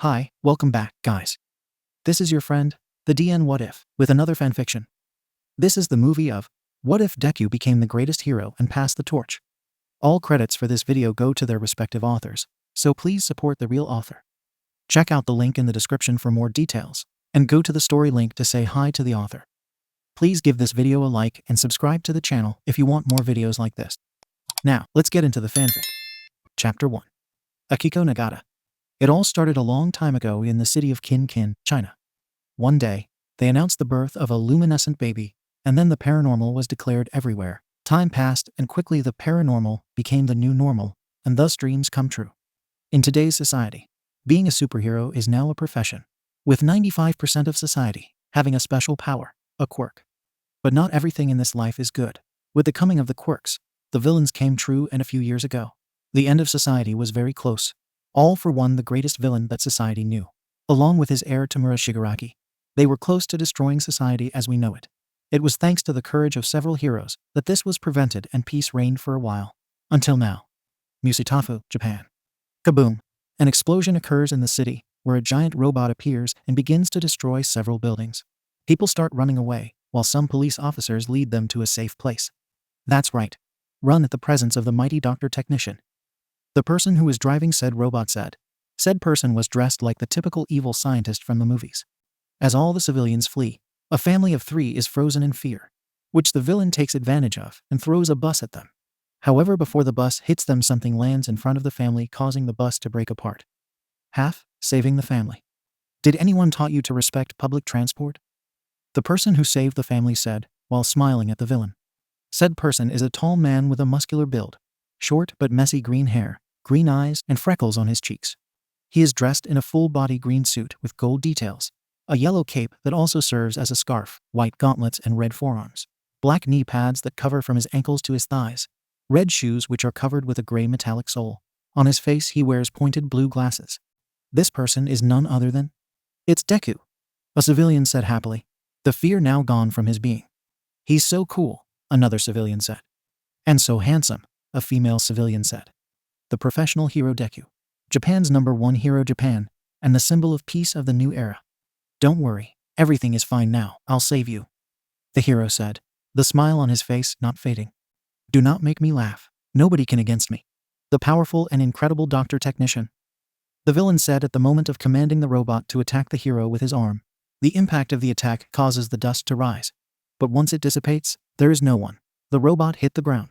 Hi, welcome back, guys. This is your friend, the DN WhatIf, with another fanfiction. This is the movie of What If Deku Became the Greatest Hero and Passed the Torch. All credits for this video go to their respective authors, so please support the real author. Check out the link in the description for more details, and go to the story link to say hi to the author. Please give this video a like and subscribe to the channel if you want more videos like this. Now, let's get into the fanfic. Chapter 1. Akiko Nagata. It all started a long time ago in the city of Kin, China. One day, they announced the birth of a luminescent baby, and then the paranormal was declared everywhere. Time passed, and quickly the paranormal became the new normal, and thus dreams come true. In today's society, being a superhero is now a profession, with 95% of society having a special power, a quirk. But not everything in this life is good. With the coming of the quirks, the villains came true, and a few years ago, the end of society was very close. All for one, the greatest villain that society knew. Along with his heir Tamura Shigaraki, they were close to destroying society as we know it. It was thanks to the courage of several heroes that this was prevented and peace reigned for a while. Until now. Musitafu, Japan. Kaboom! An explosion occurs in the city, where a giant robot appears and begins to destroy several buildings. People start running away, while some police officers lead them to a safe place. That's right. Run at the presence of the mighty Dr. Technician. The person who was driving said robot said. Said person was dressed like the typical evil scientist from the movies. As all the civilians flee, a family of 3 is frozen in fear, which the villain takes advantage of and throws a bus at them. However, before the bus hits them, something lands in front of the family, causing the bus to break apart. Saving the family. Did anyone taught you to respect public transport? The person who saved the family said, while smiling at the villain. Said person is a tall man with a muscular build, short but messy green hair, green eyes, and freckles on his cheeks. He is dressed in a full-body green suit with gold details, a yellow cape that also serves as a scarf, white gauntlets and red forearms, black knee pads that cover from his ankles to his thighs, red shoes which are covered with a gray metallic sole. On his face he wears pointed blue glasses. This person is none other than... It's Deku, a civilian said happily, the fear now gone from his being. He's so cool, another civilian said. And so handsome, a female civilian said. The professional hero Deku. Japan's #1 hero Japan, and the symbol of peace of the new era. Don't worry, everything is fine now, I'll save you. The hero said, the smile on his face not fading. Do not make me laugh, nobody can against me. The powerful and incredible Dr. Technician. The villain said at the moment of commanding the robot to attack the hero with his arm. The impact of the attack causes the dust to rise. But once it dissipates, there is no one. The robot hit the ground.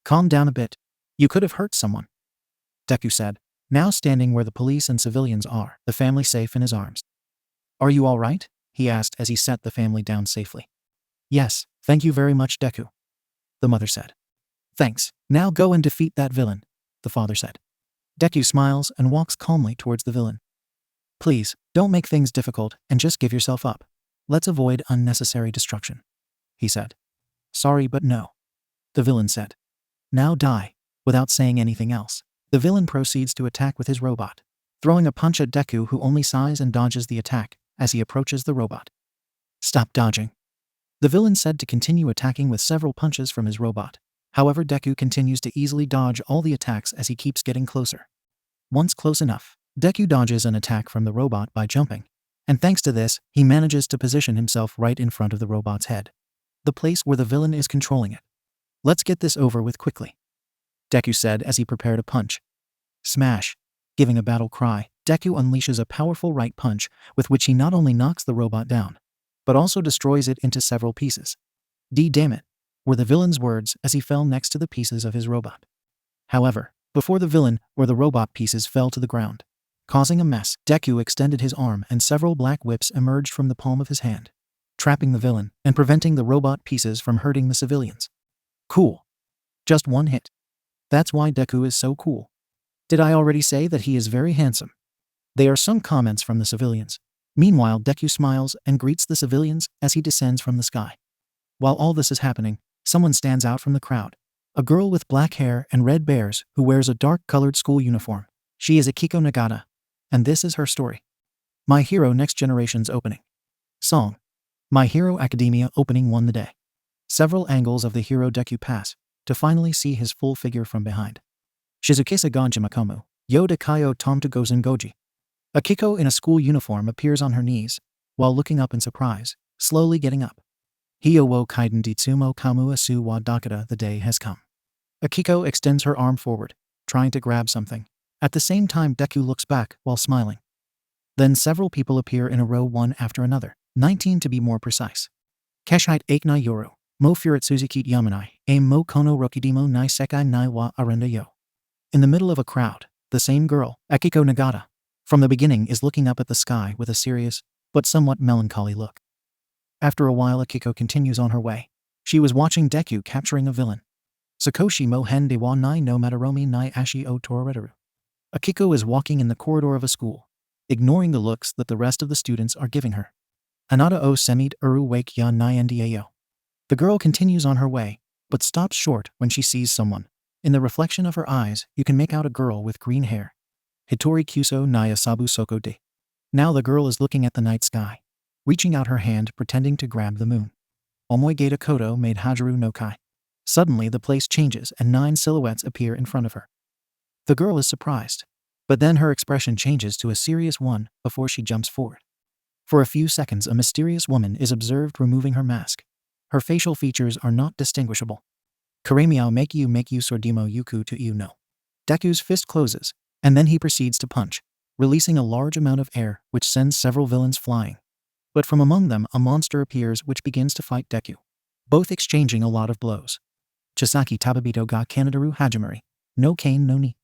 Calm down a bit. You could have hurt someone. Deku said, now standing where the police and civilians are, the family safe in his arms. Are you all right? He asked as he set the family down safely. Yes, thank you very much, Deku. The mother said. Thanks, now go and defeat that villain, the father said. Deku smiles and walks calmly towards the villain. Please, don't make things difficult and just give yourself up. Let's avoid unnecessary destruction, he said. Sorry, but no, the villain said. Now die. Without saying anything else, the villain proceeds to attack with his robot, throwing a punch at Deku, who only sighs and dodges the attack as he approaches the robot. Stop dodging, the villain said to continue attacking with several punches from his robot. However, Deku continues to easily dodge all the attacks as he keeps getting closer. Once close enough, Deku dodges an attack from the robot by jumping, and thanks to this, he manages to position himself right in front of the robot's head, the place where the villain is controlling it. Let's get this over with quickly, Deku said as he prepared a punch. Smash! Giving a battle cry, Deku unleashes a powerful right punch with which he not only knocks the robot down, but also destroys it into several pieces. Damn it, were the villain's words as he fell next to the pieces of his robot. However, before the villain or the robot pieces fell to the ground, causing a mess, Deku extended his arm and several black whips emerged from the palm of his hand, trapping the villain and preventing the robot pieces from hurting the civilians. Cool. Just one hit. That's why Deku is so cool. Did I already say that he is very handsome? There are some comments from the civilians. Meanwhile, Deku smiles and greets the civilians as he descends from the sky. While all this is happening, someone stands out from the crowd. A girl with black hair and red bears who wears a dark-colored school uniform. She is Akiko Nagata, and this is her story. My Hero Next Generation's opening. Song. My Hero Academia opening won the day. Several angles of the hero Deku pass to finally see his full figure from behind. Shizukesa Ganjimakomu, Yoda Kaio Tomto Gozen Goji. Akiko in a school uniform appears on her knees, while looking up in surprise, slowly getting up. Hyo wo kaiden ditsumo kamu asu wa dakata, the day has come. Akiko extends her arm forward, trying to grab something. At the same time, Deku looks back while smiling. Then several people appear in a row, one after another, 19 to be more precise. Keshite aiknai yoru, mo furit suzukit yamanai, aim mo kono rokidimo nai sekai nai wa arenda yo. In the middle of a crowd, the same girl, Akiko Nagata, from the beginning is looking up at the sky with a serious, but somewhat melancholy look. After a while, Akiko continues on her way. She was watching Deku capturing a villain. Sakoshi mo hen de wa nai no mataromi nai ashi o torareru. Akiko is walking in the corridor of a school, ignoring the looks that the rest of the students are giving her. Anata o semit uru wake ya nai ndao. The girl continues on her way, but stops short when she sees someone. In the reflection of her eyes, you can make out a girl with green hair. Hitori kuso nai asabu soko de. Now the girl is looking at the night sky, reaching out her hand pretending to grab the moon. Omoi geta koto made hajaru no kai. Suddenly the place changes and 9 silhouettes appear in front of her. The girl is surprised, but then her expression changes to a serious one before she jumps forward. For a few seconds, a mysterious woman is observed removing her mask. Her facial features are not distinguishable. Karemiao make you sordimo yuku to you no. Deku's fist closes, and then he proceeds to punch, releasing a large amount of air which sends several villains flying. But from among them a monster appears which begins to fight Deku, both exchanging a lot of blows. Chisaki tababito ga kanadaru hajimari, no kane no ni.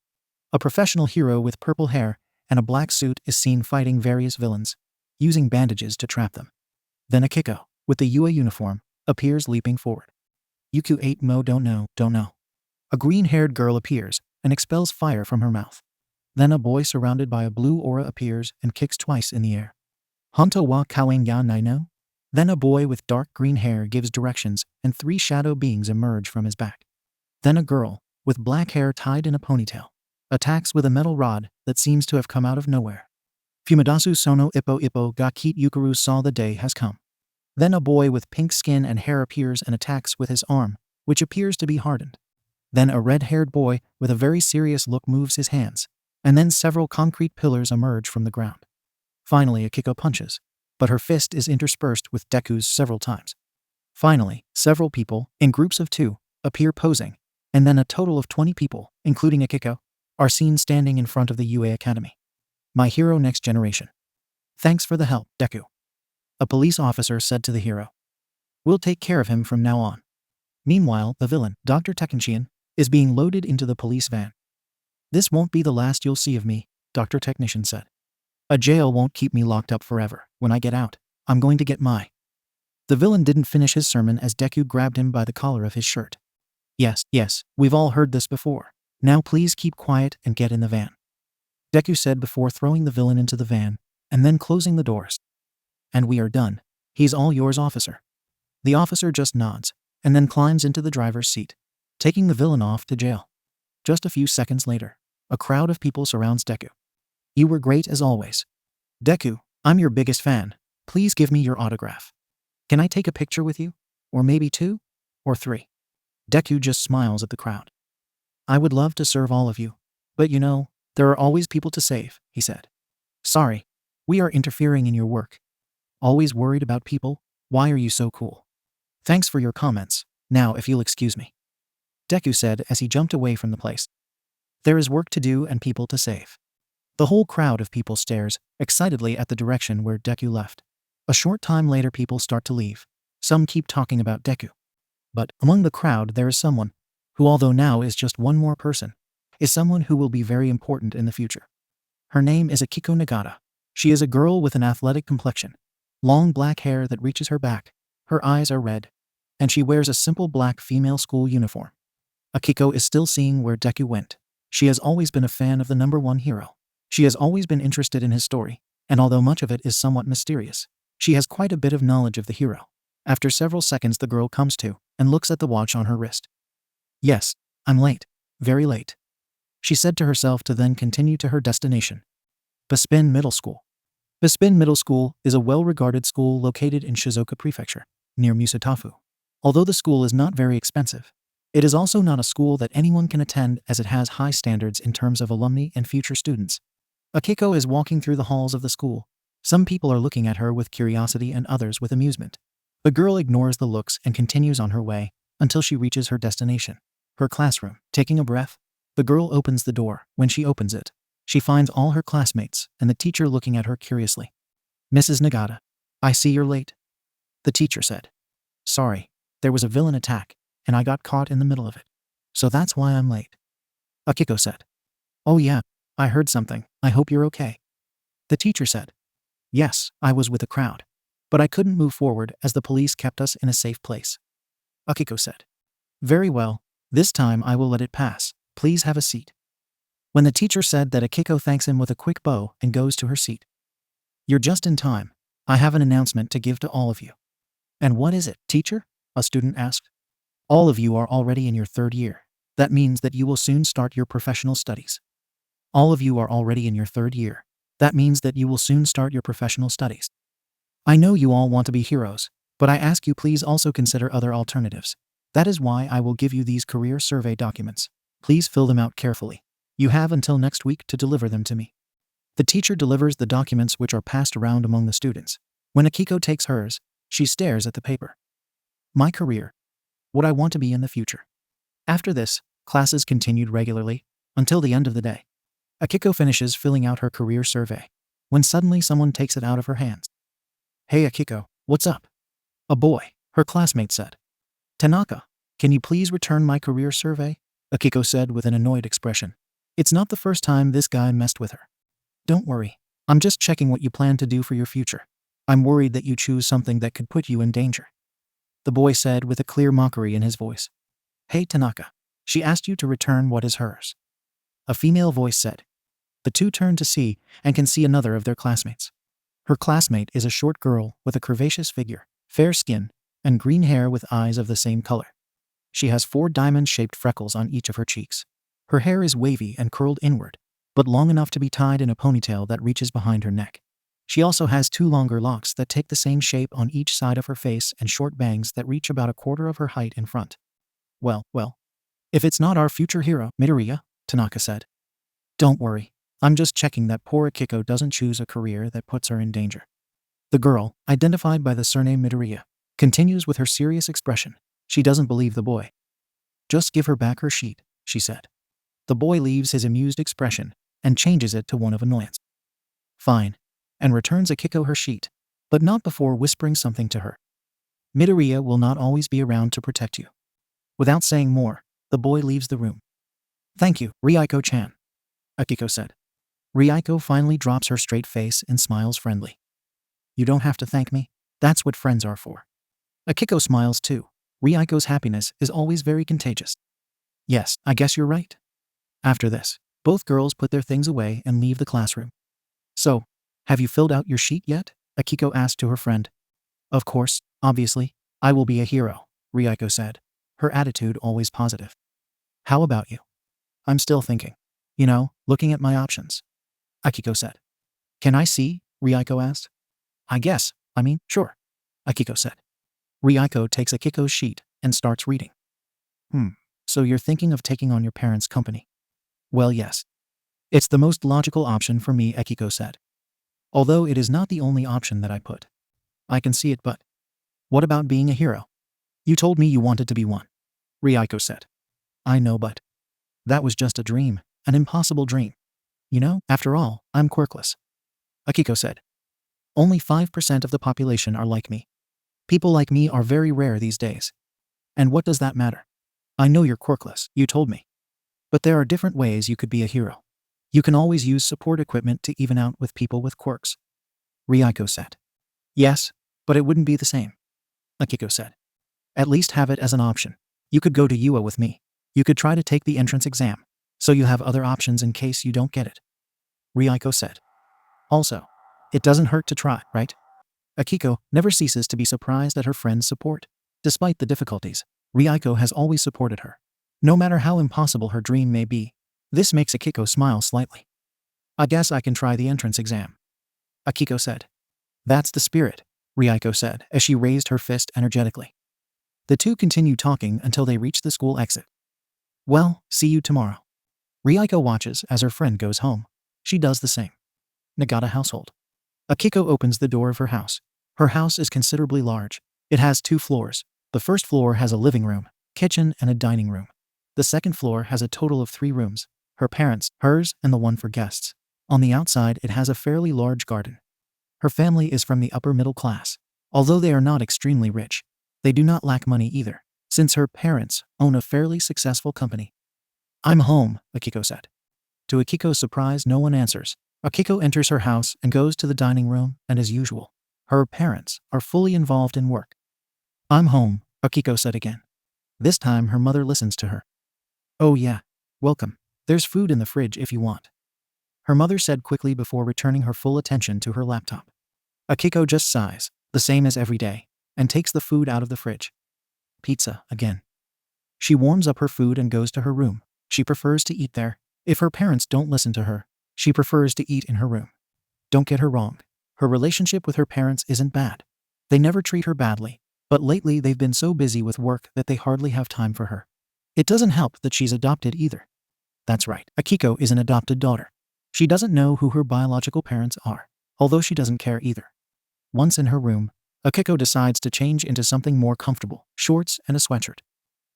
A professional hero with purple hair and a black suit is seen fighting various villains, using bandages to trap them. Then Akiko, with the Yua uniform, appears leaping forward. Yuku 8 mo don't know. A green-haired girl appears and expels fire from her mouth. Then a boy surrounded by a blue aura appears and kicks twice in the air. Honto wa kawen ya nai no? Then a boy with dark green hair gives directions and 3 shadow beings emerge from his back. Then a girl, with black hair tied in a ponytail, attacks with a metal rod that seems to have come out of nowhere. Fumadasu sono ippo ga kit yukuru saw the day has come. Then a boy with pink skin and hair appears and attacks with his arm, which appears to be hardened. Then a red-haired boy with a very serious look moves his hands, and then several concrete pillars emerge from the ground. Finally, Akiko punches, but her fist is interspersed with Deku's several times. Finally, several people, in groups of 2, appear posing, and then a total of 20 people, including Akiko, are seen standing in front of the UA Academy. My hero next generation. Thanks for the help, Deku. A police officer said to the hero. We'll take care of him from now on. Meanwhile, the villain, Dr. Technician, is being loaded into the police van. This won't be the last you'll see of me, Dr. Technician said. A jail won't keep me locked up forever. When I get out, I'm going to get my... The villain didn't finish his sermon as Deku grabbed him by the collar of his shirt. Yes, we've all heard this before. Now please keep quiet and get in the van, Deku said before throwing the villain into the van, and then closing the doors. And we are done. He's all yours, officer. The officer just nods, and then climbs into the driver's seat, taking the villain off to jail. Just a few seconds later, a crowd of people surrounds Deku. You were great as always. Deku, I'm your biggest fan. Please give me your autograph. Can I take a picture with you? Or maybe 2? Or 3? Deku just smiles at the crowd. I would love to serve all of you, but you know, there are always people to save, he said. Sorry, we are interfering in your work. Always worried about people? Why are you so cool? Thanks for your comments. Now if you'll excuse me, Deku said as he jumped away from the place. There is work to do and people to save. The whole crowd of people stares excitedly at the direction where Deku left. A short time later, people start to leave. Some keep talking about Deku. But among the crowd there is someone who, although now is just one more person, is someone who will be very important in the future. Her name is Akiko Nagata. She is a girl with an athletic complexion, long black hair that reaches her back, her eyes are red, and she wears a simple black female school uniform. Akiko is still seeing where Deku went. She has always been a fan of the #1 hero. She has always been interested in his story, and although much of it is somewhat mysterious, she has quite a bit of knowledge of the hero. After several seconds, the girl comes to and looks at the watch on her wrist. Yes, I'm late. Very late, she said to herself to then continue to her destination. Bespin Middle School. Bespin Middle School is a well-regarded school located in Shizuoka Prefecture, near Musatafu. Although the school is not very expensive, it is also not a school that anyone can attend as it has high standards in terms of alumni and future students. Akiko is walking through the halls of the school. Some people are looking at her with curiosity and others with amusement. The girl ignores the looks and continues on her way until she reaches her destination, her classroom. Taking a breath, the girl opens the door. When she opens it, she finds all her classmates and the teacher looking at her curiously. "Mrs. Nagata, I see you're late," the teacher said. "Sorry, there was a villain attack, and I got caught in the middle of it. So that's why I'm late," Akiko said. "Oh yeah, I heard something. I hope you're okay," the teacher said. "Yes, I was with the crowd, but I couldn't move forward as the police kept us in a safe place," Akiko said. "Very well, this time I will let it pass. Please have a seat." When the teacher said that, Akiko thanks him with a quick bow and goes to her seat. "You're just in time. I have an announcement to give to all of you." "And what is it, teacher?" a student asked. "All of you are already in your 3rd year. That means that you will soon start your professional studies." All of you are already in your 3rd year. That means that you will soon start your professional studies. I know you all want to be heroes, but I ask you please also consider other alternatives. That is why I will give you these career survey documents. Please fill them out carefully. You have until next week to deliver them to me. The teacher delivers the documents, which are passed around among the students. When Akiko takes hers, she stares at the paper. "My career. What I want to be in the future." After this, classes continued regularly until the end of the day. Akiko finishes filling out her career survey when suddenly someone takes it out of her hands. "Hey Akiko, what's up?" a boy, her classmate, said. "Tanaka, can you please return my career survey?" Akiko said with an annoyed expression. It's not the first time this guy messed with her. "Don't worry, I'm just checking what you plan to do for your future. I'm worried that you choose something that could put you in danger," the boy said with a clear mockery in his voice. "Hey Tanaka, she asked you to return what is hers," a female voice said. The two turn to see and can see another of their classmates. Her classmate is a short girl with a curvaceous figure, fair skin, and green hair with eyes of the same color. She has 4 diamond-shaped freckles on each of her cheeks. Her hair is wavy and curled inward, but long enough to be tied in a ponytail that reaches behind her neck. She also has 2 longer locks that take the same shape on each side of her face and short bangs that reach about a quarter of her height in front. Well, if it's not our future hero, Midoriya," Tanaka said. "Don't worry. I'm just checking that poor Akiko doesn't choose a career that puts her in danger." The girl, identified by the surname Midoriya, continues with her serious expression. She doesn't believe the boy. "Just give her back her sheet," she said. The boy leaves his amused expression and changes it to one of annoyance. "Fine," and returns Akiko her sheet, but not before whispering something to her. "Midoriya will not always be around to protect you." Without saying more, the boy leaves the room. "Thank you, Ryuko-chan," Akiko said. Ryuko finally drops her straight face and smiles friendly. "You don't have to thank me. That's what friends are for." Akiko smiles too. Ryuko's happiness is always very contagious. "Yes, I guess you're right." After this, both girls put their things away and leave the classroom. "So, have you filled out your sheet yet?" Akiko asked to her friend. "Of course, obviously. I will be a hero," Ryuko said, her attitude always positive. "How about you?" "I'm still thinking. Looking at my options," Akiko said. "Can I see?" Ryuko asked. Sure," Akiko said. Ryuko takes Akiko's sheet and starts reading. So you're thinking of taking on your parents' company?" "Well, yes. It's the most logical option for me," Akiko said. "Although it is not the only option that I put. I can see it, but what about being a hero? You told me you wanted to be one," Ryuko said. "I know, but that was just a dream, an impossible dream. After all, I'm quirkless," Akiko said. "Only 5% of the population are like me. People like me are very rare these days. And what does that matter? I know you're quirkless, you told me. But there are different ways you could be a hero. You can always use support equipment to even out with people with quirks," Ryuko said. "Yes, but it wouldn't be the same," Akiko said. "At least have it as an option. You could go to UA with me. You could try to take the entrance exam, so you have other options in case you don't get it," Ryuko said. "Also, it doesn't hurt to try, right?" Akiko never ceases to be surprised at her friend's support. Despite the difficulties, Ryuko has always supported her, no matter how impossible her dream may be. This makes Akiko smile slightly. "I guess I can try the entrance exam," Akiko said. "That's the spirit," Ryuko said as she raised her fist energetically. The two continue talking until they reach the school exit. "Well, see you tomorrow." Ryuko watches as her friend goes home. She does the same. Nagata household. Akiko opens the door of her house. Her house is considerably large. It has 2 floors. The first floor has a living room, kitchen, and a dining room. The second floor has a total of 3 rooms: her parents', hers, and the one for guests. On the outside, it has a fairly large garden. Her family is from the upper middle class. Although they are not extremely rich, they do not lack money either, since her parents own a fairly successful company. "I'm home," Akiko said. To Akiko's surprise, no one answers. Akiko enters her house and goes to the dining room, and as usual, her parents are fully involved in work. "I'm home," Akiko said again. This time her mother listens to her. "Oh yeah, welcome. There's food in the fridge if you want," her mother said quickly before returning her full attention to her laptop. Akiko just sighs, the same as every day, and takes the food out of the fridge. Pizza again. She warms up her food and goes to her room. She prefers to eat there. If her parents don't listen to her, she prefers to eat in her room. Don't get her wrong. Her relationship with her parents isn't bad. They never treat her badly, but lately they've been so busy with work that they hardly have time for her. It doesn't help that she's adopted either. That's right, Akiko is an adopted daughter. She doesn't know who her biological parents are, although she doesn't care either. Once in her room, Akiko decides to change into something more comfortable: shorts and a sweatshirt.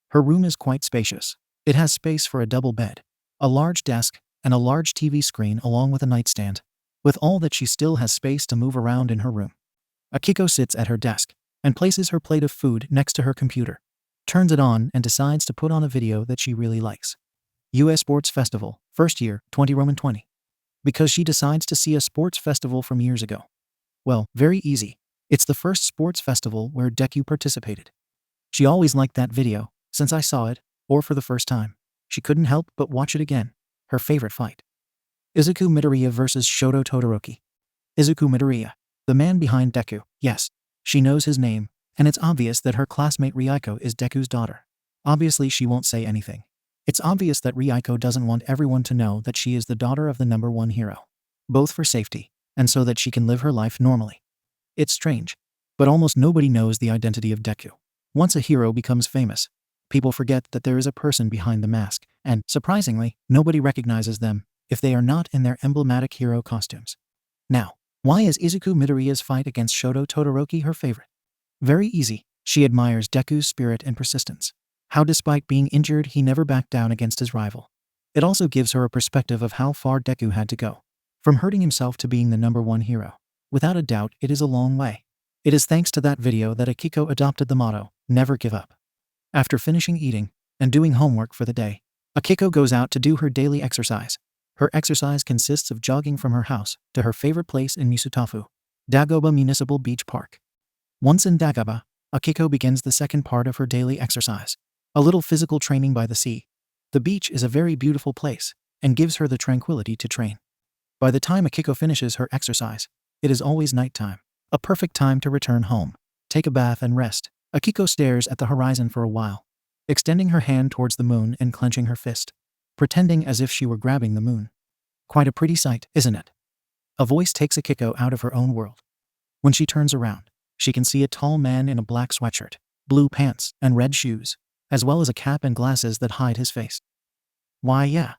Her room is quite spacious. It has space for a double bed, a large desk, and a large TV screen along with a nightstand. With all that, she still has space to move around in her room. Akiko sits at her desk and places her plate of food next to her computer, turns it on, and decides to put on a video that she really likes. US Sports Festival, first year, 2020. Because she decides to see a sports festival from years ago. Well, very easy. It's the first sports festival where Deku participated. She always liked that video, since I saw it, or for the first time. She couldn't help but watch it again. Her favorite fight. Izuku Midoriya versus Shoto Todoroki. Izuku Midoriya, the man behind Deku. Yes, she knows his name, and it's obvious that her classmate Ryuko is Deku's daughter. Obviously she won't say anything. It's obvious that Ryuko doesn't want everyone to know that she is the daughter of the #1 hero. Both for safety, and so that she can live her life normally. It's strange, but almost nobody knows the identity of Deku. Once a hero becomes famous, people forget that there is a person behind the mask, and, surprisingly, nobody recognizes them if they are not in their emblematic hero costumes. Now, why is Izuku Midoriya's fight against Shoto Todoroki her favorite? Very easy. She admires Deku's spirit and persistence. How despite being injured, he never backed down against his rival. It also gives her a perspective of how far Deku had to go, from hurting himself to being the #1 hero. Without a doubt, it is a long way. It is thanks to that video that Akiko adopted the motto, "Never give up." After finishing eating and doing homework for the day, Akiko goes out to do her daily exercise. Her exercise consists of jogging from her house to her favorite place in Misutafu, Dagoba Municipal Beach Park. Once in Dagoba, Akiko begins the second part of her daily exercise, a little physical training by the sea. The beach is a very beautiful place and gives her the tranquility to train. By the time Akiko finishes her exercise, it is always nighttime, a perfect time to return home, take a bath, and rest. Akiko stares at the horizon for a while, extending her hand towards the moon and clenching her fist, pretending as if she were grabbing the moon. Quite a pretty sight, isn't it? A voice takes Akiko out of her own world. When she turns around, she can see a tall man in a black sweatshirt, blue pants, and red shoes, as well as a cap and glasses that hide his face. Why, yeah.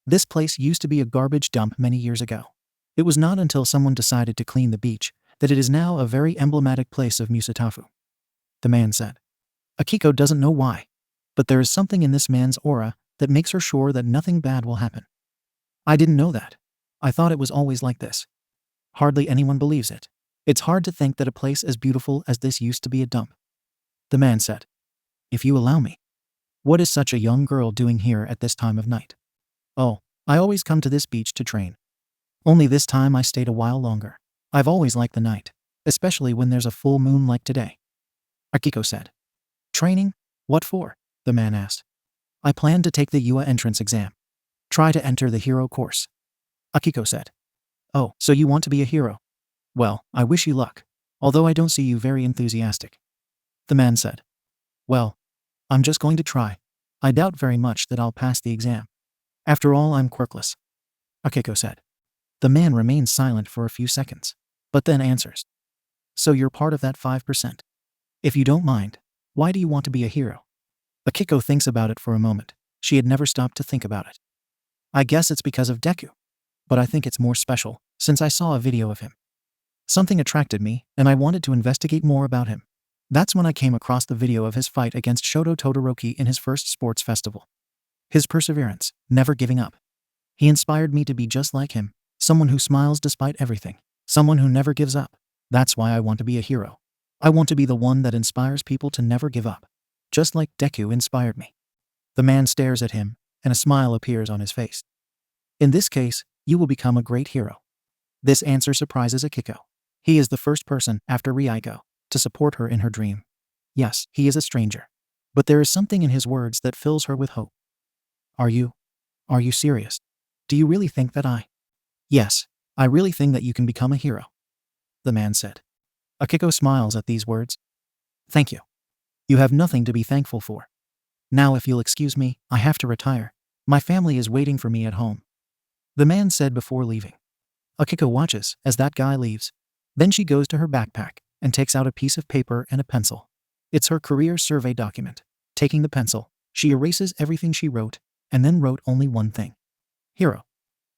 This place used to be a garbage dump many years ago. It was not until someone decided to clean the beach that it is now a very emblematic place of Misutafu, the man said. Akiko doesn't know why, but there is something in this man's aura that makes her sure that nothing bad will happen. I didn't know that. I thought it was always like this. Hardly anyone believes it. It's hard to think that a place as beautiful as this used to be a dump, the man said. If you allow me. What is such a young girl doing here at this time of night? Oh, I always come to this beach to train. Only this time I stayed a while longer. I've always liked the night, especially when there's a full moon like today, Akiko said. Training? What for? The man asked. I plan to take the UA entrance exam. Try to enter the hero course, Akiko said. Oh, so you want to be a hero? Well, I wish you luck, although I don't see you very enthusiastic, the man said. Well, I'm just going to try. I doubt very much that I'll pass the exam. After all, I'm quirkless, Akiko said. The man remains silent for a few seconds, but then answers. So you're part of that 5%. If you don't mind, why do you want to be a hero? Akiko thinks about it for a moment. She had never stopped to think about it. I guess it's because of Deku. But I think it's more special since I saw a video of him. Something attracted me, and I wanted to investigate more about him. That's when I came across the video of his fight against Shoto Todoroki in his first sports festival. His perseverance, never giving up. He inspired me to be just like him, someone who smiles despite everything, someone who never gives up. That's why I want to be a hero. I want to be the one that inspires people to never give up, just like Deku inspired me. The man stares at him, and a smile appears on his face. In this case, you will become a great hero. This answer surprises Akiko. He is the first person, after Ryuko, to support her in her dream. Yes, he is a stranger. But there is something in his words that fills her with hope. Are you serious? Do you really think that Yes, I really think that you can become a hero, the man said. Akiko smiles at these words. Thank you. You have nothing to be thankful for. Now if you'll excuse me, I have to retire. My family is waiting for me at home, the man said before leaving. Akiko watches as that guy leaves. Then she goes to her backpack and takes out a piece of paper and a pencil. It's her career survey document. Taking the pencil, she erases everything she wrote, and then wrote only one thing. Hero.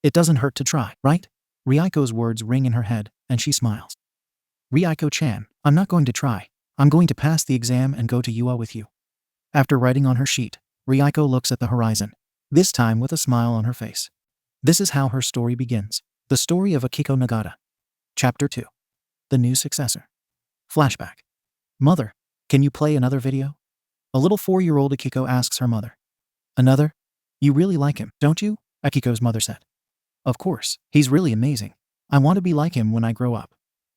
It doesn't hurt to try, right? Ryuko's words ring in her head, and she smiles. Ryuko-chan, I'm not going to try. I'm going to pass the exam and go to UA with you. After writing on her sheet, Ryuko looks at the horizon, this time with a smile on her face. This is how her story begins. The story of Akiko Nagata. Chapter 2. The new successor. Flashback. Mother, can you play another video? A little 4-year-old Akiko asks her mother. Another? You really like him, don't you? Akiko's mother said. Of course, he's really amazing. I want to be like him when I grow up,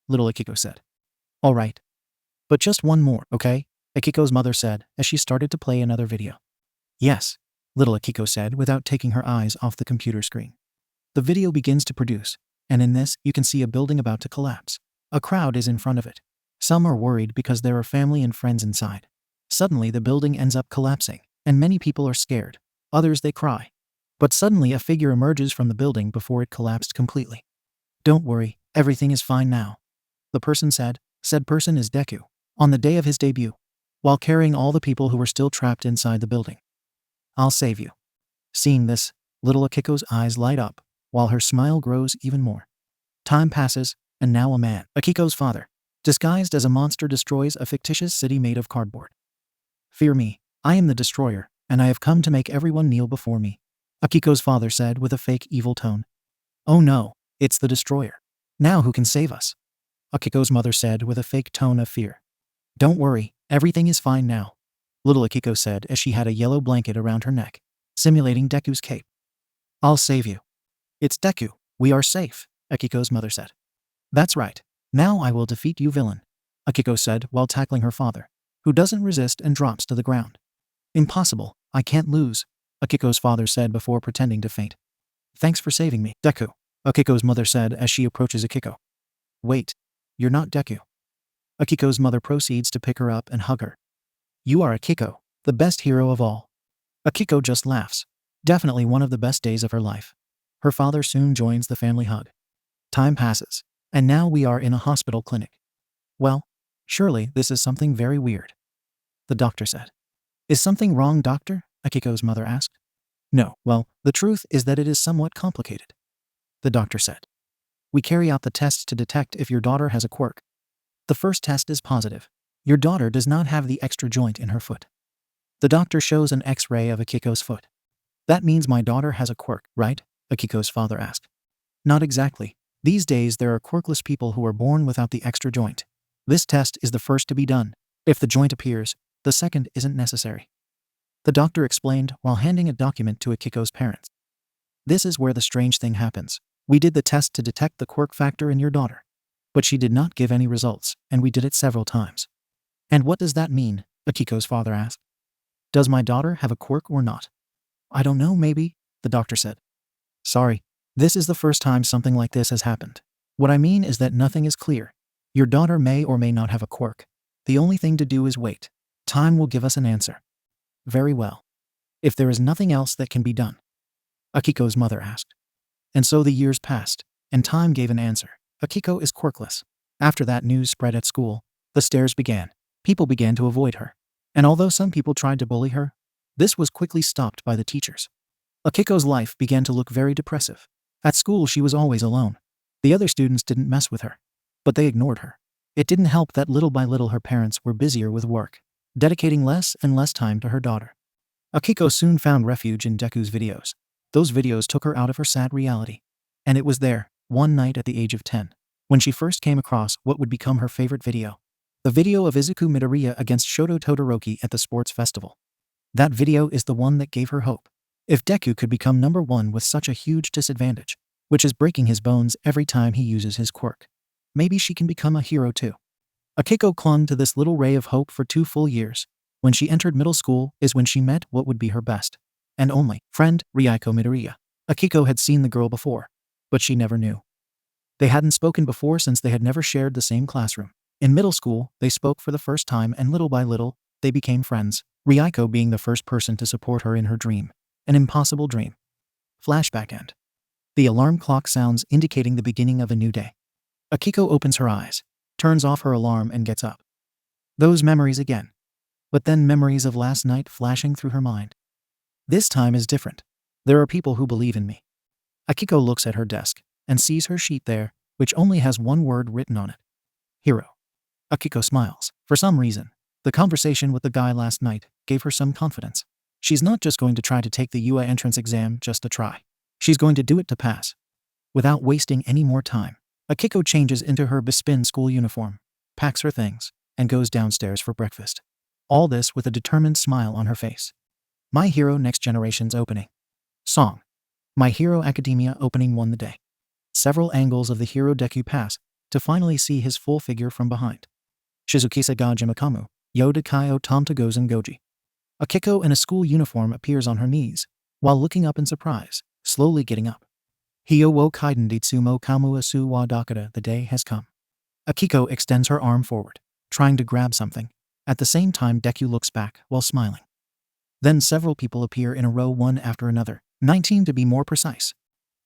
little Akiko said. All right. But just one more, okay? Akiko's mother said as she started to play another video. Yes, little Akiko said without taking her eyes off the computer screen. The video begins to produce, and in this, you can see a building about to collapse. A crowd is in front of it. Some are worried because there are family and friends inside. Suddenly, the building ends up collapsing, and many people are scared. Others, they cry. But suddenly, a figure emerges from the building before it collapsed completely. Don't worry, everything is fine now, the person said. Said person is Deku, on the day of his debut, while carrying all the people who were still trapped inside the building. I'll save you. Seeing this, little Akiko's eyes light up, while her smile grows even more. Time passes, and now a man, Akiko's father, disguised as a monster, destroys a fictitious city made of cardboard. Fear me, I am the destroyer, and I have come to make everyone kneel before me, Akiko's father said with a fake evil tone. Oh no, it's the destroyer. Now who can save us? Akiko's mother said with a fake tone of fear. Don't worry, everything is fine now, little Akiko said as she had a yellow blanket around her neck, simulating Deku's cape. I'll save you. It's Deku, we are safe, Akiko's mother said. That's right, now I will defeat you, villain, Akiko said while tackling her father, who doesn't resist and drops to the ground. Impossible, I can't lose, Akiko's father said before pretending to faint. Thanks for saving me, Deku, Akiko's mother said as she approaches Akiko. Wait, you're not Deku. Akiko's mother proceeds to pick her up and hug her. You are Akiko, the best hero of all. Akiko just laughs. Definitely one of the best days of her life. Her father soon joins the family hug. Time passes, and now we are in a hospital clinic. Well, surely this is something very weird, the doctor said. Is something wrong, doctor? Akiko's mother asked. No, well, the truth is that it is somewhat complicated, the doctor said. We carry out the tests to detect if your daughter has a quirk. The first test is positive. Your daughter does not have the extra joint in her foot. The doctor shows an X-ray of Akiko's foot. That means my daughter has a quirk, right? Akiko's father asked. Not exactly. These days there are quirkless people who are born without the extra joint. This test is the first to be done. If the joint appears, the second isn't necessary, the doctor explained while handing a document to Akiko's parents. This is where the strange thing happens. We did the test to detect the quirk factor in your daughter, but she did not give any results, and we did it several times. And what does that mean? Akiko's father asked. Does my daughter have a quirk or not? I don't know, maybe, the doctor said. Sorry, this is the first time something like this has happened. What I mean is that nothing is clear. Your daughter may or may not have a quirk. The only thing to do is wait. Time will give us an answer. Very well. If there is nothing else that can be done, Akiko's mother asked. And so the years passed, and time gave an answer. Akiko is quirkless. After that news spread at school, the stares began. People began to avoid her. And although some people tried to bully her, this was quickly stopped by the teachers. Akiko's life began to look very depressive. At school she was always alone. The other students didn't mess with her, but they ignored her. It didn't help that little by little her parents were busier with work, dedicating less and less time to her daughter. Akiko soon found refuge in Deku's videos. Those videos took her out of her sad reality. And it was there, one night at the age of 10, when she first came across what would become her favorite video. The video of Izuku Midoriya against Shoto Todoroki at the sports festival. That video is the one that gave her hope. If Deku could become number 1 with such a huge disadvantage, which is breaking his bones every time he uses his quirk, maybe she can become a hero too. Akiko clung to this little ray of hope for 2 full years. When she entered middle school is when she met what would be her best and only friend, Ryuko Midoriya. Akiko had seen the girl before, but she never knew. They hadn't spoken before since they had never shared the same classroom. In middle school, they spoke for the first time and little by little, they became friends, Ryuko being the first person to support her in her dream. An impossible dream. Flashback end. The alarm clock sounds indicating the beginning of a new day. Akiko opens her eyes, turns off her alarm and gets up. Those memories again. But then memories of last night flashing through her mind. This time is different. There are people who believe in me. Akiko looks at her desk and sees her sheet there, which only has one word written on it. Hero. Akiko smiles. For some reason, the conversation with the guy last night gave her some confidence. She's not just going to try to take the UA entrance exam just to try. She's going to do it to pass. Without wasting any more time, Akiko changes into her Bespin school uniform, packs her things, and goes downstairs for breakfast. All this with a determined smile on her face. My Hero Next Generation's opening. Song. My Hero Academia opening won the day. Several angles of the hero Deku pass to finally see his full figure from behind. Shizukisa ga Jimakamu, Yoda Kaio Tomta Gozen Goji. Akiko in a school uniform appears on her knees, while looking up in surprise, slowly getting up. Hyo wo kaiden ditsumo kamu asu wa dakara, the day has come. Akiko extends her arm forward, trying to grab something. At the same time Deku looks back while smiling. Then several people appear in a row one after another, 19 to be more precise.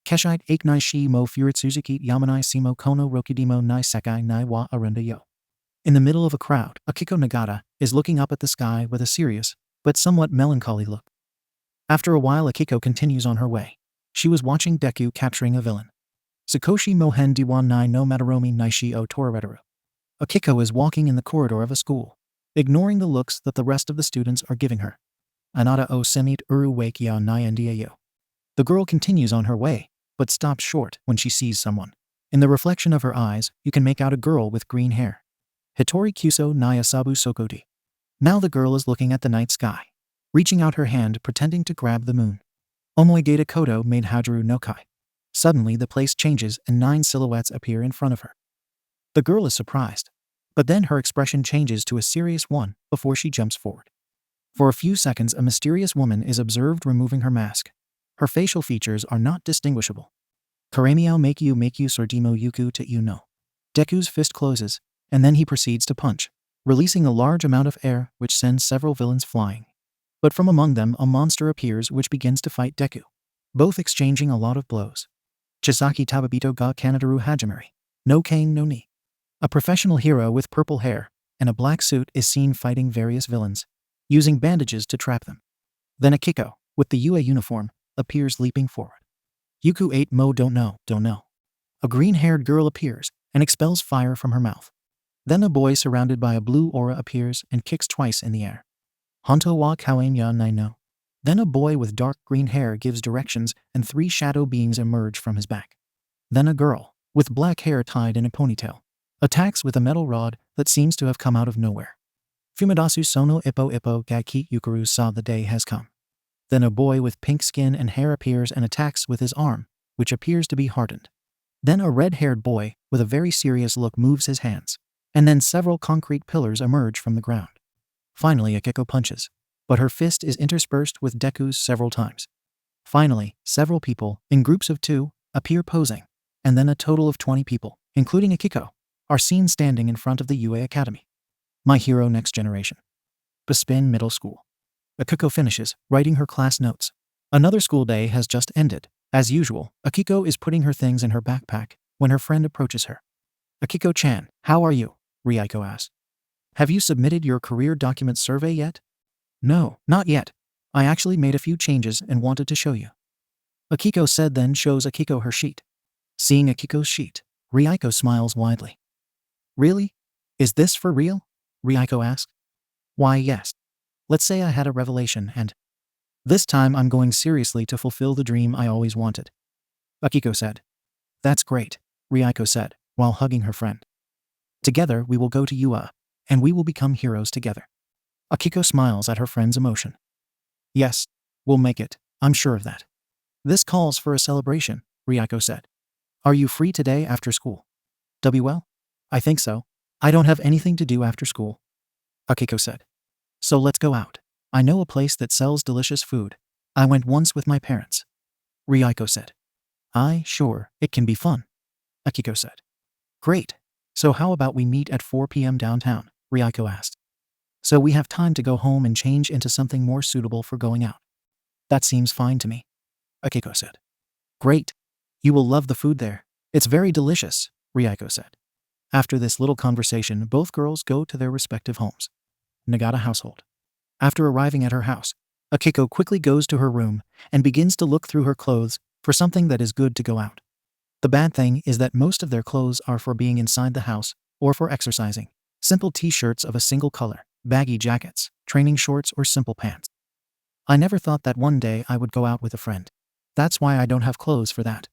Keshite Aiknai Shi Mo Furitsuzuki Yamanai Simo Kono Rokidimo Nai Sekai Nai Wa Arenda Yo. In the middle of a crowd, Akiko Nagata is looking up at the sky with a serious, but somewhat melancholy look. After a while Akiko continues on her way. She was watching Deku capturing a villain. Sakoshi Mohen Diwan Nai no Mataromi Naishi o Toraredaru. Akiko is walking in the corridor of a school, ignoring the looks that the rest of the students are giving her. Anata o Semit Uru Wake Ya Nai Ndiayo. The girl continues on her way, but stops short when she sees someone. In the reflection of her eyes, you can make out a girl with green hair. Hitori Kuso Naya Sabu Sokodi. Now the girl is looking at the night sky, reaching out her hand pretending to grab the moon. Omoegata Kodo made Hajaru no Kai. Suddenly the place changes and 9 silhouettes appear in front of her. The girl is surprised, but then her expression changes to a serious one before she jumps forward. For a few seconds a mysterious woman is observed removing her mask. Her facial features are not distinguishable. Karemiao make you sordimo yuku to you no. Deku's fist closes, and then he proceeds to punch, releasing a large amount of air which sends several villains flying. But from among them a monster appears which begins to fight Deku, both exchanging a lot of blows. Chisaki Tababito ga Kanadaru Hajimari. No cane no ni. A professional hero with purple hair and a black suit is seen fighting various villains, using bandages to trap them. Then Akiko, with the UA uniform, appears leaping forward. Yuku 8 Mo don't know. A green-haired girl appears and expels fire from her mouth. Then a boy surrounded by a blue aura appears and kicks twice in the air. Honto wa kawain ya nai no. Then a boy with dark green hair gives directions and 3 shadow beings emerge from his back. Then a girl, with black hair tied in a ponytail, attacks with a metal rod that seems to have come out of nowhere. Fumidasu sono ippo ga ki yukuru sa, the day has come. Then a boy with pink skin and hair appears and attacks with his arm, which appears to be hardened. Then a red-haired boy with a very serious look moves his hands, and then several concrete pillars emerge from the ground. Finally Akiko punches, but her fist is interspersed with Deku's several times. Finally, several people, in groups of 2, appear posing, and then a total of 20 people, including Akiko, are seen standing in front of the UA Academy. My Hero Next Generation. Bespin Middle School. Akiko finishes writing her class notes. Another school day has just ended. As usual, Akiko is putting her things in her backpack when her friend approaches her. Akiko-chan, how are you? Ryuko asks. Have you submitted your career document survey yet? No, not yet. I actually made a few changes and wanted to show you. Akiko said, then shows Akiko her sheet. Seeing Akiko's sheet, Ryuko smiles widely. Really? Is this for real? Ryuko asked. Why, yes. Let's say I had a revelation and this time I'm going seriously to fulfill the dream I always wanted. Akiko said. That's great, Ryuko said, while hugging her friend. Together we will go to UA, and we will become heroes together. Akiko smiles at her friend's emotion. Yes, we'll make it, I'm sure of that. This calls for a celebration, Ryuko said. Are you free today after school? WL? I think so. I don't have anything to do after school. Akiko said. So let's go out. I know a place that sells delicious food. I went once with my parents. Ryuko said. Sure, it can be fun. Akiko said. Great. So how about we meet at 4 p.m. downtown? Ryuko asked. So we have time to go home and change into something more suitable for going out. That seems fine to me. Akiko said. Great. You will love the food there. It's very delicious, Ryuko said. After this little conversation, both girls go to their respective homes. Nagata household. After arriving at her house, Akiko quickly goes to her room and begins to look through her clothes for something that is good to go out. The bad thing is that most of their clothes are for being inside the house or for exercising. Simple t-shirts of a single color, baggy jackets, training shorts, or simple pants. I never thought that one day I would go out with a friend. That's why I don't have clothes for that.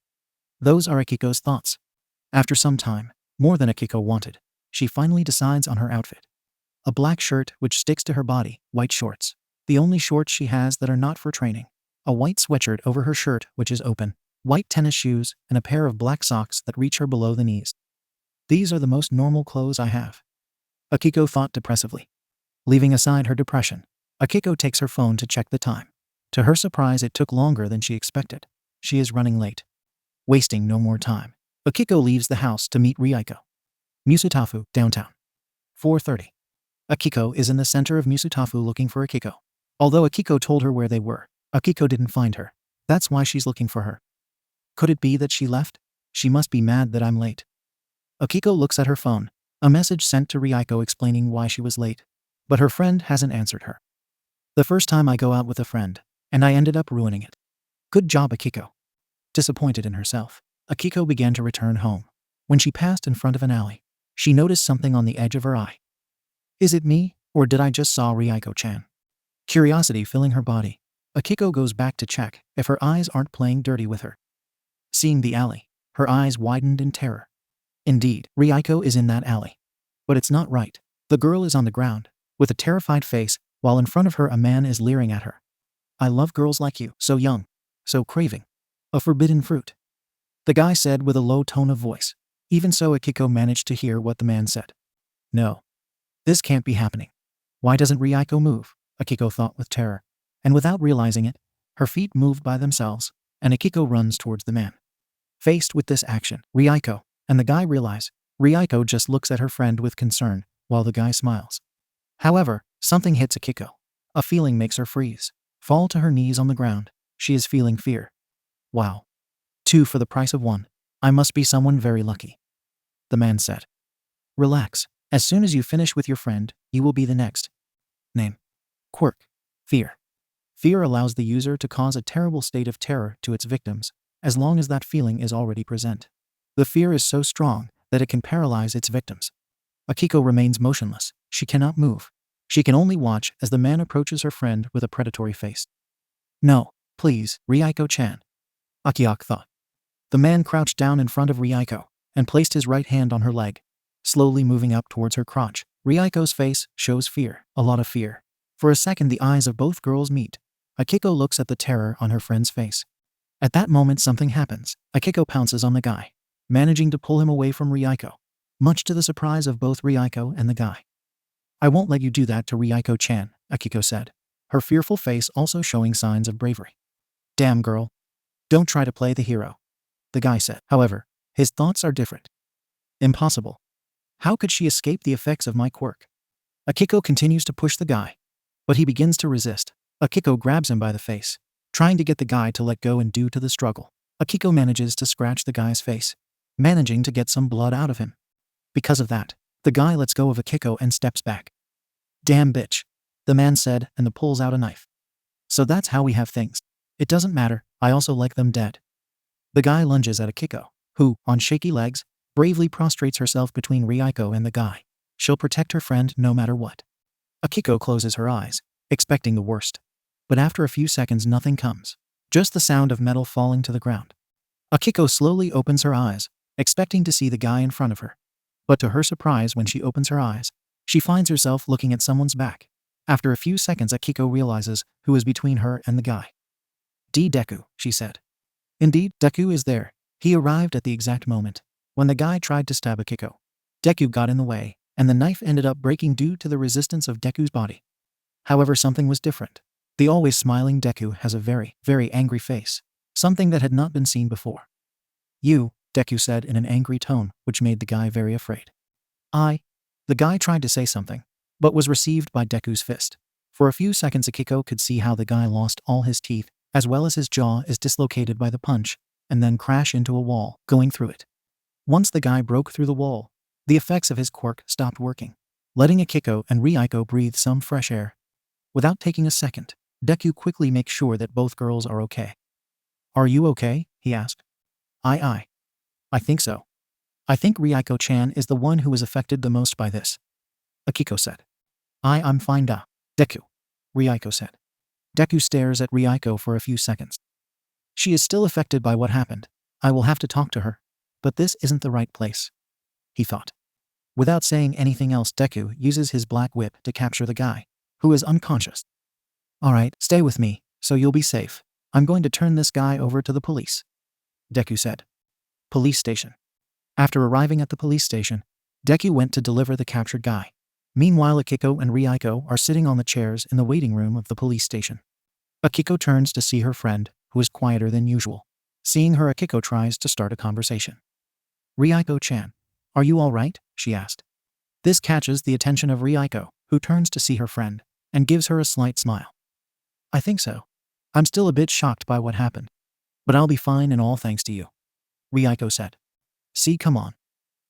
Those are Akiko's thoughts. After some time, more than Akiko wanted, she finally decides on her outfit. A black shirt which sticks to her body, white shorts, the only shorts she has that are not for training, a white sweatshirt over her shirt which is open, white tennis shoes, and a pair of black socks that reach her below the knees. These are the most normal clothes I have. Akiko thought depressively. Leaving aside her depression, Akiko takes her phone to check the time. To her surprise, it took longer than she expected. She is running late. Wasting no more time, Akiko leaves the house to meet Ryuko. Musutafu, downtown. 4:30. Akiko is in the center of Musutafu looking for Akiko. Although Akiko told her where they were, Akiko didn't find her. That's why she's looking for her. Could it be that she left? She must be mad that I'm late. Akiko looks at her phone, a message sent to Ryuko explaining why she was late. But her friend hasn't answered her. The first time I go out with a friend, and I ended up ruining it. Good job, Akiko. Disappointed in herself, Akiko began to return home. When she passed in front of an alley, she noticed something on the edge of her eye. Is it me, or did I just saw Ryuko-chan? Curiosity filling her body, Akiko goes back to check if her eyes aren't playing dirty with her. Seeing the alley, her eyes widened in terror. Indeed, Ryuko is in that alley. But it's not right. The girl is on the ground, with a terrified face, while in front of her a man is leering at her. I love girls like you, so young, so craving. A forbidden fruit. The guy said with a low tone of voice. Even so, Akiko managed to hear what the man said. No. This can't be happening. Why doesn't Ryuko move? Akiko thought with terror. And without realizing it, her feet moved by themselves, and Akiko runs towards the man. Faced with this action, Ryuko and the guy realize. Ryuko just looks at her friend with concern, while the guy smiles. However, something hits Akiko. A feeling makes her freeze, fall to her knees on the ground. She is feeling fear. Wow. 2 for the price of 1. I must be someone very lucky. The man said. Relax. As soon as you finish with your friend, you will be the next. Name. Quirk. Fear. Fear allows the user to cause a terrible state of terror to its victims, as long as that feeling is already present. The fear is so strong that it can paralyze its victims. Akiko remains motionless. She cannot move. She can only watch as the man approaches her friend with a predatory face. No, please, Ryuko-chan. Akiko thought. The man crouched down in front of Ryuko and placed his right hand on her leg, slowly moving up towards her crotch. Ryuko's face shows fear, a lot of fear. For a second, the eyes of both girls meet. Akiko looks at the terror on her friend's face. At that moment, something happens. Akiko pounces on the guy, managing to pull him away from Ryuko, much to the surprise of both Ryuko and the guy. I won't let you do that to Ryuko-chan, Akiko said, her fearful face also showing signs of bravery. Damn girl. Don't try to play the hero, the guy said. However, his thoughts are different. Impossible. How could she escape the effects of my quirk? Akiko continues to push the guy, but he begins to resist. Akiko grabs him by the face, trying to get the guy to let go, and due to the struggle, Akiko manages to scratch the guy's face, managing to get some blood out of him. Because of that, the guy lets go of Akiko and steps back. Damn bitch, the man said, and pulls out a knife. So that's how we have things. It doesn't matter, I also like them dead. The guy lunges at Akiko, who, on shaky legs, bravely prostrates herself between Ryuko and the guy. She'll protect her friend no matter what. Akiko closes her eyes, expecting the worst. But after a few seconds nothing comes. Just the sound of metal falling to the ground. Akiko slowly opens her eyes, expecting to see the guy in front of her. But to her surprise, when she opens her eyes, she finds herself looking at someone's back. After a few seconds, Akiko realizes who is between her and the guy. Deku, she said. Indeed, Deku is there. He arrived at the exact moment when the guy tried to stab Akiko. Deku got in the way, and the knife ended up breaking due to the resistance of Deku's body. However, something was different. The always smiling Deku has a very, very angry face, something that had not been seen before. You, Deku said in an angry tone, which made the guy very afraid. The guy tried to say something, but was received by Deku's fist. For a few seconds Akiko could see how the guy lost all his teeth, as well as his jaw is dislocated by the punch, and then crash into a wall, going through it. Once the guy broke through the wall, the effects of his quirk stopped working, letting Akiko and Ryuko breathe some fresh air. Without taking a second, Deku quickly makes sure that both girls are okay. Are you okay? He asked. I think so. I think Ryuko-chan is the one who was affected the most by this. Akiko said. I'm fine Deku. Ryuko said. Deku stares at Ryuko for a few seconds. She is still affected by what happened. I will have to talk to her. But this isn't the right place, he thought. Without saying anything else, Deku uses his black whip to capture the guy, who is unconscious. Alright, stay with me, so you'll be safe. I'm going to turn this guy over to the police, Deku said. Police station. After arriving at the police station, Deku went to deliver the captured guy. Meanwhile, Akiko and Ryuko are sitting on the chairs in the waiting room of the police station. Akiko turns to see her friend, who is quieter than usual. Seeing her, Akiko tries to start a conversation. Ryuko-chan, are you all right? She asked. This catches the attention of Ryuko, who turns to see her friend, and gives her a slight smile. I think so. I'm still a bit shocked by what happened. But I'll be fine, and all thanks to you, Ryuko said. See, come on.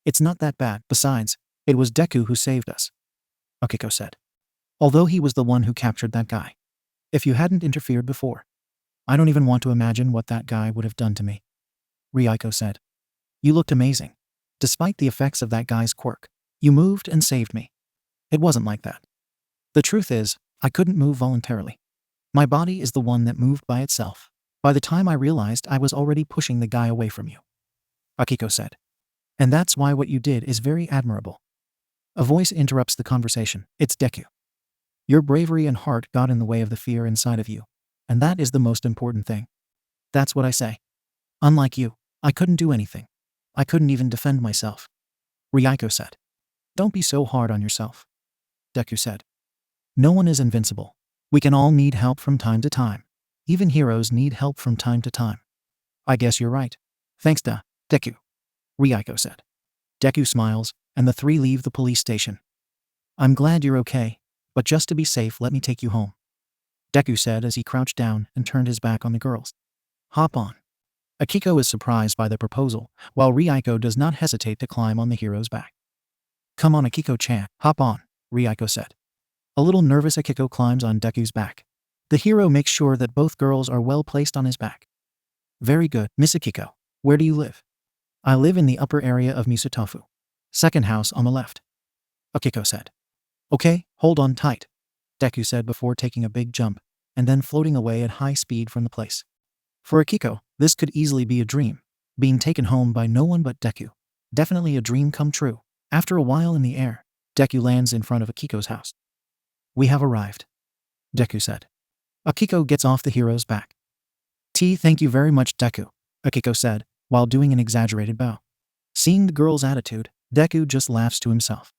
It's not that bad. Besides, it was Deku who saved us, Akiko said. Although he was the one who captured that guy. If you hadn't interfered before, I don't even want to imagine what that guy would have done to me, Ryuko said. You looked amazing. Despite the effects of that guy's quirk, you moved and saved me. It wasn't like that. The truth is, I couldn't move voluntarily. My body is the one that moved by itself. By the time I realized, I was already pushing the guy away from you, Akiko said. And that's why what you did is very admirable. A voice interrupts the conversation. It's Deku. Your bravery and heart got in the way of the fear inside of you, and that is the most important thing. That's what I say. Unlike you, I couldn't do anything. I couldn't even defend myself, Ryuko said. Don't be so hard on yourself, Deku said. No one is invincible. We can all need help from time to time. Even heroes need help from time to time. I guess you're right. Thanks Deku, Ryuko said. Deku smiles, and the three leave the police station. I'm glad you're okay, but just to be safe, let me take you home, Deku said as he crouched down and turned his back on the girls. Hop on. Akiko is surprised by the proposal, while Ryuko does not hesitate to climb on the hero's back. Come on, Akiko-chan, hop on, Ryuko said. A little nervous, Akiko climbs on Deku's back. The hero makes sure that both girls are well placed on his back. Very good, Miss Akiko. Where do you live? I live in the upper area of Misatofu. Second house on the left, Akiko said. Okay, hold on tight, Deku said before taking a big jump, and then floating away at high speed from the place. For Akiko, this could easily be a dream, being taken home by no one but Deku. Definitely a dream come true. After a while in the air, Deku lands in front of Akiko's house. We have arrived, Deku said. Akiko gets off the hero's back. Thank you very much, Deku, Akiko said, while doing an exaggerated bow. Seeing the girl's attitude, Deku just laughs to himself.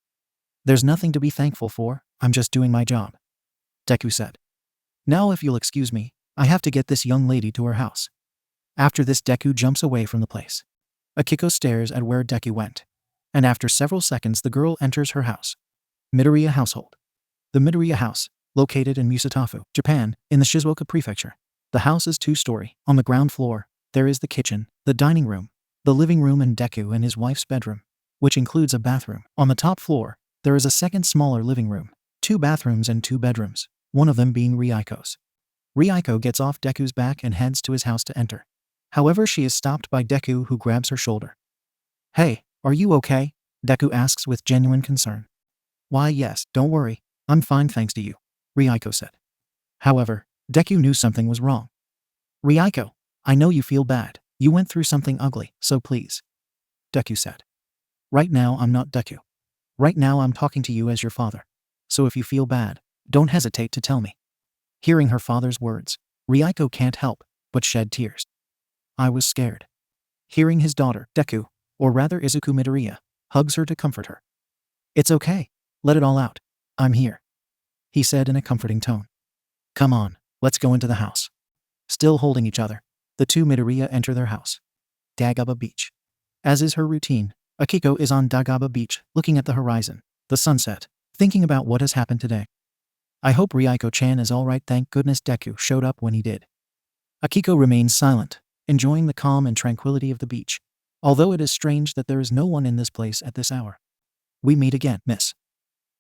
There's nothing to be thankful for, I'm just doing my job, Deku said. Now if you'll excuse me, I have to get this young lady to her house. After this, Deku jumps away from the place. Akiko stares at where Deku went, and after several seconds the girl enters her house. Midoriya household. The Midoriya house, located in Misatofu, Japan, in the Shizuoka prefecture. The house is two-story. On the ground floor, there is the kitchen, the dining room, the living room, and Deku and his wife's bedroom, which includes a bathroom. On the top floor, there is a second smaller living room, 2 bathrooms and 2 bedrooms, one of them being Ryuko's. Ryuko gets off Deku's back and heads to his house to enter. However, she is stopped by Deku, who grabs her shoulder. Hey, Are you okay? Deku asks with genuine concern. Why yes, don't worry, I'm fine thanks to you, Ryuko said. However, Deku knew something was wrong. Ryuko, I know you feel bad, you went through something ugly, so please. Deku said. Right now I'm not Deku. Right now I'm talking to you as your father. So if you feel bad, don't hesitate to tell me. Hearing her father's words, Ryuko can't help but shed tears. I was scared. Hearing his daughter, Deku, or rather Izuku Midoriya, hugs her to comfort her. It's okay. Let it all out. I'm here, he said in a comforting tone. Come on, let's go into the house. Still holding each other, the two Midoriya enter their house. Dagaba Beach. As is her routine, Akiko is on Dagaba Beach looking at the horizon, the sunset, thinking about what has happened today. I hope Ryuko-chan is alright, thank goodness Deku showed up when he did. Akiko remains silent, enjoying the calm and tranquility of the beach, although it is strange that there is no one in this place at this hour. We meet again, miss.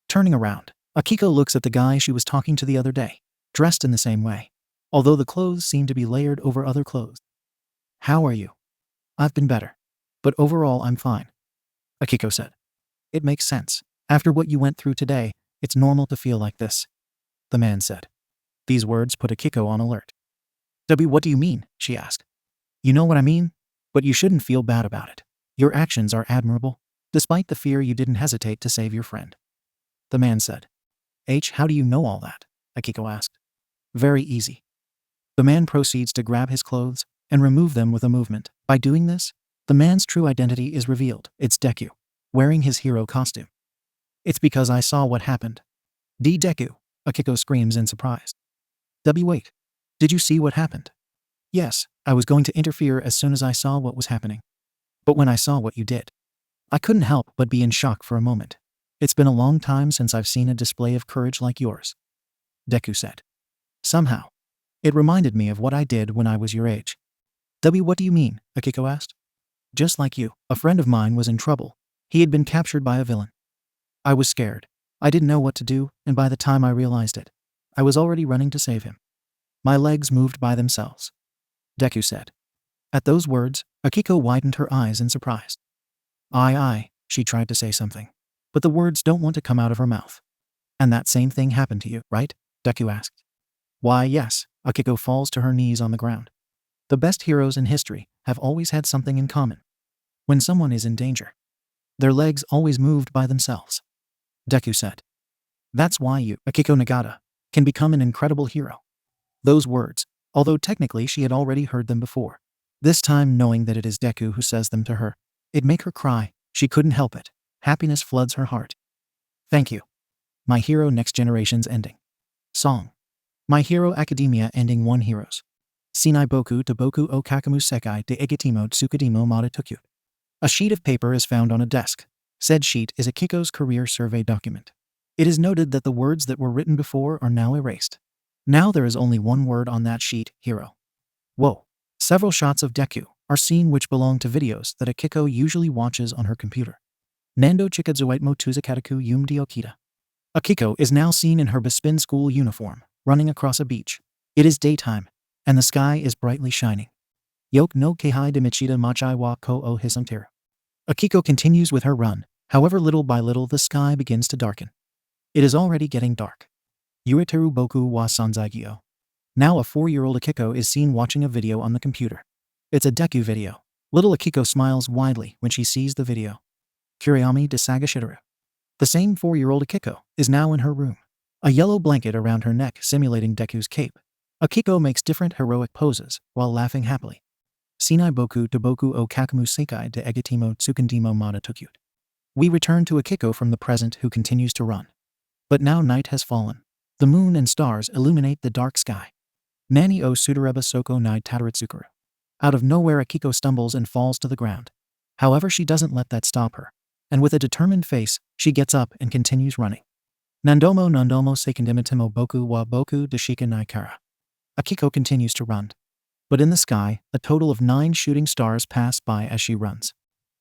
Turning around, Akiko looks at the guy she was talking to the other day, dressed in the same way, although the clothes seem to be layered over other clothes. How are you? I've been better, but overall I'm fine, Akiko said. It makes sense. After what you went through today, it's normal to feel like this, the man said. These words put Akiko on alert. What do you mean? She asked. You know what I mean? But you shouldn't feel bad about it. Your actions are admirable. Despite the fear, you didn't hesitate to save your friend, the man said. How do you know all that? Akiko asked. Very easy. The man proceeds to grab his clothes and remove them with a movement. By doing this, the man's true identity is revealed. It's Deku, wearing his hero costume. It's because I saw what happened. Deku, Akiko screams in surprise. Wait. Did you see what happened? Yes, I was going to interfere as soon as I saw what was happening. But when I saw what you did, I couldn't help but be in shock for a moment. It's been a long time since I've seen a display of courage like yours, Deku said. Somehow, it reminded me of what I did when I was your age. What do you mean? Akiko asked. Just like you, a friend of mine was in trouble. He had been captured by a villain. I was scared. I didn't know what to do, and by the time I realized it, I was already running to save him. My legs moved by themselves, Deku said. At those words, Akiko widened her eyes in surprise. She tried to say something, but the words don't want to come out of her mouth. And that same thing happened to you, right? Deku asked. Why, yes. Akiko falls to her knees on the ground. The best heroes in history have always had something in common. When someone is in danger, their legs always moved by themselves, Deku said. That's why you, Akiko Nagata, can become an incredible hero. Those words, although technically she had already heard them before, this time knowing that it is Deku who says them to her, it make her cry. She couldn't help it. Happiness floods her heart. Thank you. My Hero Next Generation's ending. Song. My Hero Academia ending 1 Heroes. Shinai Boku to Boku o Kakamu Sekai de Egetimo Tsukadimo Mata Tukyu. A sheet of paper is found on a desk. Said sheet is Akiko's career survey document. It is noted that the words that were written before are now erased. Now there is only one word on that sheet, hero. Whoa. Several shots of Deku are seen which belong to videos that Akiko usually watches on her computer. Nando Chikazuitmo Tuzakataku Yumdi Okita. Akiko is now seen in her Bespin school uniform, running across a beach. It is daytime, and the sky is brightly shining. Yoke no Kehai de Michida Machai wa Ko o Hisamteru. Akiko continues with her run, however little by little the sky begins to darken. It is already getting dark. Yuiteru Boku wa Sanzaigyo. Now a 4-year-old Akiko is seen watching a video on the computer. It's a Deku video. Little Akiko smiles widely when she sees the video. Kuriyami de Sagashiteru. The same 4-year-old Akiko is now in her room. A yellow blanket around her neck simulating Deku's cape. Akiko makes different heroic poses while laughing happily. Shinai Boku to Boku o Kakamu Sekai de Egetimo Tsukandimo Mata Tukyu. We return to Akiko from the present who continues to run. But now night has fallen. The moon and stars illuminate the dark sky. Nani o Sudareba Soko Nai Tadaratsukuru. Out of nowhere Akiko stumbles and falls to the ground. However, she doesn't let that stop her. And with a determined face, she gets up and continues running. Nandomo Sekandimitimo Boku wa Boku de Shika Nai Kara. Akiko continues to run. But in the sky, a total of 9 shooting stars pass by as she runs.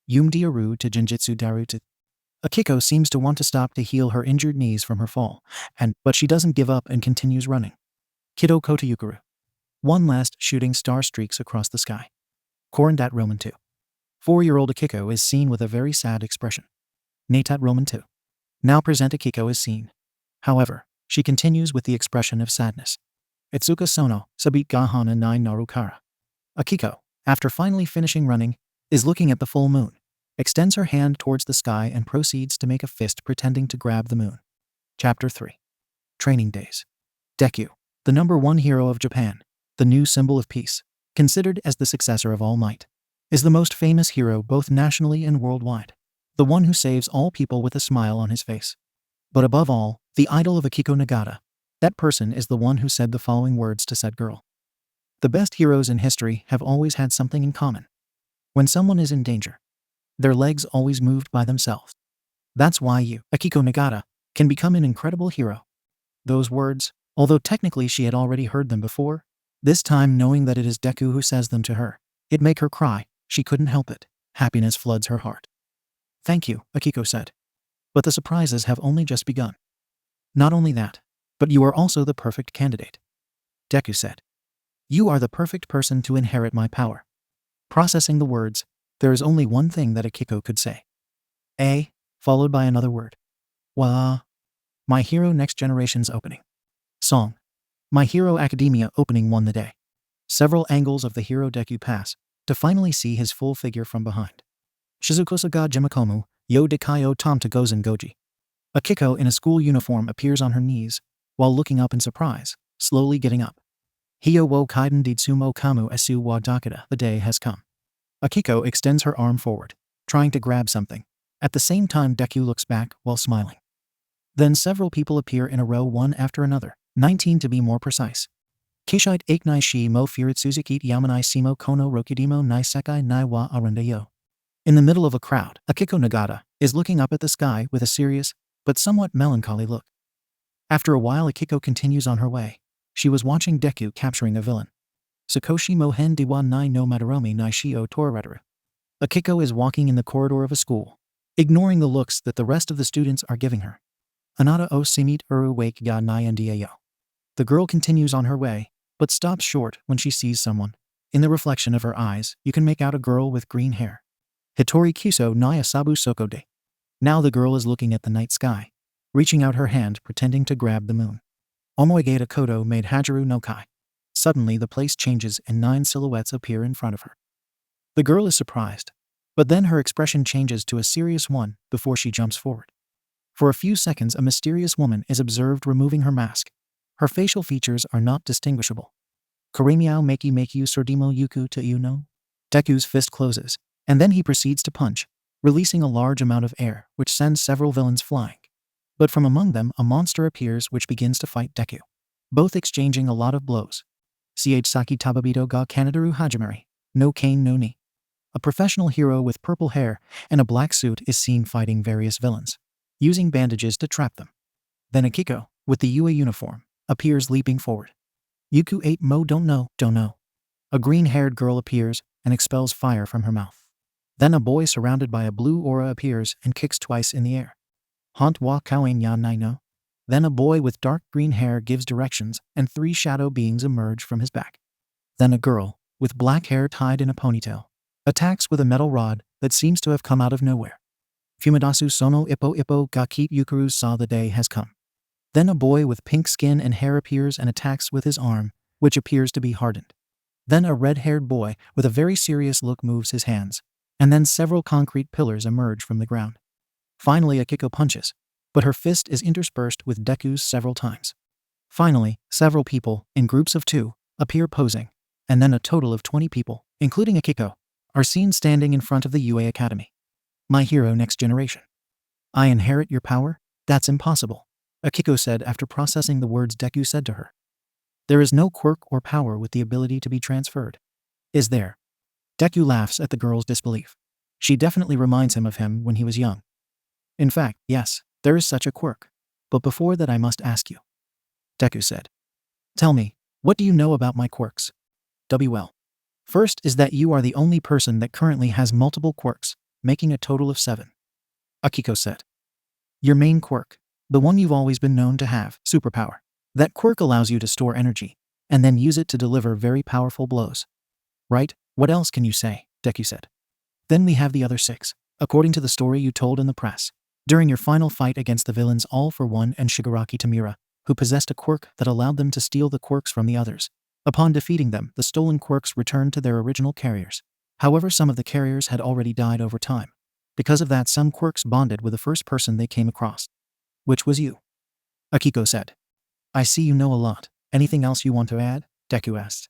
Yumdiaru to Jinjitsu Daru to. Akiko seems to want to stop to heal her injured knees from her fall, but she doesn't give up and continues running. Kido Kota Yukuru. 1 last shooting star streaks across the sky. Korandat Roman 2. 4-year-old Akiko is seen with a very sad expression. Natat Roman 2. Now present Akiko is seen. However, she continues with the expression of sadness. Itsuka Sono, Sabit Gahana 9 Narukara. Akiko, after finally finishing running, is looking at the full moon, extends her hand towards the sky and proceeds to make a fist pretending to grab the moon. Chapter 3. Training Days. Deku, the #1 hero of Japan, the new symbol of peace, considered as the successor of All Might, is the most famous hero both nationally and worldwide, the one who saves all people with a smile on his face. But above all, the idol of Akiko Nagata, that person is the one who said the following words to said girl. The best heroes in history have always had something in common. When someone is in danger, their legs always moved by themselves. That's why you, Akiko Nagata, can become an incredible hero. Those words, although technically she had already heard them before, this time knowing that it is Deku who says them to her, it make her cry. She couldn't help it. Happiness floods her heart. Thank you, Akiko said. But the surprises have only just begun. Not only that, but you are also the perfect candidate. Deku said. You are the perfect person to inherit my power. Processing the words, there is only one thing that Akiko could say. A, followed by another word. Wah. My Hero Next Generation's opening. Song. My Hero Academia opening won the day. Several angles of the hero Deku pass, to finally see his full figure from behind. Shizukosa ga Jimakomu, yo dekayo tomta gozen goji. Akiko in a school uniform appears on her knees, while looking up in surprise, slowly getting up. Hiyo wo kaiden ditsumo kamu esu wa dakata, the day has come. Akiko extends her arm forward, trying to grab something. At the same time Deku looks back while smiling. Then several people appear in a row one after another, 19 to be more precise. Kishite iknai shi mo furitsuzukit yamanai simo kono rokudimo nai sekai nai wa arunda yo. In the middle of a crowd, Akiko Nagata is looking up at the sky with a serious, but somewhat melancholy look. After a while Akiko continues on her way. She was watching Deku capturing a villain. Sakoshi mo hen diwa nai no madaromi nai shio torareru. Akiko is walking in the corridor of a school, ignoring the looks that the rest of the students are giving her. Anata o simit uru wake ga nai nda. The girl continues on her way, but stops short when she sees someone. In the reflection of her eyes, you can make out a girl with green hair. Hitori kiso nai asabu soko de. Now the girl is looking at the night sky, reaching out her hand pretending to grab the moon. Omoegata koto made Hajaru no kai. Suddenly the place changes and 9 silhouettes appear in front of her. The girl is surprised, but then her expression changes to a serious one before she jumps forward. For a few seconds a mysterious woman is observed removing her mask. Her facial features are not distinguishable. Koremiao Meiki Meikyu Sordimo Yuku to you know? Deku's fist closes, and then he proceeds to punch, releasing a large amount of air, which sends several villains flying. But from among them a monster appears which begins to fight Deku, both exchanging a lot of blows. Ch Saki Tababito ga Kanadaru Hajimari, no cane no ni. A professional hero with purple hair and a black suit is seen fighting various villains, using bandages to trap them. Then Akiko, with the UA uniform, appears leaping forward. Yuku 8 mo don't know. A green-haired girl appears and expels fire from her mouth. Then a boy surrounded by a blue aura appears and kicks twice in the air. Haunt wa kawain ya nai no. Then a boy with dark green hair gives directions and 3 shadow beings emerge from his back. Then a girl, with black hair tied in a ponytail, attacks with a metal rod that seems to have come out of nowhere. Fumidasu sono ippo ga keep yukuru saw the day has come. Then a boy with pink skin and hair appears and attacks with his arm, which appears to be hardened. Then a red-haired boy with a very serious look moves his hands, and then several concrete pillars emerge from the ground. Finally Akiko punches, but her fist is interspersed with Deku's several times. Finally, several people, in groups of 2, appear posing, and then a total of 20 people, including Akiko, are seen standing in front of the UA Academy. My Hero Next Generation. I inherit your power? That's impossible, Akiko said after processing the words Deku said to her. There is no quirk or power with the ability to be transferred. Is there? Deku laughs at the girl's disbelief. She definitely reminds him of him when he was young. In fact, yes, there is such a quirk. But before that I must ask you. Deku said. Tell me, what do you know about my quirks? Well. First is that you are the only person that currently has multiple quirks, making a total of 7. Akiko said. Your main quirk, the one you've always been known to have, superpower. That quirk allows you to store energy, and then use it to deliver very powerful blows. Right? What else can you say? Deku said. Then we have the other 6. According to the story you told in the press, during your final fight against the villains All for One and Shigaraki Tamura, who possessed a quirk that allowed them to steal the quirks from the others. Upon defeating them, the stolen quirks returned to their original carriers. However, some of the carriers had already died over time. Because of that, some quirks bonded with the first person they came across. Which was you. Akiko said. I see you know a lot. Anything else you want to add? Deku asked.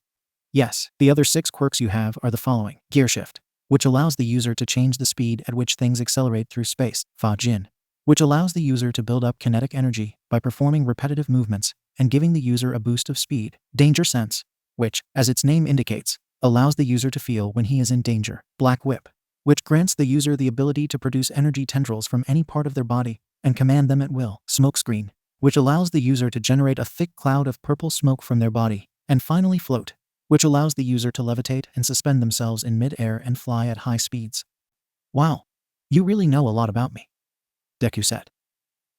Yes, the other 6 quirks you have are the following. Gear Shift, which allows the user to change the speed at which things accelerate through space. Fa Jin, which allows the user to build up kinetic energy by performing repetitive movements and giving the user a boost of speed. Danger Sense, which, as its name indicates, allows the user to feel when he is in danger. Black Whip, which grants the user the ability to produce energy tendrils from any part of their body and command them at will. Smokescreen, which allows the user to generate a thick cloud of purple smoke from their body. And finally Float, which allows the user to levitate and suspend themselves in mid-air and fly at high speeds. Wow, you really know a lot about me, Deku said.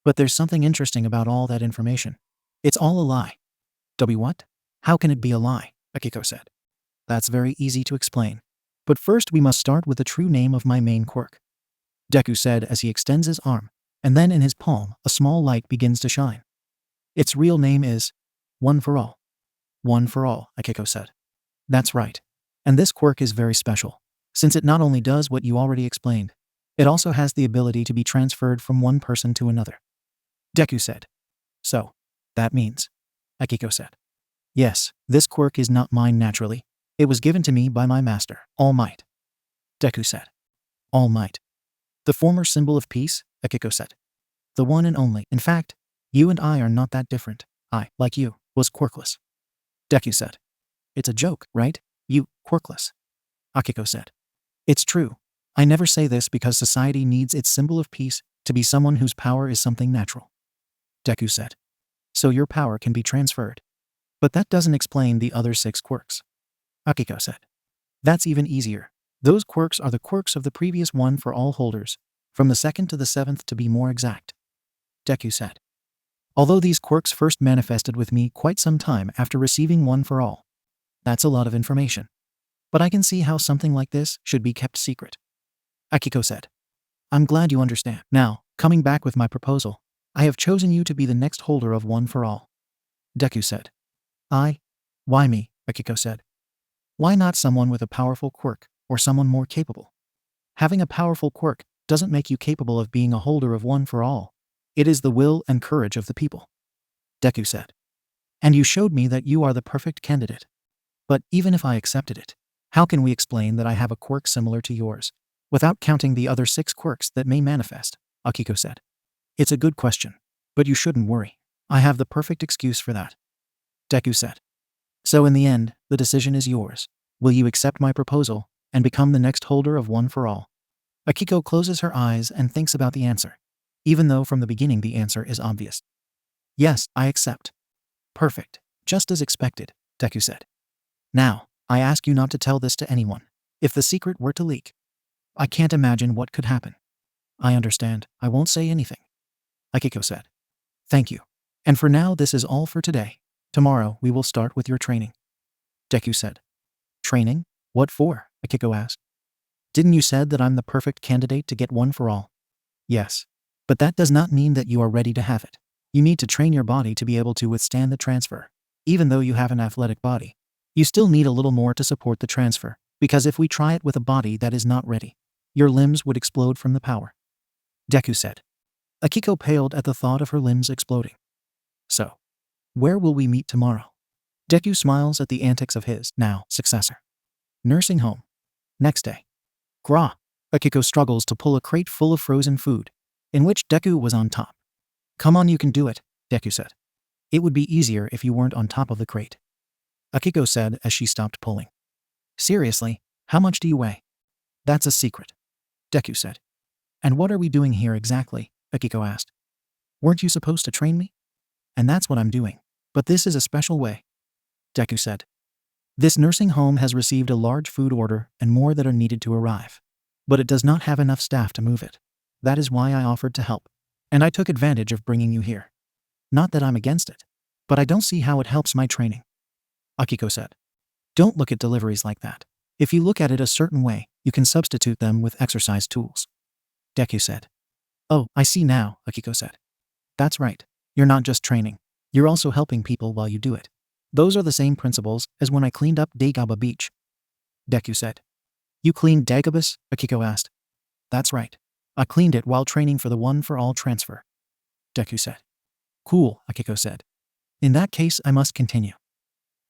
But there's something interesting about all that information. It's all a lie. What? How can it be a lie? Akiko said. That's very easy to explain. But first we must start with the true name of my main quirk, Deku said as he extends his arm, and then in his palm a small light begins to shine. Its real name is One for All. One for All, Akiko said. That's right. And this quirk is very special, since it not only does what you already explained, it also has the ability to be transferred from one person to another. Deku said. So, that means, Akiko said. Yes, this quirk is not mine naturally. It was given to me by my master, All Might. Deku said. All Might. The former symbol of peace, Akiko said. The one and only. In fact, you and I are not that different. I, like you, was quirkless. Deku said. It's a joke, right? You, quirkless. Akiko said. It's true. I never say this because society needs its symbol of peace to be someone whose power is something natural. Deku said. So your power can be transferred. But that doesn't explain the other 6 quirks. Akiko said. That's even easier. Those quirks are the quirks of the previous One for All holders, from the 2nd to the 7th to be more exact. Deku said. Although these quirks first manifested with me quite some time after receiving One for All. That's a lot of information. But I can see how something like this should be kept secret. Akiko said. I'm glad you understand. Now, coming back with my proposal, I have chosen you to be the next holder of One for All. Deku said. Why me? Akiko said. Why not someone with a powerful quirk, or someone more capable? Having a powerful quirk doesn't make you capable of being a holder of One for All. It is the will and courage of the people. Deku said. And you showed me that you are the perfect candidate. But even if I accepted it, how can we explain that I have a quirk similar to yours, without counting the other 6 quirks that may manifest? Akiko said. It's a good question, but you shouldn't worry. I have the perfect excuse for that. Deku said. So in the end, the decision is yours. Will you accept my proposal and become the next holder of One for All? Akiko closes her eyes and thinks about the answer, even though from the beginning the answer is obvious. Yes, I accept. Perfect. Just as expected, Deku said. Now, I ask you not to tell this to anyone. If the secret were to leak, I can't imagine what could happen. I understand. I won't say anything. Akiko said. Thank you. And for now, this is all for today. Tomorrow, we will start with your training. Deku said. Training? What for? Akiko asked. Didn't you said that I'm the perfect candidate to get One for All? Yes. But that does not mean that you are ready to have it. You need to train your body to be able to withstand the transfer. Even though you have an athletic body, you still need a little more to support the transfer, because if we try it with a body that is not ready, your limbs would explode from the power. Deku said. Akiko paled at the thought of her limbs exploding. So, where will we meet tomorrow? Deku smiles at the antics of his, now, successor. Nursing home. Next day. Gra. Akiko struggles to pull a crate full of frozen food, in which Deku was on top. Come on, you can do it, Deku said. It would be easier if you weren't on top of the crate, Akiko said as she stopped pulling. Seriously, how much do you weigh? That's a secret, Deku said. And what are we doing here exactly? Akiko asked. Weren't you supposed to train me? And that's what I'm doing. But this is a special way, Deku said. This nursing home has received a large food order and more that are needed to arrive. But it does not have enough staff to move it. That is why I offered to help. And I took advantage of bringing you here. Not that I'm against it, but I don't see how it helps my training, Akiko said. Don't look at deliveries like that. If you look at it a certain way, You can substitute them with exercise tools. Deku said. Oh, I see now, Akiko said. That's right. You're not just training. You're also helping people while you do it. Those are the same principles as when I cleaned up Dagaba Beach. Deku said. You cleaned Dagobus? Akiko asked. That's right. I cleaned it while training for the one-for-all transfer. Deku said. Cool, Akiko said. In that case, I must continue.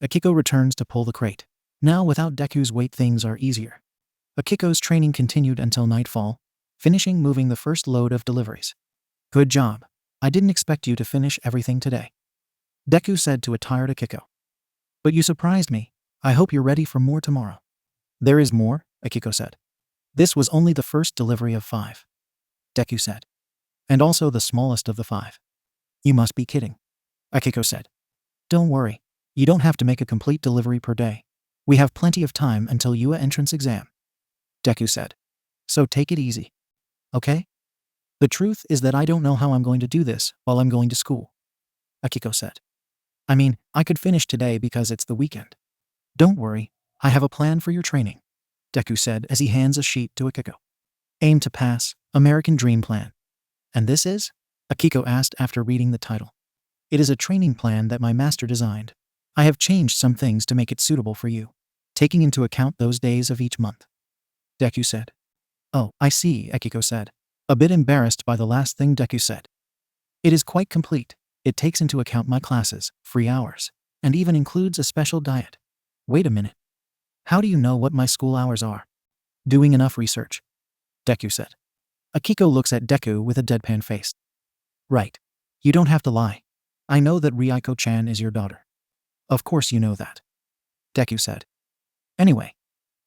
Akiko returns to pull the crate. Now without Deku's weight, things are easier. Akiko's training continued until nightfall, finishing moving the first load of deliveries. Good job. I didn't expect you to finish everything today, Deku said to a tired Akiko. But you surprised me. I hope you're ready for more tomorrow. There is more, Akiko said. This was only the first delivery of 5, Deku said. And also the smallest of the 5. You must be kidding, Akiko said. Don't worry. You don't have to make a complete delivery per day. We have plenty of time until UA entrance exam, Deku said. So take it easy. Okay? The truth is that I don't know how I'm going to do this while I'm going to school, Akiko said. I mean, I could finish today because it's the weekend. Don't worry, I have a plan for your training, Deku said as he hands a sheet to Akiko. Aim to pass, American Dream Plan. And this is? Akiko asked after reading the title. It is a training plan that my master designed. I have changed some things to make it suitable for you, taking into account those days of each month, Deku said. Oh, I see, Akiko said, a bit embarrassed by the last thing Deku said. It is quite complete. It takes into account my classes, free hours, and even includes a special diet. Wait a minute. How do you know what my school hours are? Doing enough research, Deku said. Akiko looks at Deku with a deadpan face. Right. You don't have to lie. I know that Ryuko-chan is your daughter. Of course you know that, Deku said. Anyway,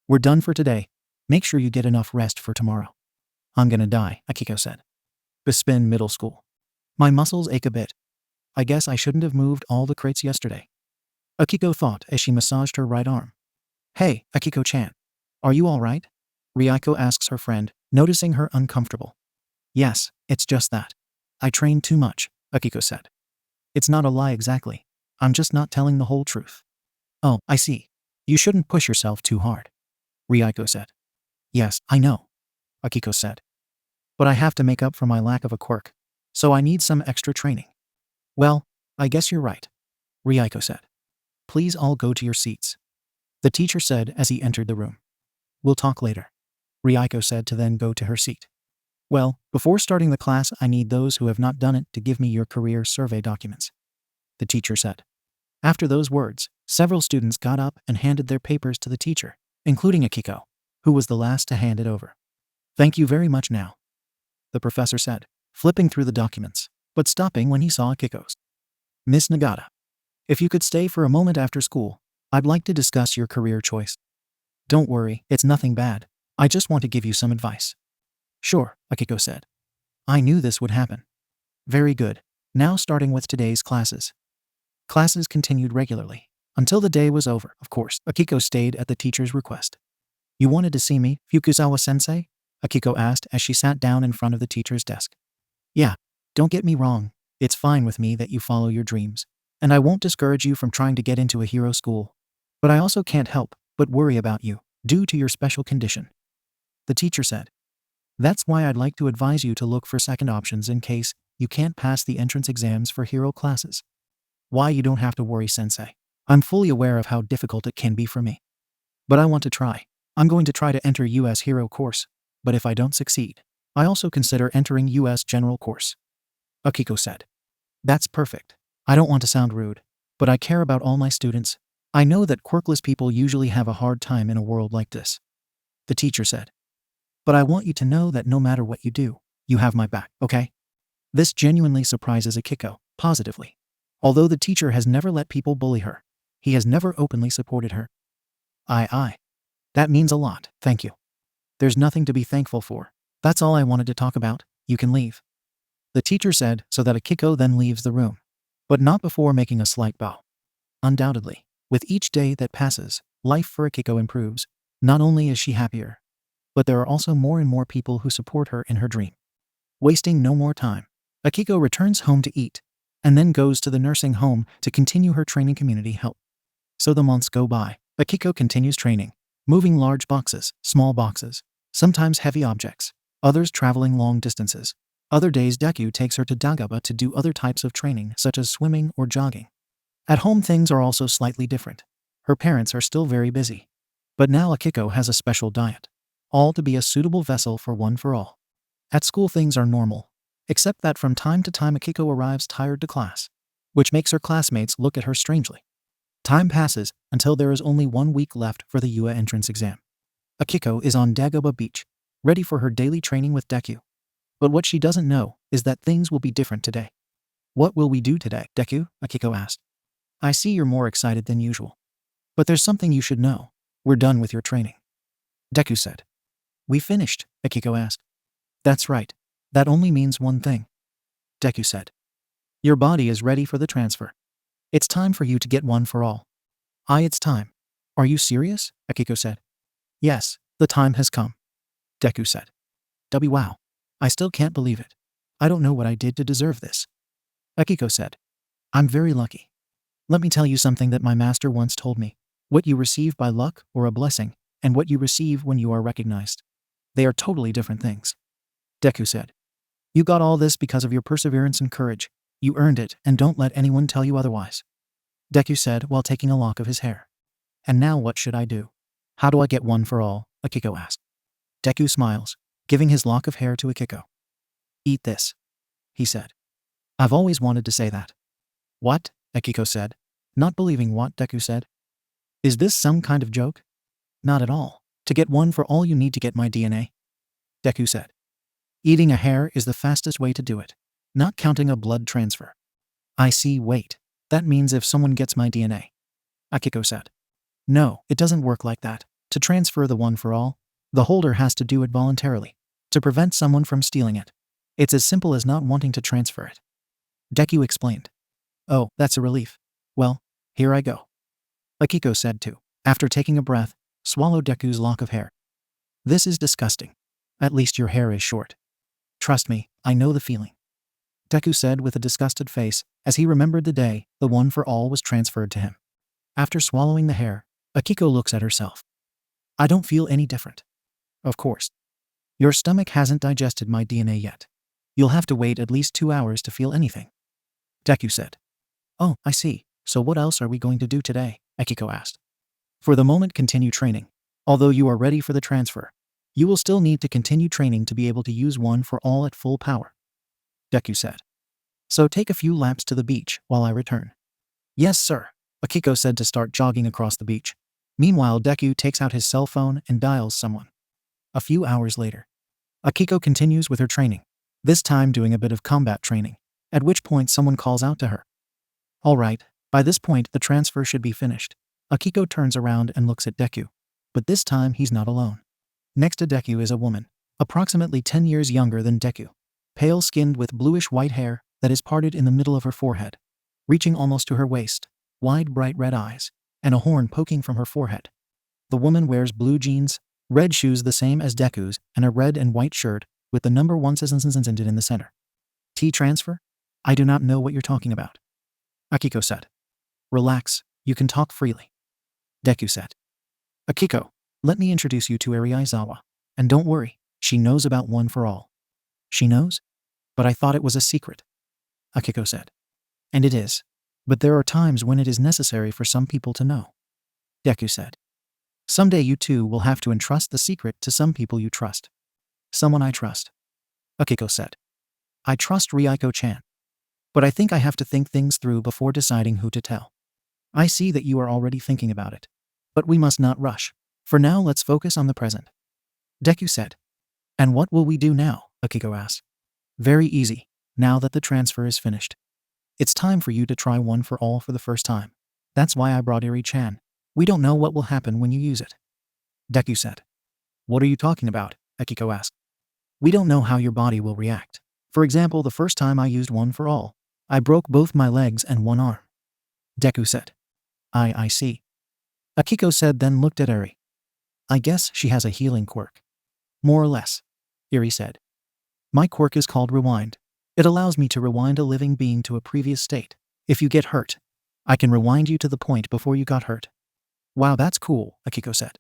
we're done for today. Make sure you get enough rest for tomorrow. I'm gonna die, Akiko said. Bespin Middle School. My muscles ache a bit. I guess I shouldn't have moved all the crates yesterday, Akiko thought as she massaged her right arm. Hey, Akiko-chan. Are you alright? Ryuko asks her friend, noticing her uncomfortable. Yes, it's just that. I trained too much, Akiko said. It's not a lie exactly. I'm just not telling the whole truth. Oh, I see. You shouldn't push yourself too hard, Ryuko said. Yes, I know, Akiko said. But I have to make up for my lack of a quirk, so I need some extra training. Well, I guess you're right, Ryuko said. Please all go to your seats, the teacher said as he entered the room. We'll talk later, Ryuko said to then go to her seat. Well, before starting the class, I need those who have not done it to give me your career survey documents, the teacher said. After those words, several students got up and handed their papers to the teacher, including Akiko, who was the last to hand it over. Thank you very much now, the professor said, flipping through the documents, but stopping when he saw Akiko's. Miss Nagata, if you could stay for a moment after school, I'd like to discuss your career choice. Don't worry, it's nothing bad. I just want to give you some advice. Sure, Akiko said. I knew this would happen. Very good. Now starting with today's classes. Classes continued regularly, until the day was over. Of course, Akiko stayed at the teacher's request. You wanted to see me, Fukuzawa-sensei? Akiko asked as she sat down in front of the teacher's desk. Yeah, don't get me wrong. It's fine with me that you follow your dreams, and I won't discourage you from trying to get into a hero school. But I also can't help but worry about you, due to your special condition, the teacher said. That's why I'd like to advise you to look for second options in case you can't pass the entrance exams for hero classes. Why, you don't have to worry, sensei. I'm fully aware of how difficult it can be for me. But I want to try. I'm going to try to enter US Hero course, but if I don't succeed, I also consider entering US General course, Akiko said. That's perfect. I don't want to sound rude, but I care about all my students. I know that quirkless people usually have a hard time in a world like this, the teacher said. But I want you to know that no matter what you do, you have my back, okay? This genuinely surprises Akiko, positively. Although the teacher has never let people bully her, he has never openly supported her. Aye. That means a lot, thank you. There's nothing to be thankful for. That's all I wanted to talk about. You can leave, the teacher said, so that Akiko then leaves the room, but not before making a slight bow. Undoubtedly, with each day that passes, life for Akiko improves. Not only is she happier, but there are also more and more people who support her in her dream. Wasting no more time, Akiko returns home to eat, and then goes to the nursing home to continue her training community help. So the months go by. Akiko continues training, moving large boxes, small boxes, sometimes heavy objects, others traveling long distances. Other days Deku takes her to Dagaba to do other types of training such as swimming or jogging. At home things are also slightly different. Her parents are still very busy. But now Akiko has a special diet, all to be a suitable vessel for one for all. At school things are normal, except that from time to time Akiko arrives tired to class, which makes her classmates look at her strangely. Time passes until there is only 1 week left for the UA entrance exam. Akiko is on Dagaba Beach, ready for her daily training with Deku. But what she doesn't know is that things will be different today. What will we do today, Deku? Akiko asked. I see you're more excited than usual. But there's something you should know. We're done with your training. Deku said. We finished, Akiko asked. That's right. That only means one thing. Deku said. Your body is ready for the transfer. It's time for you to get one for all. It's time. Are you serious? Akiko said. Yes, the time has come. Deku said. Wow. I still can't believe it. I don't know what I did to deserve this. Akiko said. I'm very lucky. Let me tell you something that my master once told me. What you receive by luck or a blessing, and what you receive when you are recognized. They are totally different things. Deku said. You got all this because of your perseverance and courage. You earned it, and don't let anyone tell you otherwise. Deku said while taking a lock of his hair. And now what should I do? How do I get one for all? Akiko asked. Deku smiles, giving his lock of hair to Akiko. Eat this, he said. I've always wanted to say that. What? Akiko said, not believing what Deku said. Is this some kind of joke? Not at all. To get one for all you need to get my DNA. Deku said. Eating a hair is the fastest way to do it, not counting a blood transfer. I see, wait. That means if someone gets my DNA. Akiko said. No, it doesn't work like that. To transfer the one for all, the holder has to do it voluntarily, to prevent someone from stealing it. It's as simple as not wanting to transfer it. Deku explained. Oh, that's a relief. Well, here I go. Akiko said too, after taking a breath, swallowed Deku's lock of hair. This is disgusting. At least your hair is short. Trust me, I know the feeling. Deku said with a disgusted face as he remembered the day the one for all was transferred to him. After swallowing the hair, Akiko looks at herself. I don't feel any different. Of course. Your stomach hasn't digested my DNA yet. You'll have to wait at least 2 hours to feel anything. Deku said. Oh, I see. So what else are we going to do today? Akiko asked. For the moment, continue training. Although you are ready for the transfer, you will still need to continue training to be able to use one for all at full power. Deku said. So take a few laps to the beach while I return. Yes, sir. Akiko said to start jogging across the beach. Meanwhile, Deku takes out his cell phone and dials someone. A few hours later, Akiko continues with her training, this time doing a bit of combat training, at which point someone calls out to her. All right, by this point the transfer should be finished. Akiko turns around and looks at Deku, but this time he's not alone. Next to Deku is a woman, approximately 10 years younger than Deku, pale-skinned with bluish-white hair that is parted in the middle of her forehead, reaching almost to her waist, wide bright red eyes, and a horn poking from her forehead. The woman wears blue jeans, red shoes the same as Deku's, and a red and white shirt with the number 1 in the center. T-transfer? I do not know what you're talking about. Akiko said. Relax, you can talk freely. Deku said. Akiko, let me introduce you to Ariaizawa. And don't worry, she knows about one for all. She knows? But I thought it was a secret. Akiko said. And it is. But there are times when it is necessary for some people to know. Deku said. Someday you too will have to entrust the secret to some people you trust. Someone I trust. Akiko said. I trust Ryuko-chan. But I think I have to think things through before deciding who to tell. I see that you are already thinking about it. But we must not rush. For now, let's focus on the present. Deku said. And what will we do now? Akiko asked. Very easy, now that the transfer is finished. It's time for you to try one for all for the first time. That's why I brought Eri-chan. We don't know what will happen when you use it. Deku said. What are you talking about? Akiko asked. We don't know how your body will react. For example, the first time I used one for all, I broke both my legs and one arm. Deku said. I see. Akiko said, then looked at Eri. I guess she has a healing quirk. More or less. Eri said. My quirk is called Rewind. It allows me to rewind a living being to a previous state. If you get hurt, I can rewind you to the point before you got hurt. Wow, that's cool, Akiko said.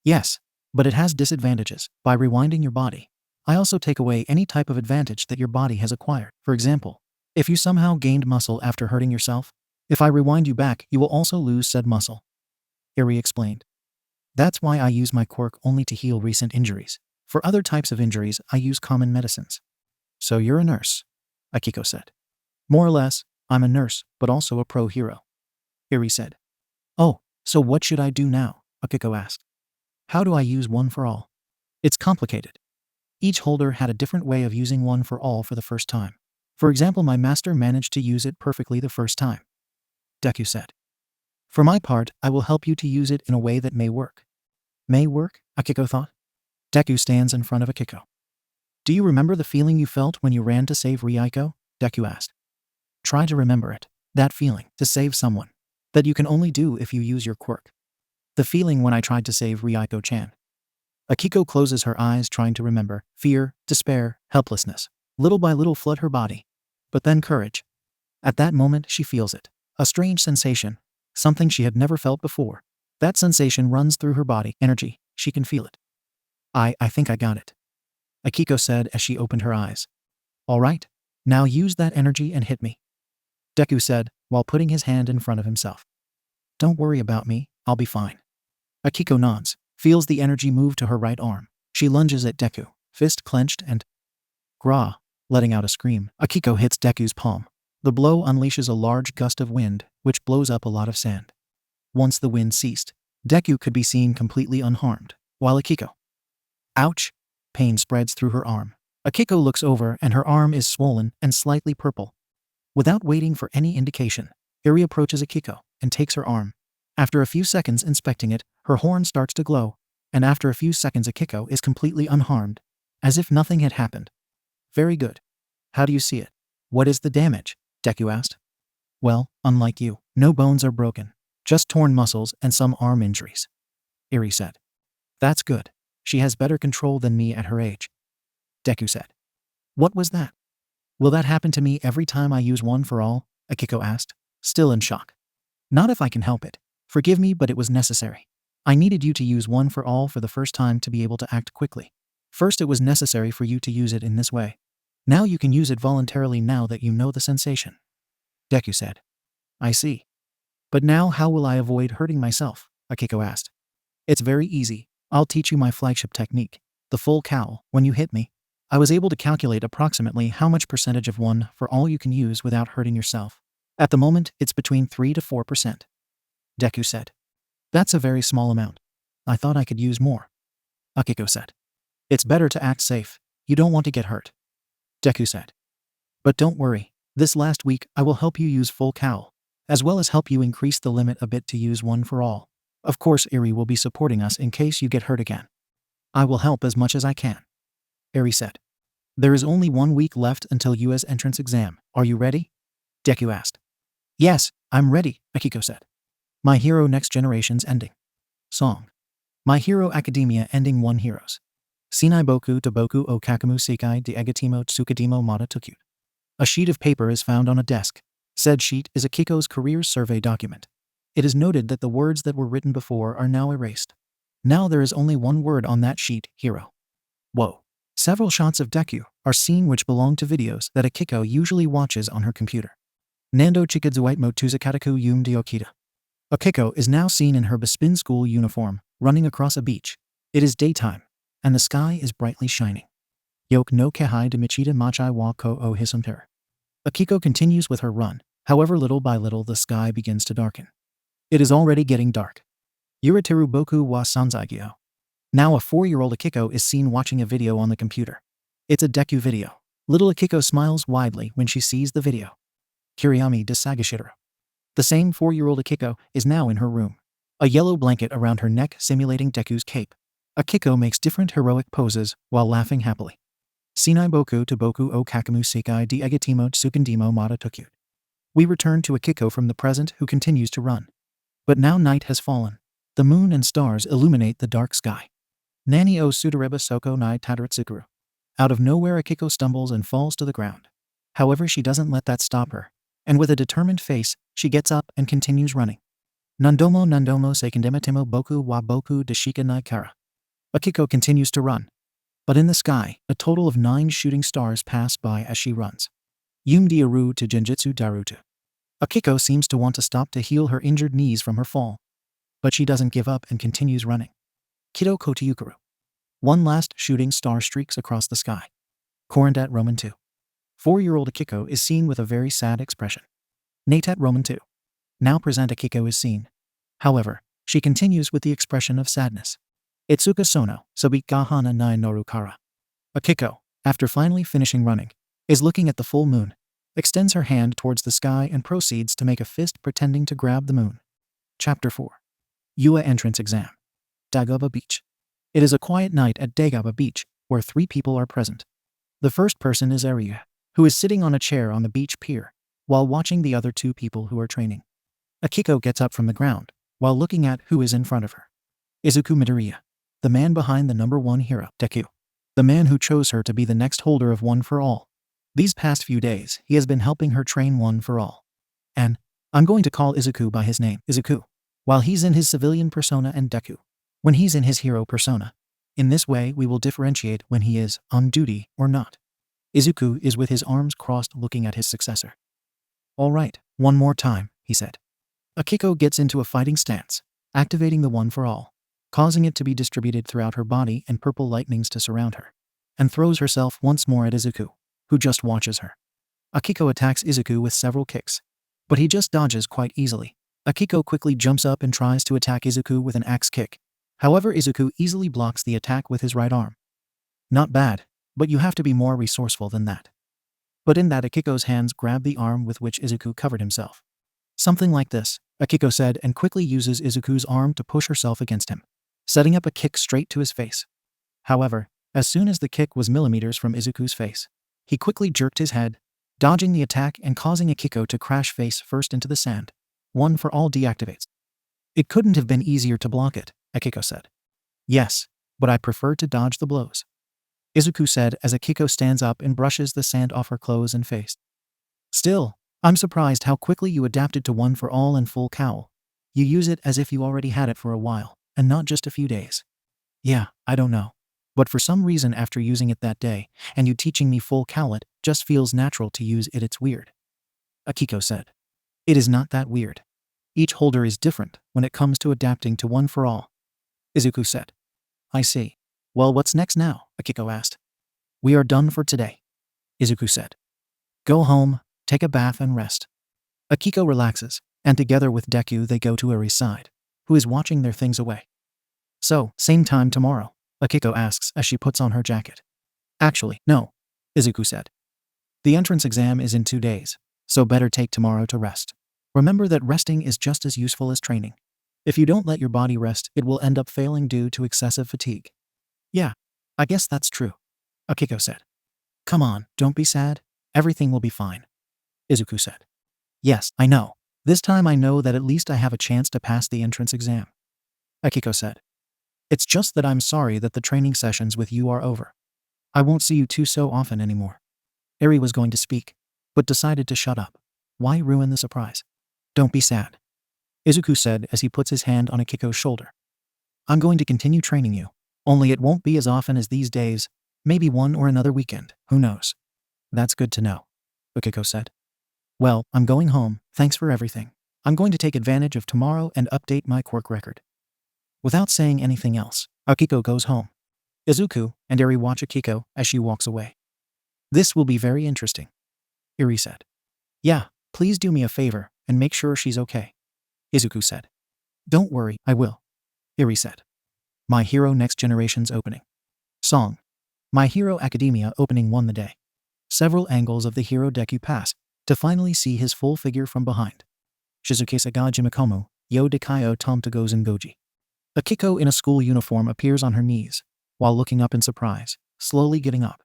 Yes, but it has disadvantages. By rewinding your body, I also take away any type of advantage that your body has acquired. For example, if you somehow gained muscle after hurting yourself, if I rewind you back, you will also lose said muscle. Eri explained. That's why I use my quirk only to heal recent injuries. For other types of injuries, I use common medicines. So you're a nurse, Akiko said. More or less, I'm a nurse, but also a pro hero, Eri said. Oh, so what should I do now? Akiko asked. How do I use one for all? It's complicated. Each holder had a different way of using one for all for the first time. For example, my master managed to use it perfectly the first time, Deku said. For my part, I will help you to use it in a way that may work. May work? Akiko thought. Deku stands in front of Akiko. Do you remember the feeling you felt when you ran to save Ryuko? Deku asked. Try to remember it. That feeling, to save someone. That you can only do if you use your quirk. The feeling when I tried to save Ryuko-chan. Akiko closes her eyes trying to remember. Fear, despair, helplessness. Little by little flood her body. But then courage. At that moment she feels it. A strange sensation. Something she had never felt before. That sensation runs through her body. Energy. She can feel it. I think I got it, Akiko said as she opened her eyes. All right. Now use that energy and hit me, Deku said while putting his hand in front of himself. Don't worry about me. I'll be fine. Akiko nods, feels the energy move to her right arm. She lunges at Deku, fist clenched and gra, letting out a scream. Akiko hits Deku's palm. The blow unleashes a large gust of wind, which blows up a lot of sand. Once the wind ceased, Deku could be seen completely unharmed, while Akiko. Ouch! Pain spreads through her arm. Akiko looks over and her arm is swollen and slightly purple. Without waiting for any indication, Eri approaches Akiko and takes her arm. After a few seconds inspecting it, her horn starts to glow, and after a few seconds Akiko is completely unharmed, as if nothing had happened. Very good. How do you see it? What is the damage? Deku asked. Well, unlike you, no bones are broken, just torn muscles and some arm injuries, Eri said. That's good. She has better control than me at her age, Deku said. What was that? Will that happen to me every time I use one for all? Akiko asked, still in shock. Not if I can help it. Forgive me, but it was necessary. I needed you to use one for all for the first time to be able to act quickly. First it was necessary for you to use it in this way. Now you can use it voluntarily now that you know the sensation, Deku said. I see. But now how will I avoid hurting myself? Akiko asked. It's very easy. I'll teach you my flagship technique, the full cowl. When you hit me, I was able to calculate approximately how much percentage of one for all you can use without hurting yourself. At the moment, it's between 3 to 4%. Deku said. That's a very small amount. I thought I could use more, Akiko said. It's better to act safe. You don't want to get hurt, Deku said. But don't worry. This last week, I will help you use full cowl, as well as help you increase the limit a bit to use one for all. Of course, Eri will be supporting us in case you get hurt again. I will help as much as I can, Eri said. There is only 1 week left until US entrance exam. Are you ready? Deku asked. Yes, I'm ready, Akiko said. My Hero Next Generation's ending. Song. My Hero Academia ending 1 Heroes. Shinai boku to boku o kakamu sekai de egatimo tsukadimo mata tukyu. A sheet of paper is found on a desk. Said sheet is Akiko's career survey document. It is noted that the words that were written before are now erased. Now there is only one word on that sheet, hero. Whoa. Several shots of Deku are seen which belong to videos that Akiko usually watches on her computer. Nando chikadzuite tuzakataku yum diokita. Akiko is now seen in her Bespin school uniform, running across a beach. It is daytime, and the sky is brightly shining. Yoke no kehai de michita machai wa ko o hisumter. Akiko continues with her run, however little by little the sky begins to darken. It is already getting dark. Yuriteru boku wa sanzaigyo. Now a 4-year-old Akiko is seen watching a video on the computer. It's a Deku video. Little Akiko smiles widely when she sees the video. Kiriyami de Sagashiro. The same 4-year-old Akiko is now in her room. A yellow blanket around her neck simulating Deku's cape. Akiko makes different heroic poses while laughing happily. Shinai boku to boku o kakamu sekai de egatimo tsukandimo mata tukyu. We return to Akiko from the present who continues to run. But now night has fallen. The moon and stars illuminate the dark sky. Nani o sudareba soko nai tadarutsukuru. Out of nowhere Akiko stumbles and falls to the ground. However, she doesn't let that stop her, and with a determined face, she gets up and continues running. Nandomo sekundemetemo boku wa boku deshika nai kara. Akiko continues to run. But in the sky, a total of 9 shooting stars pass by as she runs. Yumdi aru to Genjutsu Daruto. Akiko seems to want to stop to heal her injured knees from her fall. But she doesn't give up and continues running. Kido Kotiyukaru. 1 last shooting star streaks across the sky. Corindat Roman 2. 4-year-old Akiko is seen with a very sad expression. Natat Roman 2. Now present Akiko is seen. However, she continues with the expression of sadness. Itsuka Sono, Sabik Gahana Nai Norukara. Akiko, after finally finishing running, is looking at the full moon, extends her hand towards the sky and proceeds to make a fist pretending to grab the moon. Chapter 4. Yua Entrance Exam. Dagaba Beach. It is a quiet night at Dagaba Beach, where 3 people are present. The first person is Ariya, who is sitting on a chair on the beach pier, while watching the other 2 people who are training. Akiko gets up from the ground, while looking at who is in front of her. Izuku Midoriya, the man behind the number 1 hero, Deku. The man who chose her to be the next holder of One for All. These past few days, he has been helping her train One for All. And I'm going to call Izuku by his name, Izuku, while he's in his civilian persona and Deku, when he's in his hero persona. In this way, we will differentiate when he is on duty or not. Izuku is with his arms crossed looking at his successor. All right, one more time, he said. Akiko gets into a fighting stance, activating the One for All, causing it to be distributed throughout her body and purple lightnings to surround her, and throws herself once more at Izuku, who just watches her. Akiko attacks Izuku with several kicks, but he just dodges quite easily. Akiko quickly jumps up and tries to attack Izuku with an axe kick. However, Izuku easily blocks the attack with his right arm. Not bad, but you have to be more resourceful than that. But in that, Akiko's hands grab the arm with which Izuku covered himself. Something like this, Akiko said, and quickly uses Izuku's arm to push herself against him, setting up a kick straight to his face. However, as soon as the kick was millimeters from Izuku's face, he quickly jerked his head, dodging the attack and causing Akiko to crash face first into the sand. One for All deactivates. It couldn't have been easier to block it, Akiko said. Yes, but I prefer to dodge the blows, Izuku said as Akiko stands up and brushes the sand off her clothes and face. Still, I'm surprised how quickly you adapted to One for All and full cowl. You use it as if you already had it for a while, and not just a few days. Yeah, I don't know. But for some reason after using it that day, and you teaching me full cowl, it just feels natural to use it. It's weird, Akiko said. It is not that weird. Each holder is different when it comes to adapting to One for All, Izuku said. I see. Well, what's next now? Akiko asked. We are done for today, Izuku said. Go home, take a bath and rest. Akiko relaxes, and together with Deku they go to Ari's side, who is watching their things away. So, same time tomorrow? Akiko asks as she puts on her jacket. Actually, no, Izuku said. The entrance exam is in 2 days, so better take tomorrow to rest. Remember that resting is just as useful as training. If you don't let your body rest, it will end up failing due to excessive fatigue. Yeah, I guess that's true, Akiko said. Come on, don't be sad. Everything will be fine, Izuku said. Yes, I know. This time I know that at least I have a chance to pass the entrance exam, Akiko said. It's just that I'm sorry that the training sessions with you are over. I won't see you 2 so often anymore. Eri was going to speak, but decided to shut up. Why ruin the surprise? Don't be sad, Izuku said as he puts his hand on Akiko's shoulder. I'm going to continue training you, only it won't be as often as these days, maybe one or another weekend, who knows. That's good to know, Akiko said. Well, I'm going home, thanks for everything. I'm going to take advantage of tomorrow and update my quirk record. Without saying anything else, Akiko goes home. Izuku and Eri watch Akiko as she walks away. This will be very interesting, Eri said. Yeah, please do me a favor and make sure she's okay, Izuku said. Don't worry, I will, Eri said. My Hero Next Generation's opening. Song. My Hero Academia opening won the day. Several angles of the hero Deku pass to finally see his full figure from behind. Shizuke Saga Jimakomo, Yo Dekayo Tom Tagozen Goji. Akiko in a school uniform appears on her knees, while looking up in surprise, slowly getting up.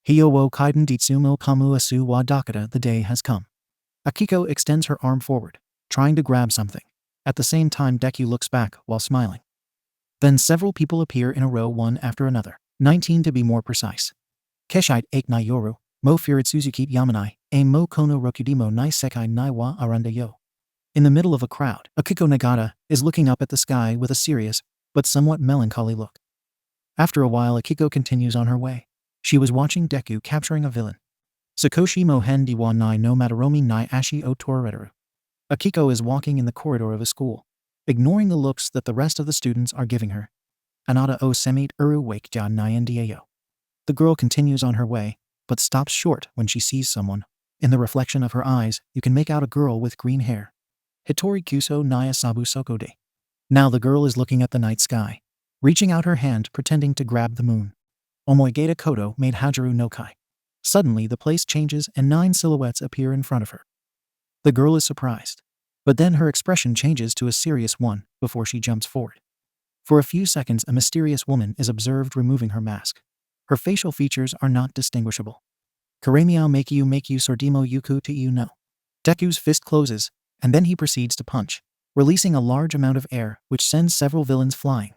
Hiyo wo kaiden ditsumo kamu asu wa dakata, the day has come. Akiko extends her arm forward, trying to grab something. At the same time, Deku looks back while smiling. Then several people appear in a row, one after another, 19 to be more precise. Keshite ake nai yoru, mo furitsuzuki yamanai, e mo kono rokudimo nai sekai nai wa aranda yo. In the middle of a crowd, Akiko Nagata is looking up at the sky with a serious, but somewhat melancholy look. After a while, Akiko continues on her way. She was watching Deku capturing a villain. Sakoshi Mohen Diwa Nai no Mataromi Nai Ashi o Toreteru. Akiko is walking in the corridor of a school, ignoring the looks that the rest of the students are giving her. Anata o Semit Uru Wake Ja Nyandiayo. The girl continues on her way, but stops short when she sees someone. In the reflection of her eyes, you can make out a girl with green hair. Hitori Kuso Naya Sabu Sokode. Now the girl is looking at the night sky, reaching out her hand pretending to grab the moon. Omoigata Kodo made Hajaru no Kai. Suddenly the place changes and 9 silhouettes appear in front of her. The girl is surprised, but then her expression changes to a serious one before she jumps forward. For a few seconds a mysterious woman is observed removing her mask. Her facial features are not distinguishable. Karemiao Makyu Sordimo Yuku to you no. Deku's fist closes, and then he proceeds to punch, releasing a large amount of air which sends several villains flying.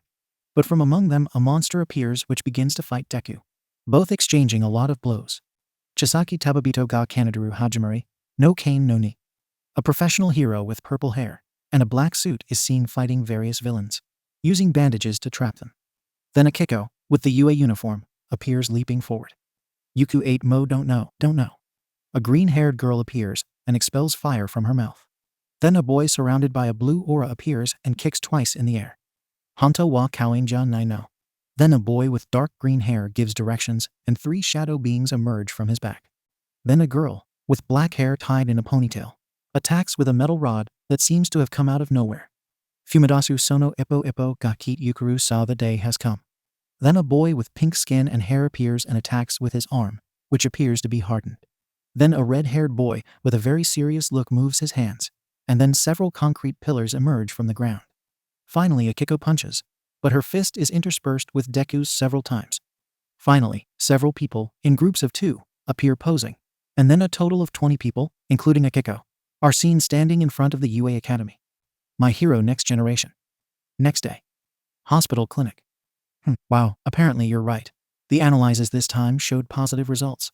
But from among them a monster appears which begins to fight Deku, both exchanging a lot of blows. Chisaki Tababito ga Kanadaru Hajimari, no Kane no Ni. A professional hero with purple hair and a black suit is seen fighting various villains, using bandages to trap them. Then Akiko, with the UA uniform, appears leaping forward. Yuku 8 Mo don't know. A green-haired girl appears and expels fire from her mouth. Then a boy surrounded by a blue aura appears and kicks twice in the air. Hanto wa Kawainja Nai no. Then a boy with dark green hair gives directions and 3 shadow beings emerge from his back. Then a girl, with black hair tied in a ponytail, attacks with a metal rod that seems to have come out of nowhere. Fumidasu Sono Ippo ga Kit Yukuru Sa the day has come. Then a boy with pink skin and hair appears and attacks with his arm, which appears to be hardened. Then a red-haired boy with a very serious look moves his hands, and then several concrete pillars emerge from the ground. Finally Akiko punches, but her fist is interspersed with Deku's several times. Finally, several people, in groups of 2, appear posing, and then a total of 20 people, including Akiko, are seen standing in front of the UA Academy. My Hero Next Generation. Next day. Hospital clinic. Wow, apparently you're right. The analyses this time showed positive results.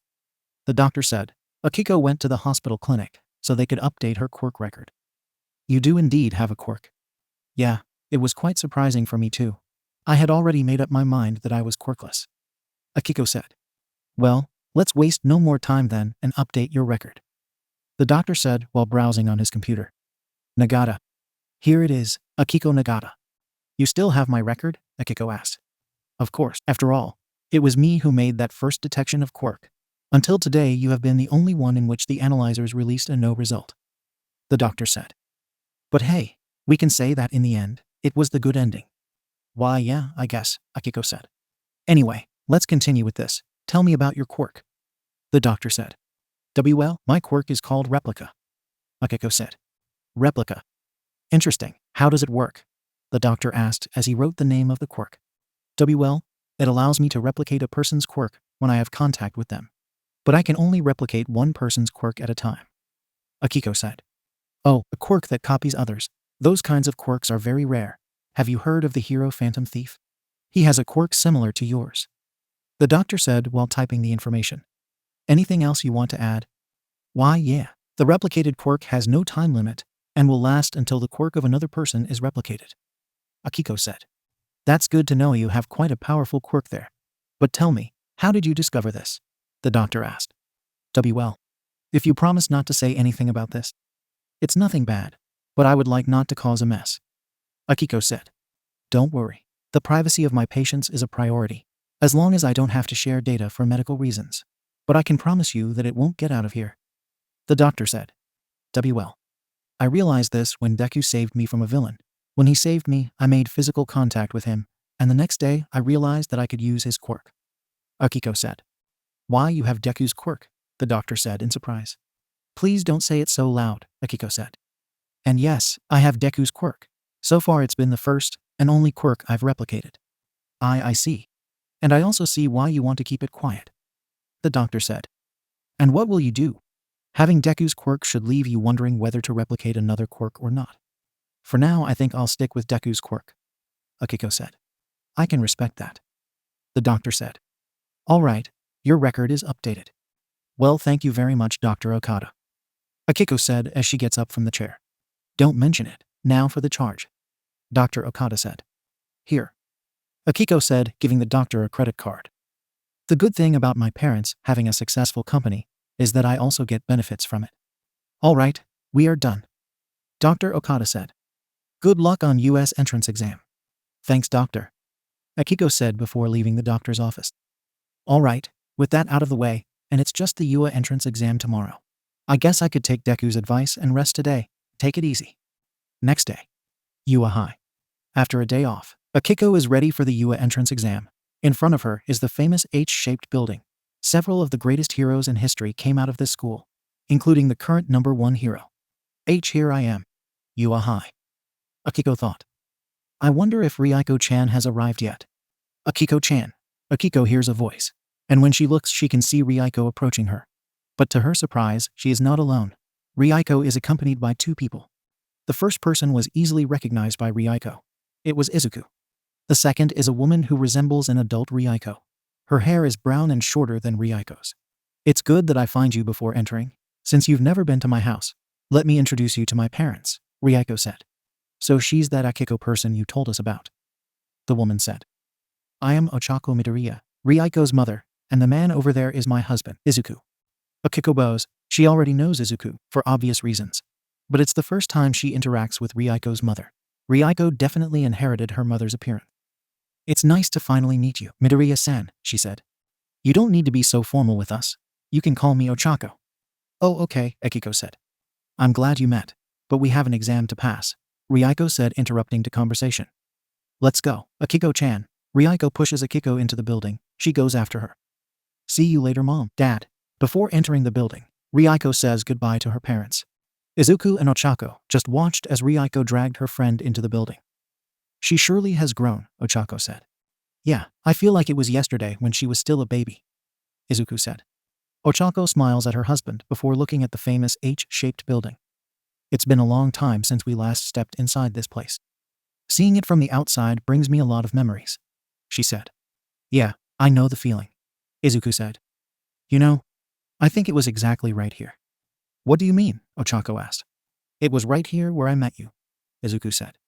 The doctor said. Akiko went to the hospital clinic so they could update her quirk record. You do indeed have a quirk. Yeah, it was quite surprising for me too. I had already made up my mind that I was quirkless. Akiko said. Well, let's waste no more time then and update your record. The doctor said while browsing on his computer. Nagata. Here it is, Akiko Nagata. You still have my record? Akiko asked. Of course, after all, it was me who made that first detection of quirk. Until today you have been the only one in which the analyzers released a no result. The doctor said. But hey, we can say that in the end, it was the good ending. Why yeah, I guess, Akiko said. Anyway, let's continue with this. Tell me about your quirk. The doctor said. Well, my quirk is called Replica. Akiko said. Replica. Interesting, how does it work? The doctor asked as he wrote the name of the quirk. Well, it allows me to replicate a person's quirk when I have contact with them. But I can only replicate one person's quirk at a time. Akiko said. Oh, a quirk that copies others. Those kinds of quirks are very rare. Have you heard of the hero Phantom Thief? He has a quirk similar to yours. The doctor said while typing the information. Anything else you want to add? Why yeah, the replicated quirk has no time limit and will last until the quirk of another person is replicated. Akiko said. That's good to know you have quite a powerful quirk there. But tell me, how did you discover this? The doctor asked. Well, if you promise not to say anything about this. It's nothing bad, but I would like not to cause a mess. Akiko said. Don't worry, the privacy of my patients is a priority, as long as I don't have to share data for medical reasons. But I can promise you that it won't get out of here. The doctor said. Well, I realized this when Deku saved me from a villain. When he saved me, I made physical contact with him, and the next day I realized that I could use his quirk. Akiko said. Why, you have Deku's quirk? The doctor said in surprise. Please don't say it so loud, Akiko said. And yes, I have Deku's quirk. So far it's been the first and only quirk I've replicated. I see. And I also see why you want to keep it quiet. The doctor said. And what will you do? Having Deku's quirk should leave you wondering whether to replicate another quirk or not. For now, I think I'll stick with Deku's quirk. Akiko said. I can respect that. The doctor said. All right, your record is updated. Well, thank you very much, Dr. Okada. Akiko said as she gets up from the chair. Don't mention it. Now for the charge. Dr. Okada said. Here. Akiko said, giving the doctor a credit card. The good thing about my parents having a successful company is that I also get benefits from it. All right, we are done. Dr. Okada said. Good luck on US entrance exam. Thanks, doctor. Akiko said before leaving the doctor's office. All right, with that out of the way, and it's just the UA entrance exam tomorrow. I guess I could take Deku's advice and rest today. Take it easy. Next day. UA High. After a day off, Akiko is ready for the UA entrance exam. In front of her is the famous H-shaped building. Several of the greatest heroes in history came out of this school, including the current #1 hero. Here I am. UA High. Akiko thought. I wonder if Ryuko-chan has arrived yet. Akiko-chan. Akiko hears a voice, and when she looks she can see Ryuko approaching her. But to her surprise, she is not alone. Ryuko is accompanied by 2 people. The first person was easily recognized by Ryuko. It was Izuku. The second is a woman who resembles an adult Ryuko. Her hair is brown and shorter than Ryuko's. It's good that I find you before entering. Since you've never been to my house, let me introduce you to my parents, Ryuko said. So she's that Akiko person you told us about. The woman said. I am Ochako Midoriya, Ryuko's mother, and the man over there is my husband, Izuku. Akiko bows. She already knows Izuku, for obvious reasons. But it's the first time she interacts with Ryuko's mother. Ryuko definitely inherited her mother's appearance. It's nice to finally meet you, Midoriya-san, she said. You don't need to be so formal with us. You can call me Ochako. Oh, okay, Akiko said. I'm glad you met, but we have an exam to pass, Ryuko said, interrupting the conversation. Let's go, Akiko-chan. Ryuko pushes Akiko into the building. She goes after her. See you later, Mom, Dad. Before entering the building, Ryuko says goodbye to her parents. Izuku and Ochako just watched as Ryuko dragged her friend into the building. She surely has grown, Ochako said. Yeah, I feel like it was yesterday when she was still a baby, Izuku said. Ochako smiles at her husband before looking at the famous H-shaped building. It's been a long time since we last stepped inside this place. Seeing it from the outside brings me a lot of memories, she said. Yeah, I know the feeling, Izuku said. You know, I think it was exactly right here. What do you mean? Ochako asked. It was right here where I met you, Izuku said.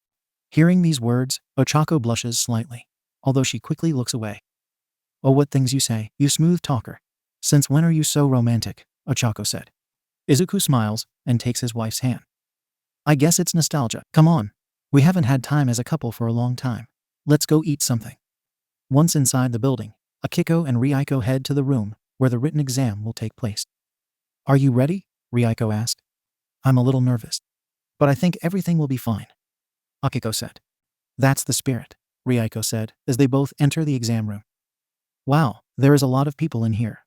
Hearing these words, Ochako blushes slightly, although she quickly looks away. Oh, what things you say, you smooth talker. Since when are you so romantic? Ochako said. Izuku smiles and takes his wife's hand. I guess it's nostalgia. Come on. We haven't had time as a couple for a long time. Let's go eat something. Once inside the building, Akiko and Ryuko head to the room where the written exam will take place. Are you ready? Ryuko asked. I'm a little nervous, but I think everything will be fine, Akiko said. That's the spirit, Ryuko said as they both enter the exam room. Wow, there is a lot of people in here.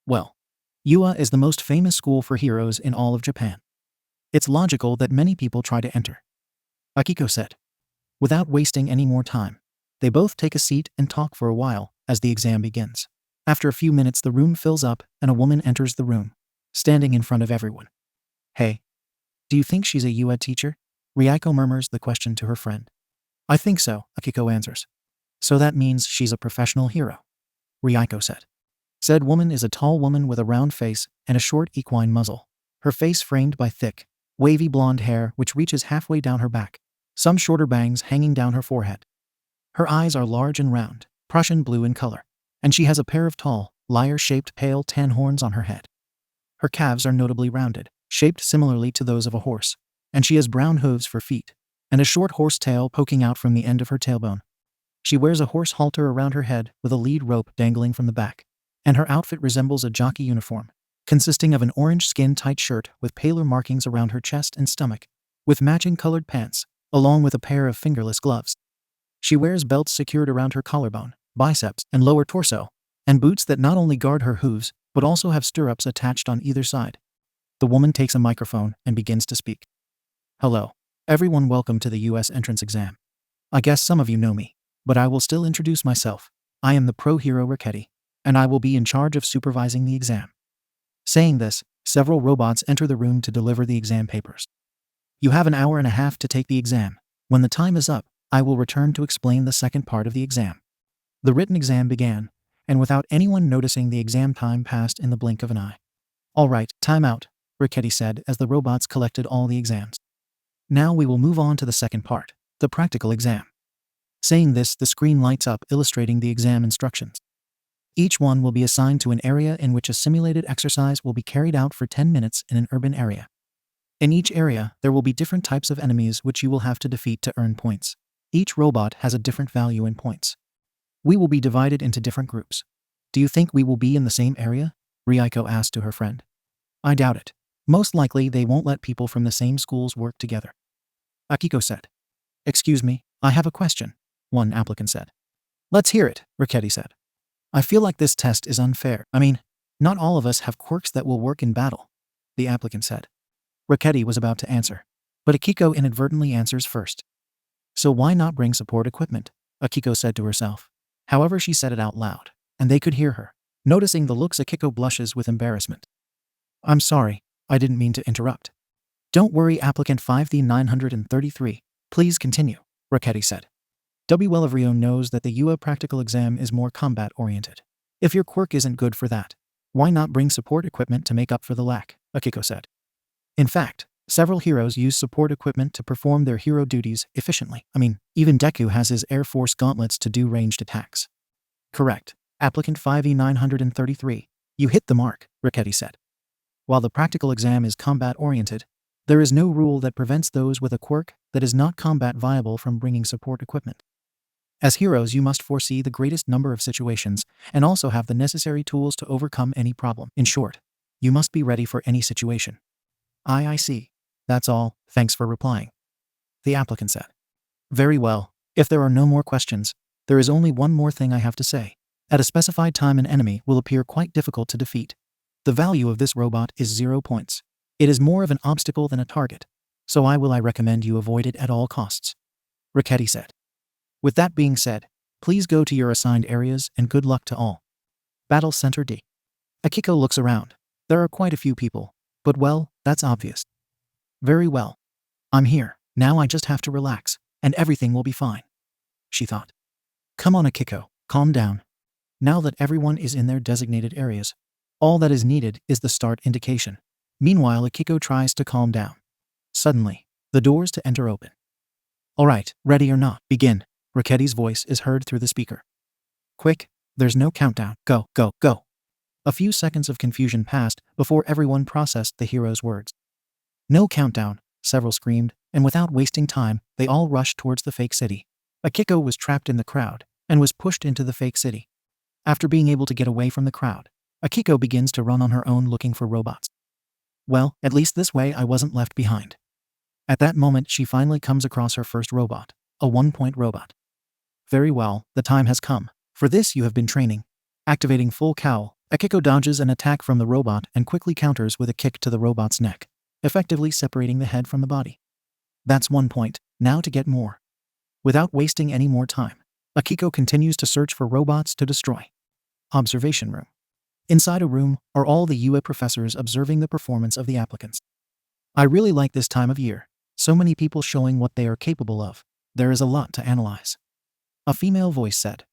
Well, UA is the most famous school for heroes in all of Japan. It's logical that many people try to enter, Akiko said. Without wasting any more time, they both take a seat and talk for a while as the exam begins. After a few minutes, the room fills up and a woman enters the room, standing in front of everyone. Hey, do you think she's a UA teacher? Ryuko murmurs the question to her friend. I think so, Akiko answers. So that means she's a professional hero, Ryuko said. Said woman is a tall woman with a round face and a short equine muzzle. Her face framed by thick, wavy blonde hair which reaches halfway down her back, some shorter bangs hanging down her forehead. Her eyes are large and round, Prussian blue in color, and she has a pair of tall, lyre-shaped pale tan horns on her head. Her calves are notably rounded, shaped similarly to those of a horse, and she has brown hooves for feet, and a short horse tail poking out from the end of her tailbone. She wears a horse halter around her head with a lead rope dangling from the back, and her outfit resembles a jockey uniform, consisting of an orange skin-tight shirt with paler markings around her chest and stomach, with matching colored pants, along with a pair of fingerless gloves. She wears belts secured around her collarbone, biceps, and lower torso, and boots that not only guard her hooves, but also have stirrups attached on either side. The woman takes a microphone and begins to speak. Hello, everyone, welcome to the US entrance exam. I guess some of you know me, but I will still introduce myself. I am the pro hero Ricketti, and I will be in charge of supervising the exam. Saying this, several robots enter the room to deliver the exam papers. You have an hour and a half to take the exam. When the time is up, I will return to explain the second part of the exam. The written exam began, and without anyone noticing, the exam time passed in the blink of an eye. All right, time out, Ricketti said as the robots collected all the exams. Now we will move on to the second part, the practical exam. Saying this, the screen lights up illustrating the exam instructions. Each one will be assigned to an area in which a simulated exercise will be carried out for 10 minutes in an urban area. In each area, there will be different types of enemies which you will have to defeat to earn points. Each robot has a different value in points. We will be divided into different groups. Do you think we will be in the same area? Ryuko asked to her friend. I doubt it. Most likely they won't let people from the same schools work together. Akiko said. Excuse me, I have a question, one applicant said. Let's hear it, Ricchetti said. I feel like this test is unfair. I mean, not all of us have quirks that will work in battle, the applicant said. Ricchetti was about to answer, but Akiko inadvertently answers first. So why not bring support equipment? Akiko said to herself. However, she said it out loud, and they could hear her. Noticing the looks, Akiko blushes with embarrassment. I'm sorry, I didn't mean to interrupt. Don't worry, applicant 5D933. Please continue, Ricchetti said. WLavrio knows that the UA practical exam is more combat-oriented. If your quirk isn't good for that, why not bring support equipment to make up for the lack, Akiko said. In fact, several heroes use support equipment to perform their hero duties efficiently. Even Deku has his Air Force gauntlets to do ranged attacks. Correct, applicant 5E933. You hit the mark, Ricchetti said. While the practical exam is combat-oriented, there is no rule that prevents those with a quirk that is not combat viable from bringing support equipment. As heroes, you must foresee the greatest number of situations and also have the necessary tools to overcome any problem. In short, you must be ready for any situation. I see. That's all, thanks for replying, the applicant said. Very well, if there are no more questions, there is only one more thing I have to say. At a specified time, an enemy will appear quite difficult to defeat. The value of this robot is 0 points. It is more of an obstacle than a target, so I recommend you avoid it at all costs, Ricchetti said. With that being said, please go to your assigned areas and good luck to all. Battle Center D. Akiko looks around. There are quite a few people, but well, that's obvious. Very well. I'm here, now I just have to relax, and everything will be fine, she thought. Come on, Akiko, calm down. Now that everyone is in their designated areas, all that is needed is the start indication. Meanwhile, Akiko tries to calm down. Suddenly, the doors to enter open. All right, ready or not, begin. Ricchetti's voice is heard through the speaker. Quick, there's no countdown. Go, go, go. A few seconds of confusion passed before everyone processed the hero's words. No countdown, several screamed, and without wasting time, they all rushed towards the fake city. Akiko was trapped in the crowd and was pushed into the fake city. After being able to get away from the crowd, Akiko begins to run on her own looking for robots. Well, at least this way I wasn't left behind. At that moment, she finally comes across her first robot, a 1-point robot. Very well, the time has come. For this you have been training. Activating full cowl, Akiko dodges an attack from the robot and quickly counters with a kick to the robot's neck, effectively separating the head from the body. That's 1 point, now to get more. Without wasting any more time, Akiko continues to search for robots to destroy. Observation room. Inside a room are all the UA professors observing the performance of the applicants. I really like this time of year. So many people showing what they are capable of. There is a lot to analyze. A female voice said.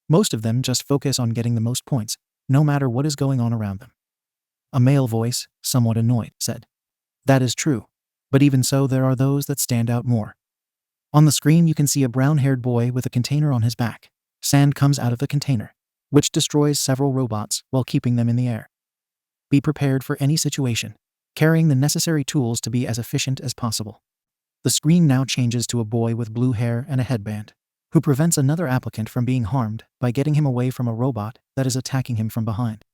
Most of them just focus on getting the most points, no matter what is going on around them. A male voice, somewhat annoyed, said. That is true, but even so there are those that stand out more. On the screen you can see a brown-haired boy with a container on his back. Sand comes out of the container, which destroys several robots while keeping them in the air. Be prepared for any situation, carrying the necessary tools to be as efficient as possible. The screen now changes to a boy with blue hair and a headband, who prevents another applicant from being harmed by getting him away from a robot that is attacking him from behind.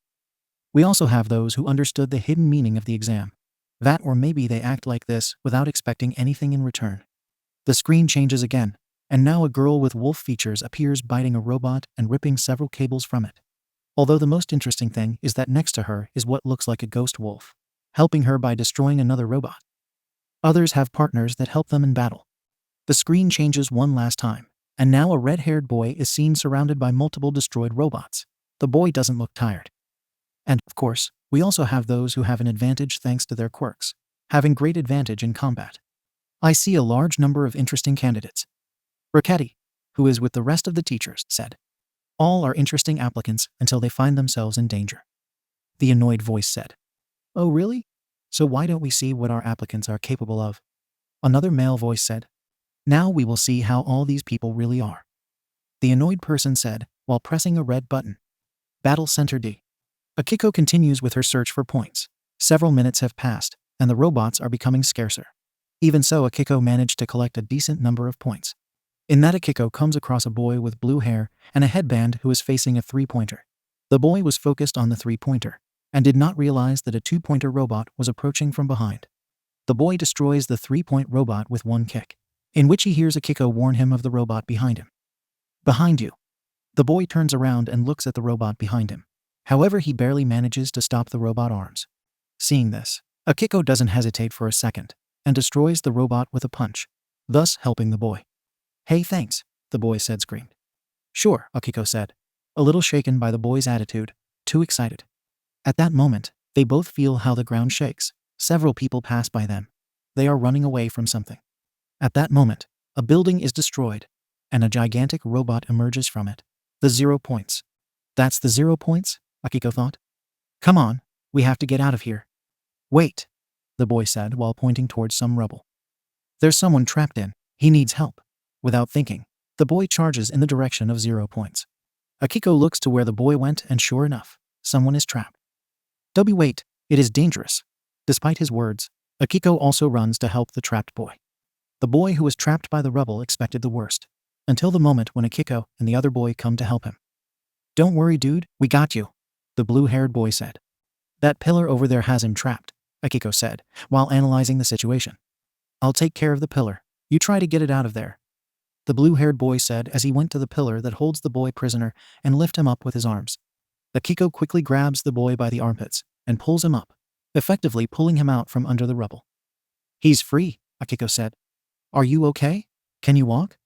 We also have those who understood the hidden meaning of the exam. That or maybe they act like this without expecting anything in return. The screen changes again, and now a girl with wolf features appears biting a robot and ripping several cables from it. Although the most interesting thing is that next to her is what looks like a ghost wolf, helping her by destroying another robot. Others have partners that help them in battle. The screen changes one last time, and now a red-haired boy is seen surrounded by multiple destroyed robots. The boy doesn't look tired. And, of course, we also have those who have an advantage thanks to their quirks, having great advantage in combat. I see a large number of interesting candidates. Ricchetti, who is with the rest of the teachers, said. All are interesting applicants until they find themselves in danger. The annoyed voice said. Oh really? So why don't we see what our applicants are capable of? Another male voice said. Now we will see how all these people really are. The annoyed person said, while pressing a red button. Battle Center D. Akiko continues with her search for points. Several minutes have passed, and the robots are becoming scarcer. Even so, Akiko managed to collect a decent number of points. In that, Akiko comes across a boy with blue hair and a headband who is facing a three-pointer. The boy was focused on the three-pointer and did not realize that a two-pointer robot was approaching from behind. The boy destroys the three-point robot with one kick, in which he hears Akiko warn him of the robot behind him. Behind you. The boy turns around and looks at the robot behind him. However, he barely manages to stop the robot arms. Seeing this, Akiko doesn't hesitate for a second and destroys the robot with a punch, thus helping the boy. Hey, thanks, the boy said, screamed. Sure, Akiko said, a little shaken by the boy's attitude, too excited. At that moment, they both feel how the ground shakes. Several people pass by them. They are running away from something. At that moment, a building is destroyed, and a gigantic robot emerges from it. The 0 points. That's the 0 points? Akiko thought. Come on, we have to get out of here. Wait, the boy said while pointing towards some rubble. There's someone trapped in. He needs help. Without thinking, the boy charges in the direction of 0 points. Akiko looks to where the boy went, and sure enough, someone is trapped. Wait, it is dangerous. Despite his words, Akiko also runs to help the trapped boy. The boy who was trapped by the rubble expected the worst, until the moment when Akiko and the other boy come to help him. Don't worry, dude, we got you, the blue-haired boy said. That pillar over there has him trapped, Akiko said, while analyzing the situation. I'll take care of the pillar. You try to get it out of there, the blue-haired boy said as he went to the pillar that holds the boy prisoner and lift him up with his arms. Akiko quickly grabs the boy by the armpits and pulls him up, effectively pulling him out from under the rubble. He's free, Akiko said. Are you okay? Can you walk?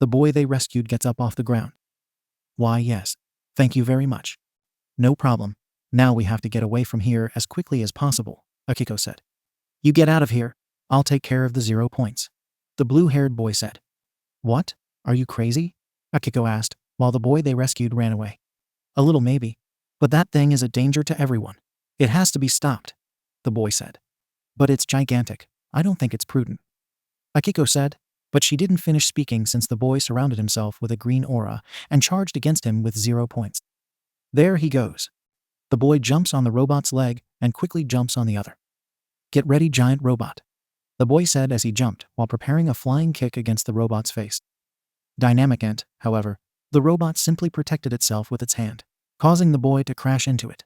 The boy they rescued gets up off the ground. Why, yes. Thank you very much. No problem. Now we have to get away from here as quickly as possible, Akiko said. You get out of here. I'll take care of the 0 points, the blue-haired boy said. What? Are you crazy? Akiko asked, while the boy they rescued ran away. A little maybe, but that thing is a danger to everyone. It has to be stopped, the boy said. But it's gigantic. I don't think it's prudent, Akiko said, but she didn't finish speaking since the boy surrounded himself with a green aura and charged against him with 0 points. There he goes. The boy jumps on the robot's leg and quickly jumps on the other. Get ready, giant robot, the boy said as he jumped while preparing a flying kick against the robot's face. Dynamic Ant, however, the robot simply protected itself with its hand, causing the boy to crash into it.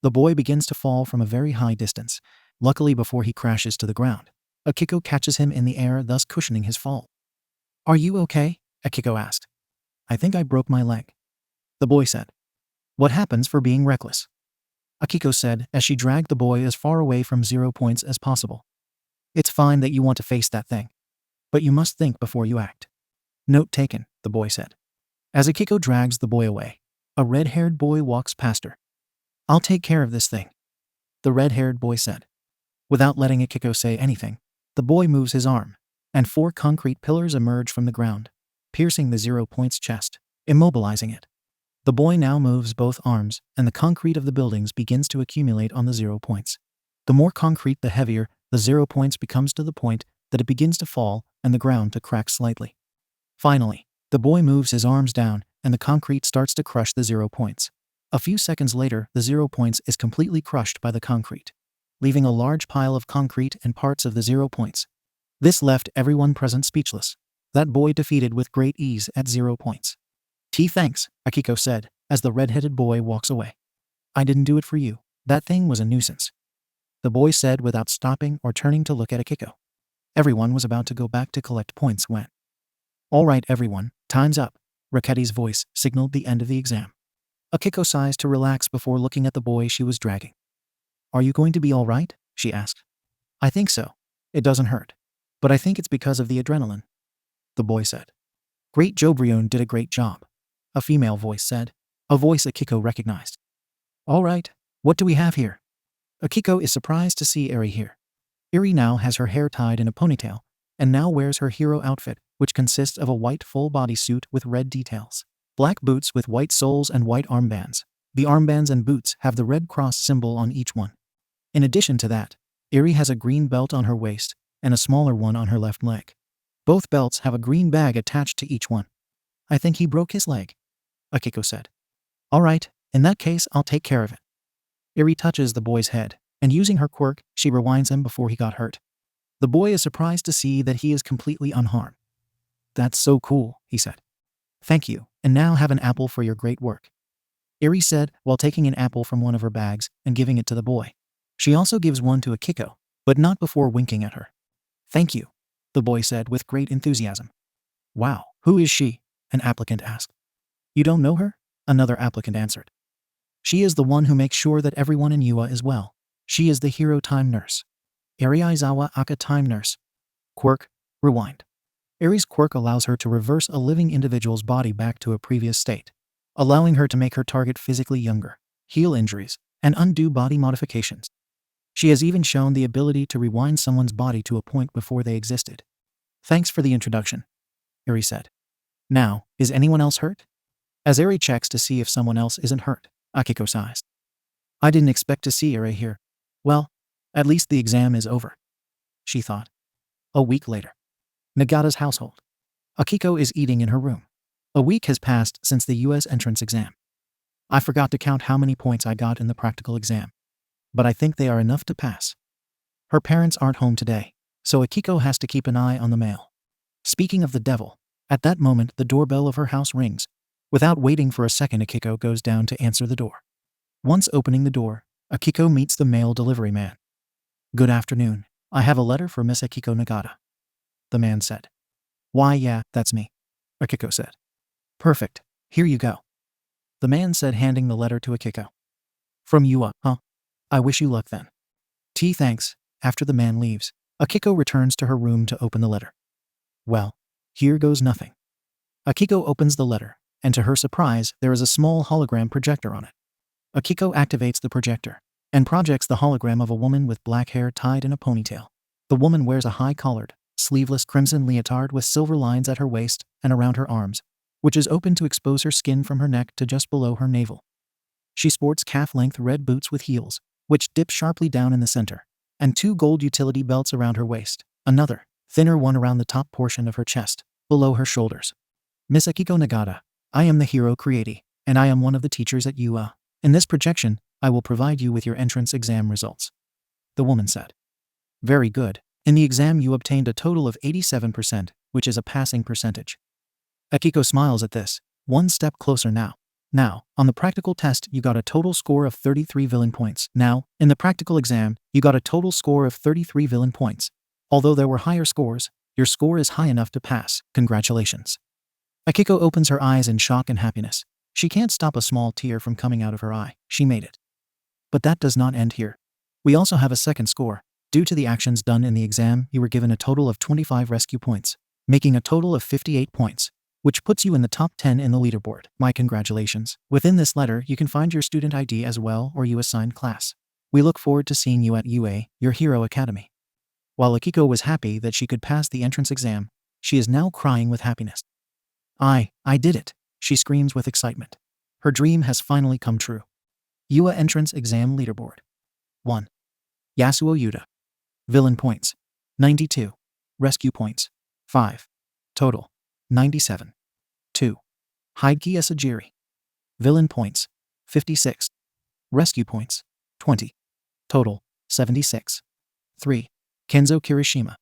The boy begins to fall from a very high distance. Luckily, before he crashes to the ground, Akiko catches him in the air, thus cushioning his fall. Are you okay? Akiko asked. I think I broke my leg, the boy said. What happens for being reckless? Akiko said as she dragged the boy as far away from 0 points as possible. It's fine that you want to face that thing, but you must think before you act. Note taken, the boy said. As Akiko drags the boy away, a red-haired boy walks past her. I'll take care of this thing, the red-haired boy said. Without letting Akiko say anything, the boy moves his arm, and 4 concrete pillars emerge from the ground, piercing the 0 points chest, immobilizing it. The boy now moves both arms, and the concrete of the buildings begins to accumulate on the 0 points. The more concrete, the heavier the 0 points becomes, to the point that it begins to fall and the ground to crack slightly. Finally, the boy moves his arms down, and the concrete starts to crush the 0 points. A few seconds later, the 0 points is completely crushed by the concrete, leaving a large pile of concrete and parts of the 0 points. This left everyone present speechless. That boy defeated with great ease at 0 points. Thanks, Akiko said, as the red-headed boy walks away. I didn't do it for you. That thing was a nuisance, the boy said without stopping or turning to look at Akiko. Everyone was about to go back to collect points when... All right, everyone, time's up, Raketi's voice signaled the end of the exam. Akiko sighs to relax before looking at the boy she was dragging. Are you going to be all right? She asked. I think so. It doesn't hurt. But I think it's because of the adrenaline, the boy said. Great, Jobrion did a great job, a female voice said, a voice Akiko recognized. All right, what do we have here? Akiko is surprised to see Eri here. Eri now has her hair tied in a ponytail, and now wears her hero outfit, which consists of a white full-body suit with red details, black boots with white soles and white armbands. The armbands and boots have the red cross symbol on each one. In addition to that, Eri has a green belt on her waist, and a smaller one on her left leg. Both belts have a green bag attached to each one. I think he broke his leg, Akiko said. All right, in that case, I'll take care of it. Eri touches the boy's head, and using her quirk, she rewinds him before he got hurt. The boy is surprised to see that he is completely unharmed. That's so cool, he said. Thank you, and now have an apple for your great work, Eri said while taking an apple from one of her bags and giving it to the boy. She also gives one to Akiko, but not before winking at her. Thank you, the boy said with great enthusiasm. Wow, who is she? An applicant asked. You don't know her? Another applicant answered. She is the one who makes sure that everyone in Yua is well. She is the hero time nurse. Eri Aizawa Aka time nurse. Quirk, rewind. Eri's quirk allows her to reverse a living individual's body back to a previous state, allowing her to make her target physically younger, heal injuries, and undo body modifications. She has even shown the ability to rewind someone's body to a point before they existed. Thanks for the introduction, Eri said. Now, is anyone else hurt? As Eri checks to see if someone else isn't hurt, Akiko sighs. I didn't expect to see Eri here. Well, at least the exam is over, she thought. A week later. Nagata's household. Akiko is eating in her room. A week has passed since the US entrance exam. I forgot to count how many points I got in the practical exam, but I think they are enough to pass. Her parents aren't home today, so Akiko has to keep an eye on the mail. Speaking of the devil, at that moment the doorbell of her house rings. Without waiting for a second, Akiko goes down to answer the door. Once opening the door, Akiko meets the mail delivery man. Good afternoon, I have a letter for Miss Akiko Nagata, the man said. Why, yeah, that's me, Akiko said. Perfect, here you go, the man said, handing the letter to Akiko. From Yua, huh? I wish you luck then. Thanks. After the man leaves, Akiko returns to her room to open the letter. Well, here goes nothing. Akiko opens the letter, and to her surprise, there is a small hologram projector on it. Akiko activates the projector and projects the hologram of a woman with black hair tied in a ponytail. The woman wears a high-collared, sleeveless crimson leotard with silver lines at her waist and around her arms, which is open to expose her skin from her neck to just below her navel. She sports calf-length red boots with heels, which dip sharply down in the center, and 2 gold utility belts around her waist, another, thinner one around the top portion of her chest, below her shoulders. Miss Akiko Nagata, I am the hero creator, and I am one of the teachers at Yua. In this projection, I will provide you with your entrance exam results, the woman said. Very good. In the exam you obtained a total of 87%, which is a passing percentage. Akiko smiles at this. One step closer now. Now, on the practical test you got a total score of 33 villain points. Now, in the practical exam, you got a total score of 33 villain points. Although there were higher scores, your score is high enough to pass. Congratulations. Akiko opens her eyes in shock and happiness. She can't stop a small tear from coming out of her eye. She made it. But that does not end here. We also have a second score. Due to the actions done in the exam, you were given a total of 25 rescue points, making a total of 58 points, which puts you in the top 10 in the leaderboard. My congratulations. Within this letter, you can find your student ID as well or you assigned class. We look forward to seeing you at UA, your hero academy. While Akiko was happy that she could pass the entrance exam, she is now crying with happiness. I did it, she screams with excitement. Her dream has finally come true. Yua entrance exam leaderboard. 1. Yasuo Yuta. Villain points, 92. Rescue points, 5. Total, 97. 2. Hideki Asajiri. Villain points, 56. Rescue points, 20. Total, 76. 3. Kenzo Kirishima.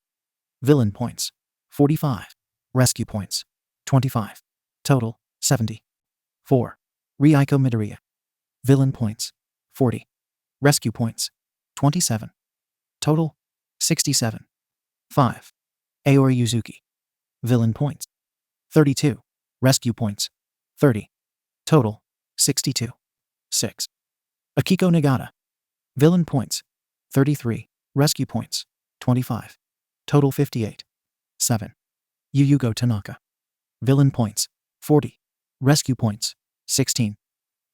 Villain points, 45. Rescue points, 25. Total, 70. 4. Rieko Midoriya. Villain points, 40. Rescue points, 27. Total, 67. 5. Aori Yuzuki. Villain points, 32. Rescue points, 30. Total, 62. 6. Akiko Nagata. Villain points, 33. Rescue points, 25. Total 58. 7. Yuyugo Tanaka. Villain points, 40. Rescue points, 16.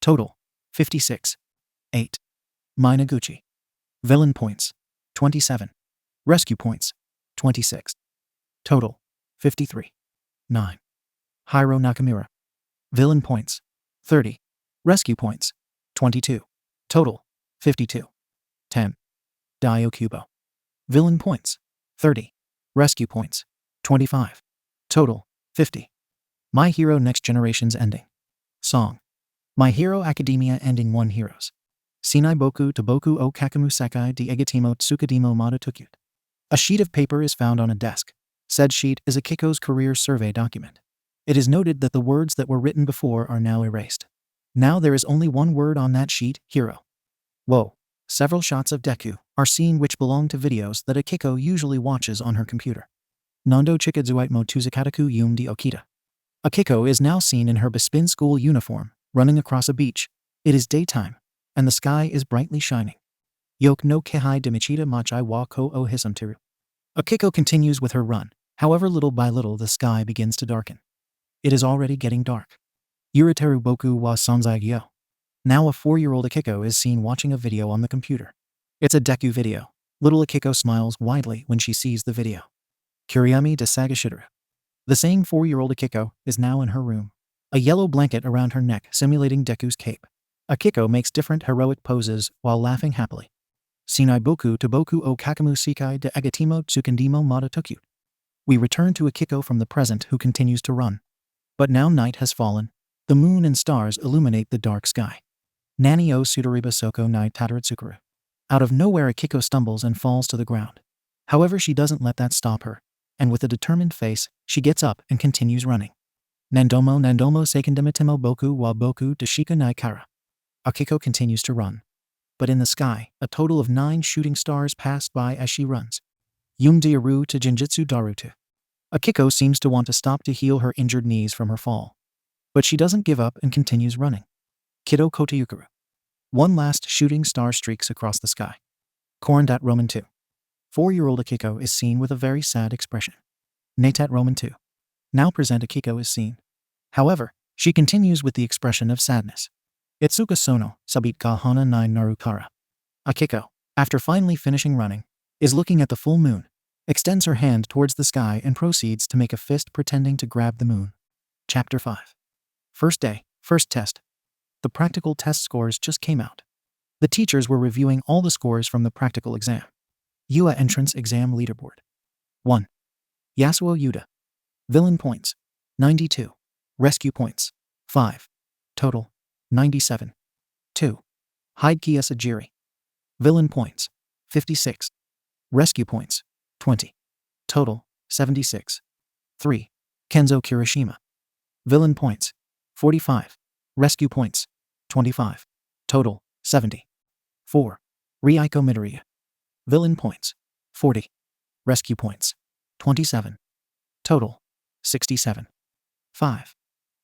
Total, 56. 8. Mai Noguchi. Villain points, 27. Rescue points, 26. Total, 53. 9. Hiro Nakamura. Villain points, 30. Rescue points, 22. Total, 52. 10. Dio Kubo. Villain points, 30. Rescue points. 25. Total. 50. My Hero Next Generation's ending. Song. My Hero Academia ending 1 heroes. Shinai boku to boku o kakamu sekai de egatimo tsukademo mata tukyut. A sheet of paper is found on a desk. Said sheet is Akiko's career survey document. It is noted that the words that were written before are now erased. Now there is only one word on that sheet, hero. Whoa. Several shots of Deku are seen which belong to videos that Akiko usually watches on her computer. Nando chikazuite mo tuzakataku yum di okita. Akiko is now seen in her Bespin school uniform, running across a beach. It is daytime, and the sky is brightly shining. Yoke no kehai demichita machai wa ko o hisamtiru. Akiko continues with her run. However, little by little the sky begins to darken. It is already getting dark. Yuriteru boku wa sanzai gyo. Now a 4-year-old Akiko is seen watching a video on the computer. It's a Deku video. Little Akiko smiles widely when she sees the video. Kuriami de Sagashidara. The same 4-year-old Akiko is now in her room. A yellow blanket around her neck simulating Deku's cape. Akiko makes different heroic poses while laughing happily. Shinai boku to boku o kakamu sekai de egatimo tsukandemo mata tukyut. We return to Akiko from the present who continues to run. But now night has fallen. The moon and stars illuminate the dark sky. Nani o sudariba soko nai tadarutsukuru. Out of nowhere Akiko stumbles and falls to the ground. However, she doesn't let that stop her, and with a determined face, she gets up and continues running. Nandomo seikandemittimo boku wa boku deshika nai kara. Akiko continues to run. But in the sky, a total of 9 shooting stars pass by as she runs. Yum diaru to Jinjitsu Darutu. Akiko seems to want to stop to heal her injured knees from her fall. But she doesn't give up and continues running. Kiddo Kotayukuru. One last shooting star streaks across the sky. Korandat Roman 2. 4-year-old Akiko is seen with a very sad expression. Natat Roman 2. Now present Akiko is seen. However, she continues with the expression of sadness. Itsuka Sono, Sabit ga Hana 9 Narukara. Akiko, after finally finishing running, is looking at the full moon, extends her hand towards the sky and proceeds to make a fist pretending to grab the moon. Chapter 5. First day, first test. The practical test scores just came out. The teachers were reviewing all the scores from the practical exam. UA Entrance Exam Leaderboard. 1. Yasuo Yuta. Villain points. 92. Rescue points. 5. Total. 97. 2. Hidekiya Sajiri. Villain points. 56. Rescue points. 20. Total. 76. 3. Kenzo Kirishima. Villain points. 45. Rescue points. 25. Total. 70. 4. Ryuko Midoriya. Villain points. 40. Rescue points. 27. Total. 67. 5.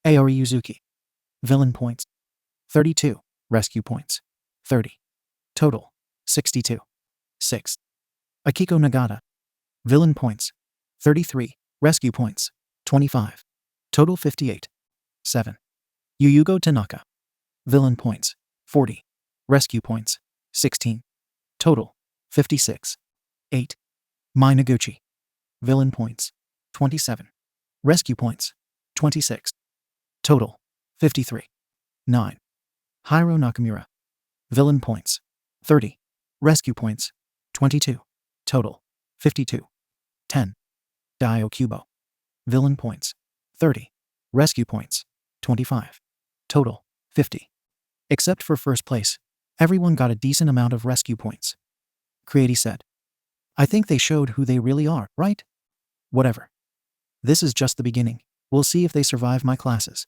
Aori Yuzuki. Villain points. 32. Rescue points. 30. Total. 62. 6. Akiko Nagata. Villain points. 33. Rescue points. 25. Total 58. 7. Yuyugo Tanaka. Villain points. 40. Rescue points. 16. Total. 56. 8. Mai Noguchi. Villain points. 27. Rescue points. 26. Total. 53. 9. Hiro Nakamura. Villain points. 30. Rescue points. 22. Total. 52. 10. Dio Kubo. Villain points. 30. Rescue points. 25. Total. 50. Except for first place. Everyone got a decent amount of rescue points. Creati said. I think they showed who they really are, right? Whatever. This is just the beginning. We'll see if they survive my classes.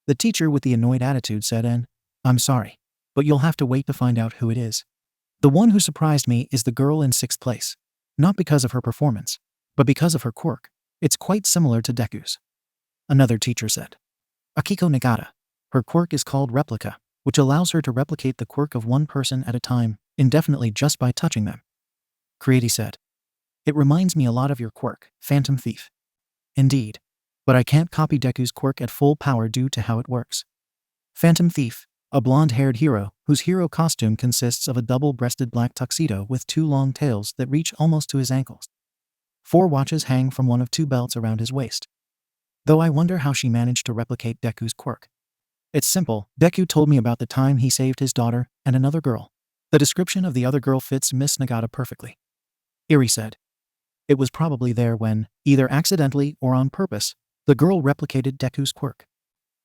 The teacher with the annoyed attitude said, and I'm sorry, but you'll have to wait to find out who it is. The one who surprised me is the girl in 6th place. Not because of her performance, but because of her quirk. It's quite similar to Deku's. Another teacher said. Akiko Nagata. Her quirk is called Replica, which allows her to replicate the quirk of one person at a time, indefinitely just by touching them. Creati said. It reminds me a lot of your quirk, Phantom Thief. Indeed. But I can't copy Deku's quirk at full power due to how it works. Phantom Thief, a blonde-haired hero whose hero costume consists of a double-breasted black tuxedo with 2 long tails that reach almost to his ankles. 4 watches hang from one of 2 belts around his waist. Though I wonder how she managed to replicate Deku's quirk. It's simple. Deku told me about the time he saved his daughter and another girl. The description of the other girl fits Miss Nagata perfectly. Eri said. It was probably there when, either accidentally or on purpose, the girl replicated Deku's quirk.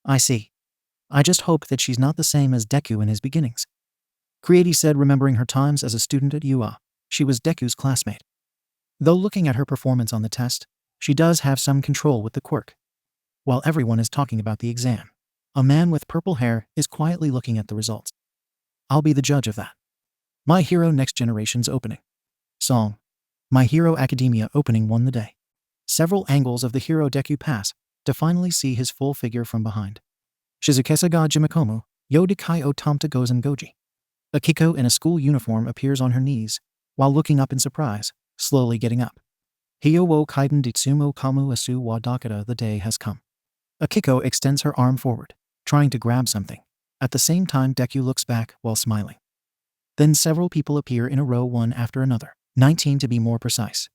I see. I just hope that she's not the same as Deku in his beginnings. Creati said, remembering her times as a student at UA. She was Deku's classmate. Though looking at her performance on the test, she does have some control with the quirk. While everyone is talking about the exam, a man with purple hair is quietly looking at the results. I'll be the judge of that. My Hero Next Generation's opening. Song. My Hero Academia opening won the day. Several angles of the hero Deku pass to finally see his full figure from behind. Shizukesa ga Jimikomu, Yodikai o Tomta Gozen Goji. Akiko in a school uniform appears on her knees, while looking up in surprise, slowly getting up. Hyo wo kaiden ditsumo kamu asu wa dakata, the day has come. Akiko extends her arm forward, trying to grab something. At the same time, Deku looks back while smiling. Then several people appear in a row, one after another, 19 to be more precise.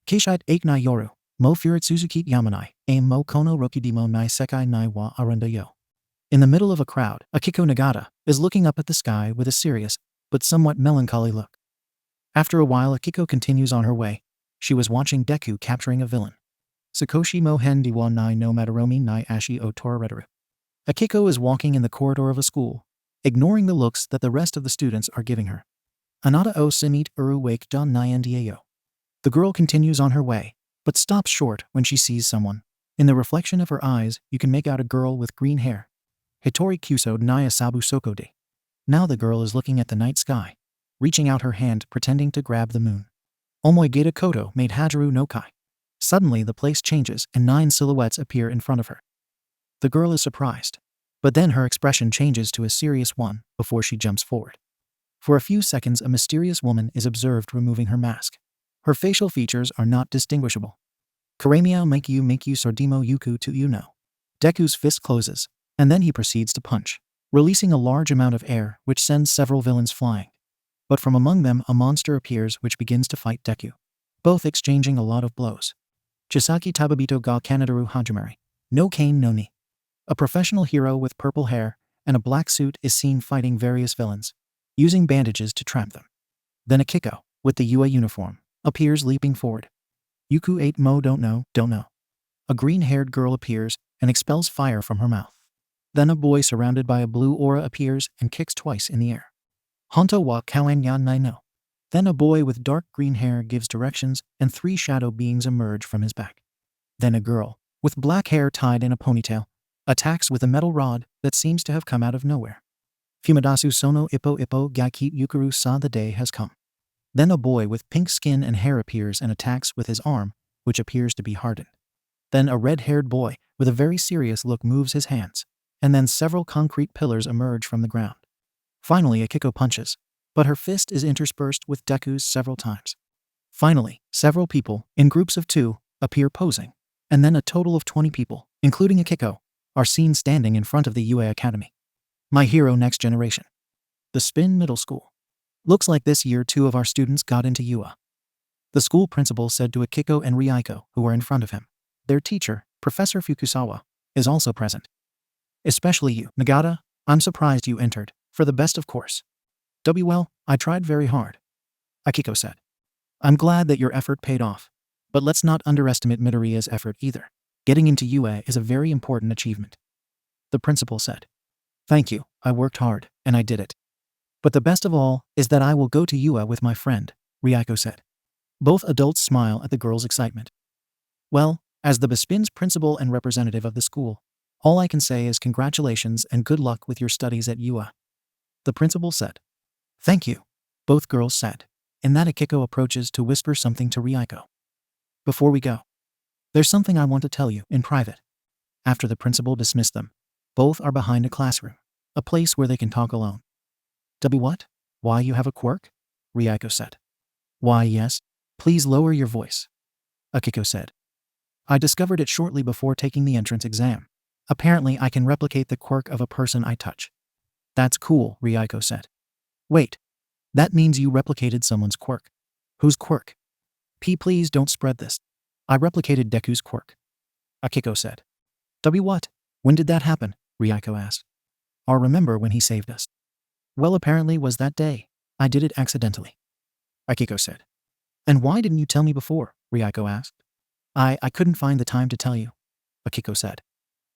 Keishite Aiknai Yoru, Mo Furitsuzuki Yamanai, Aim Mo Kono Rokidimo Nai Sekai Nai wa Arunda Yo. In the middle of a crowd, Akiko Nagata is looking up at the sky with a serious, but somewhat melancholy look. After a while, Akiko continues on her way. She was watching Deku capturing a villain. Sakoshi mo hen diwa nai no mataromi nai ashi o toraredaru. Akiko is walking in the corridor of a school, ignoring the looks that the rest of the students are giving her. Anata o simit uru wake don nyandiayo. The girl continues on her way, but stops short when she sees someone. In the reflection of her eyes, you can make out a girl with green hair. Hitori Kuso naya sabu sokode. Now the girl is looking at the night sky, reaching out her hand pretending to grab the moon. Omoi Geta Koto made Hajaru no Kai. Suddenly the place changes and 9 silhouettes appear in front of her. The girl is surprised, but then her expression changes to a serious one before she jumps forward. For a few seconds, a mysterious woman is observed removing her mask. Her facial features are not distinguishable. Karemiao make you sordimo yuku to you know. Deku's fist closes, and then he proceeds to punch, releasing a large amount of air which sends several villains flying. But from among them a monster appears which begins to fight Deku, both exchanging a lot of blows. Chisaki Tababito ga Kanadaru Hajimari, no Kane no Ni. A professional hero with purple hair and a black suit is seen fighting various villains, using bandages to trap them. Then Akiko, with the UA uniform, appears leaping forward. Yuku 8 Mo don't know. A green-haired girl appears and expels fire from her mouth. Then a boy surrounded by a blue aura appears and kicks twice in the air. Honto wa kawan yan nai no. Then a boy with dark green hair gives directions and 3 shadow beings emerge from his back. Then a girl, with black hair tied in a ponytail, attacks with a metal rod that seems to have come out of nowhere. Fumidasu sono ippo gakit yukuru sa, the day has come. Then a boy with pink skin and hair appears and attacks with his arm, which appears to be hardened. Then a red-haired boy with a very serious look moves his hands, and then several concrete pillars emerge from the ground. Finally, Akiko punches, but her fist is interspersed with Deku's several times. Finally, several people, in groups of 2, appear posing, and then a total of 20 people, including Akiko, are seen standing in front of the UA Academy. My Hero Next Generation. The Spin Middle School. Looks like this year 2 of our students got into UA. The school principal said to Akiko and Ryuko, who were in front of him. Their teacher, Professor Fukusawa, is also present. Especially you, Nagata, I'm surprised you entered, for the best of course. Well, I tried very hard. Akiko said. I'm glad that your effort paid off, but let's not underestimate Midoriya's effort either. Getting into UA is a very important achievement. The principal said. Thank you, I worked hard, and I did it. But the best of all is that I will go to UA with my friend, Ryuko said. Both adults smile at the girl's excitement. Well, as the Bespin's principal and representative of the school, all I can say is congratulations and good luck with your studies at UA. The principal said. Thank you, both girls said, and that Akiko approaches to whisper something to Ryuko. Before we go, there's something I want to tell you in private. After the principal dismissed them, both are behind a classroom, a place where they can talk alone. What? Why, you have a quirk? Ryuko said. Why, yes. Please lower your voice. Akiko said. I discovered it shortly before taking the entrance exam. Apparently I can replicate the quirk of a person I touch. That's cool, Ryuko said. Wait. That means you replicated someone's quirk. Whose quirk? Please don't spread this. I replicated Deku's quirk. Akiko said. What? When did that happen? Ryuko asked. I remember when he saved us. Well, apparently was that day. I did it accidentally. Akiko said. And why didn't you tell me before? Ryuko asked. I couldn't find the time to tell you, Akiko said.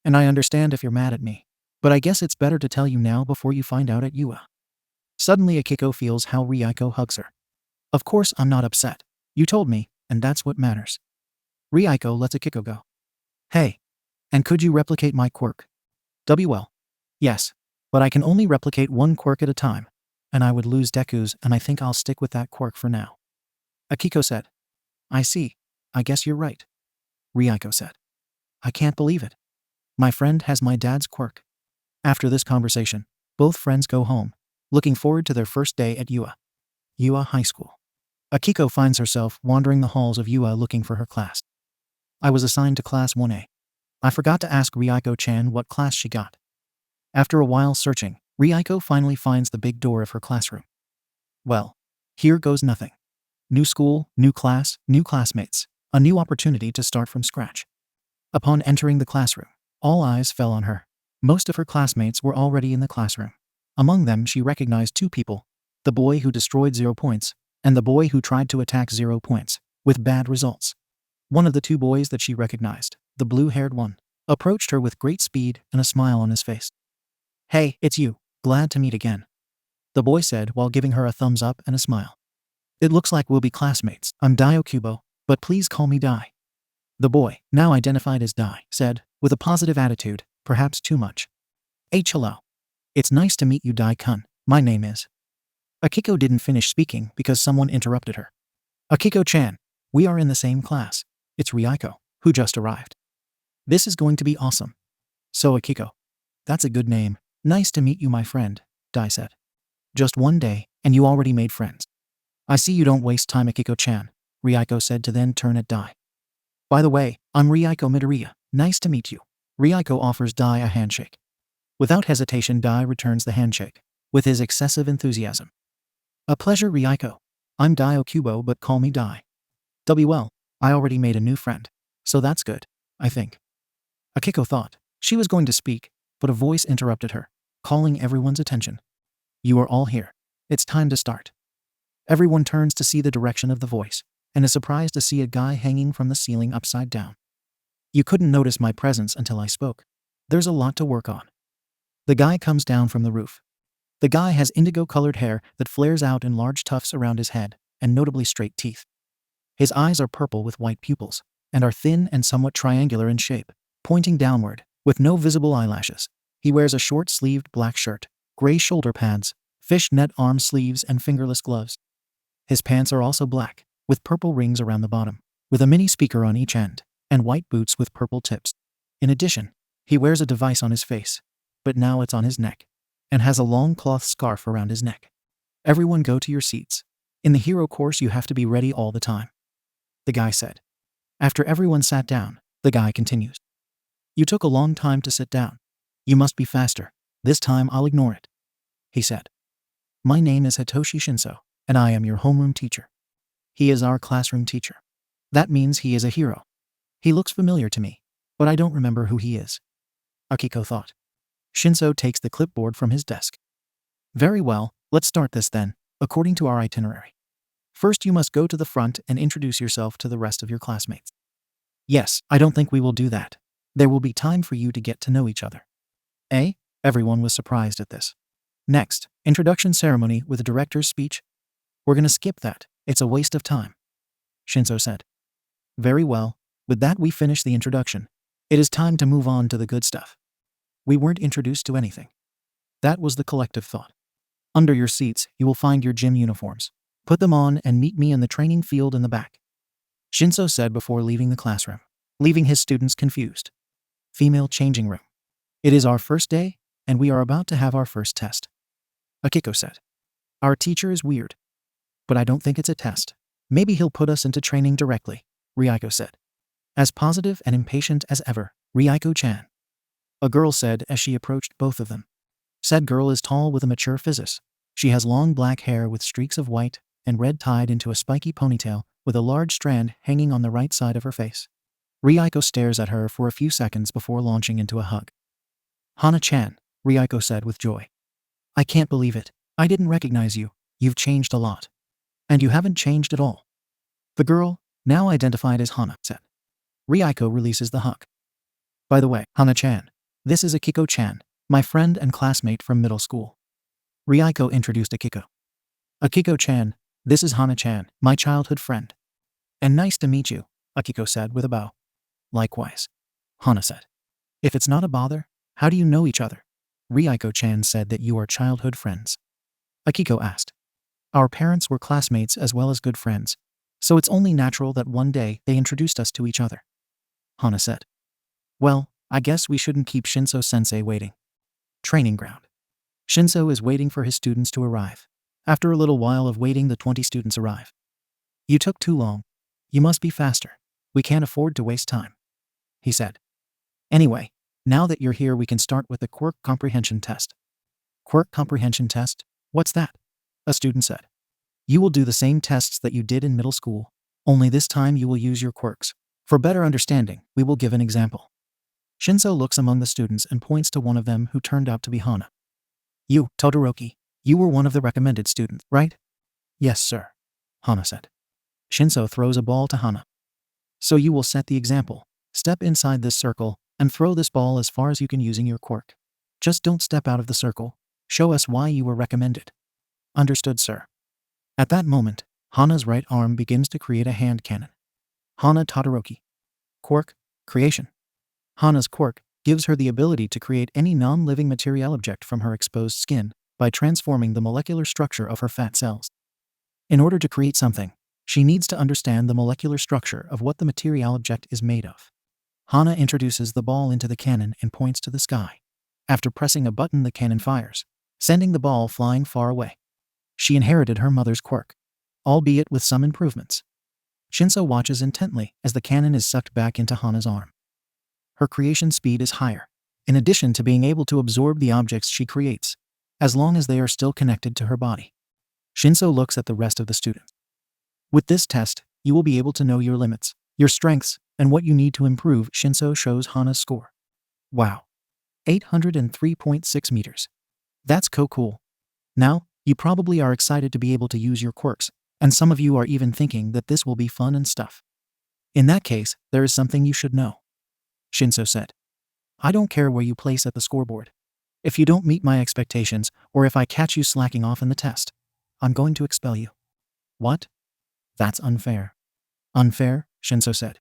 And I understand if you're mad at me, but I guess it's better to tell you now before you find out at Yua. Suddenly Akiko feels how Ryuko hugs her. Of course I'm not upset. You told me, and that's what matters. Ryuko lets Akiko go. Hey. And could you replicate my quirk? Well. Yes. But I can only replicate one quirk at a time. And I would lose Deku's, and I think I'll stick with that quirk for now. Akiko said. I see. I guess you're right. Ryuko said. I can't believe it. My friend has my dad's quirk. After this conversation, both friends go home, looking forward to their first day at Yua High School. Akiko finds herself wandering the halls of Yua looking for her class. I was assigned to class 1A. I forgot to ask Ryuko-chan what class she got. After a while searching, Ryuko finally finds the big door of her classroom. Well, here goes nothing. New school, new class, new classmates, a new opportunity to start from scratch. Upon entering the classroom, all eyes fell on her. Most of her classmates were already in the classroom. Among them she recognized two people, the boy who destroyed 0 points, and the boy who tried to attack 0 points, with bad results. One of the two boys that she recognized, the blue-haired one, approached her with great speed and a smile on his face. Hey, it's you. Glad to meet again. The boy said while giving her a thumbs up and a smile. It looks like we'll be classmates. I'm Dio Kubo, but please call me Dai. The boy, now identified as Dai, said, with a positive attitude, perhaps too much. Hello. It's nice to meet you, Dai-kun. My name is. Akiko didn't finish speaking because someone interrupted her. Akiko-chan, we are in the same class. It's Ryuko, who just arrived. This is going to be awesome. So Akiko. That's a good name. Nice to meet you, my friend, Dai said. Just one day, and you already made friends. I see you don't waste time, Akiko-chan, Ryuko said to then turn at Dai. By the way, I'm Ryuko Midoriya. Nice to meet you. Ryuko offers Dai a handshake. Without hesitation, Dai returns the handshake, with his excessive enthusiasm. A pleasure, Ryuko. I'm Dio Kubo, but call me Dai. Well, I already made a new friend, so that's good, I think. Akiko thought she was going to speak, but a voice interrupted her, calling everyone's attention. You are all here. It's time to start. Everyone turns to see the direction of the voice, and is surprised to see a guy hanging from the ceiling upside down. You couldn't notice my presence until I spoke. There's a lot to work on. The guy comes down from the roof. The guy has indigo-colored hair that flares out in large tufts around his head, and notably straight teeth. His eyes are purple with white pupils, and are thin and somewhat triangular in shape, pointing downward, with no visible eyelashes. He wears a short-sleeved black shirt, gray shoulder pads, fishnet arm sleeves, and fingerless gloves. His pants are also black, with purple rings around the bottom, with a mini speaker on each end, and white boots with purple tips. In addition, he wears a device on his face, but now it's on his neck, and has a long cloth scarf around his neck. Everyone go to your seats. In the hero course you have to be ready all the time, the guy said. After everyone sat down, the guy continues. You took a long time to sit down. You must be faster. This time I'll ignore it, he said. My name is Hitoshi Shinso, and I am your homeroom teacher. He is our classroom teacher. That means he is a hero. He looks familiar to me, but I don't remember who he is, Akiko thought. Shinso takes the clipboard from his desk. Very well, let's start this then, according to our itinerary. First you must go to the front and introduce yourself to the rest of your classmates. Yes, I don't think we will do that. There will be time for you to get to know each other. Eh? Everyone was surprised at this. Next, introduction ceremony with a director's speech. We're gonna skip that. It's a waste of time, Shinso said. Very well, with that we finish the introduction. It is time to move on to the good stuff. We weren't introduced to anything. That was the collective thought. Under your seats, you will find your gym uniforms. Put them on and meet me in the training field in the back, Shinso said before leaving the classroom, leaving his students confused. Female changing room. It is our first day, and we are about to have our first test, Akiko said. Our teacher is weird, but I don't think it's a test. Maybe he'll put us into training directly, Ryuko said. As positive and impatient as ever, Ryuko-chan, a girl said as she approached both of them. Said girl is tall with a mature physis. She has long black hair with streaks of white and red tied into a spiky ponytail with a large strand hanging on the right side of her face. Ryuko stares at her for a few seconds before launching into a hug. Hana-chan, Ryuko said with joy. I can't believe it. I didn't recognize you. You've changed a lot. And you haven't changed at all. The girl, Now identified as Hana said. Ryuko releases the hug. By the way, Hana-chan, this is Akiko-chan, my friend and classmate from middle school. Ryuko introduced Akiko. Akiko-chan, this is Hana-chan, my childhood friend. And nice to meet you, Akiko said with a bow. Likewise, Hana said. If it's not a bother, how do you know each other? Ryuko-chan said that you are childhood friends. Akiko asked. Our parents were classmates as well as good friends, so it's only natural that one day they introduced us to each other. Hana said. Well, I guess we shouldn't keep Shinso-sensei waiting. Training ground. Shinso is waiting for his students to arrive. After a little while of waiting, the 20 students arrive. You took too long. You must be faster. We can't afford to waste time, he said. Anyway, now that you're here, we can start with the Quirk comprehension test. Quirk comprehension test? What's that? A student said. You will do the same tests that you did in middle school, only this time you will use your quirks. For better understanding, we will give an example. Shinso looks among the students and points to one of them who turned out to be Hana. You, Todoroki, you were one of the recommended students, right? Yes, sir, Hana said. Shinso throws a ball to Hana. So you will set the example. Step inside this circle and throw this ball as far as you can using your quirk. Just don't step out of the circle. Show us why you were recommended. Understood, sir. At that moment, Hana's right arm begins to create a hand cannon. Hana Todoroki. Quirk, creation. Hana's quirk gives her the ability to create any non-living material object from her exposed skin by transforming the molecular structure of her fat cells. In order to create something, she needs to understand the molecular structure of what the material object is made of. Hana introduces the ball into the cannon and points to the sky. After pressing a button, the cannon fires, sending the ball flying far away. She inherited her mother's quirk, albeit with some improvements. Shinso watches intently as the cannon is sucked back into Hana's arm. Her creation speed is higher, in addition to being able to absorb the objects she creates, as long as they are still connected to her body. Shinso looks at the rest of the students. With this test, you will be able to know your limits, your strengths, and what you need to improve. Shinso shows Hana's score. Wow. 803.6 meters. That's cool. Now, you probably are excited to be able to use your quirks, and some of you are even thinking that this will be fun and stuff. In that case, there is something you should know. Shinso said. I don't care where you place at the scoreboard. If you don't meet my expectations, or if I catch you slacking off in the test, I'm going to expel you. What? That's unfair. Unfair? Shinso said.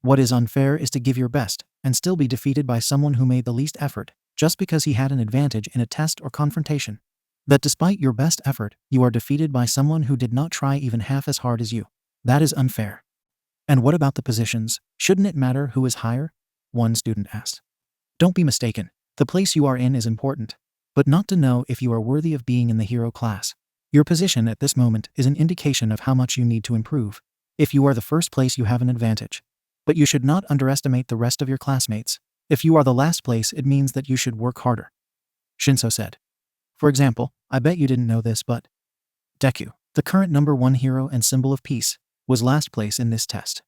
What is unfair is to give your best and still be defeated by someone who made the least effort just because he had an advantage in a test or confrontation. That despite your best effort, you are defeated by someone who did not try even half as hard as you. That is unfair. And what about the positions? Shouldn't it matter who is higher? One student asked. Don't be mistaken. The place you are in is important, but not to know if you are worthy of being in the hero class. Your position at this moment is an indication of how much you need to improve. If you are the first place, you have an advantage. But you should not underestimate the rest of your classmates. If you are the last place, it means that you should work harder. Shinso said. For example, I bet you didn't know this, but Deku, the current #1 hero and symbol of peace, was last place in this test.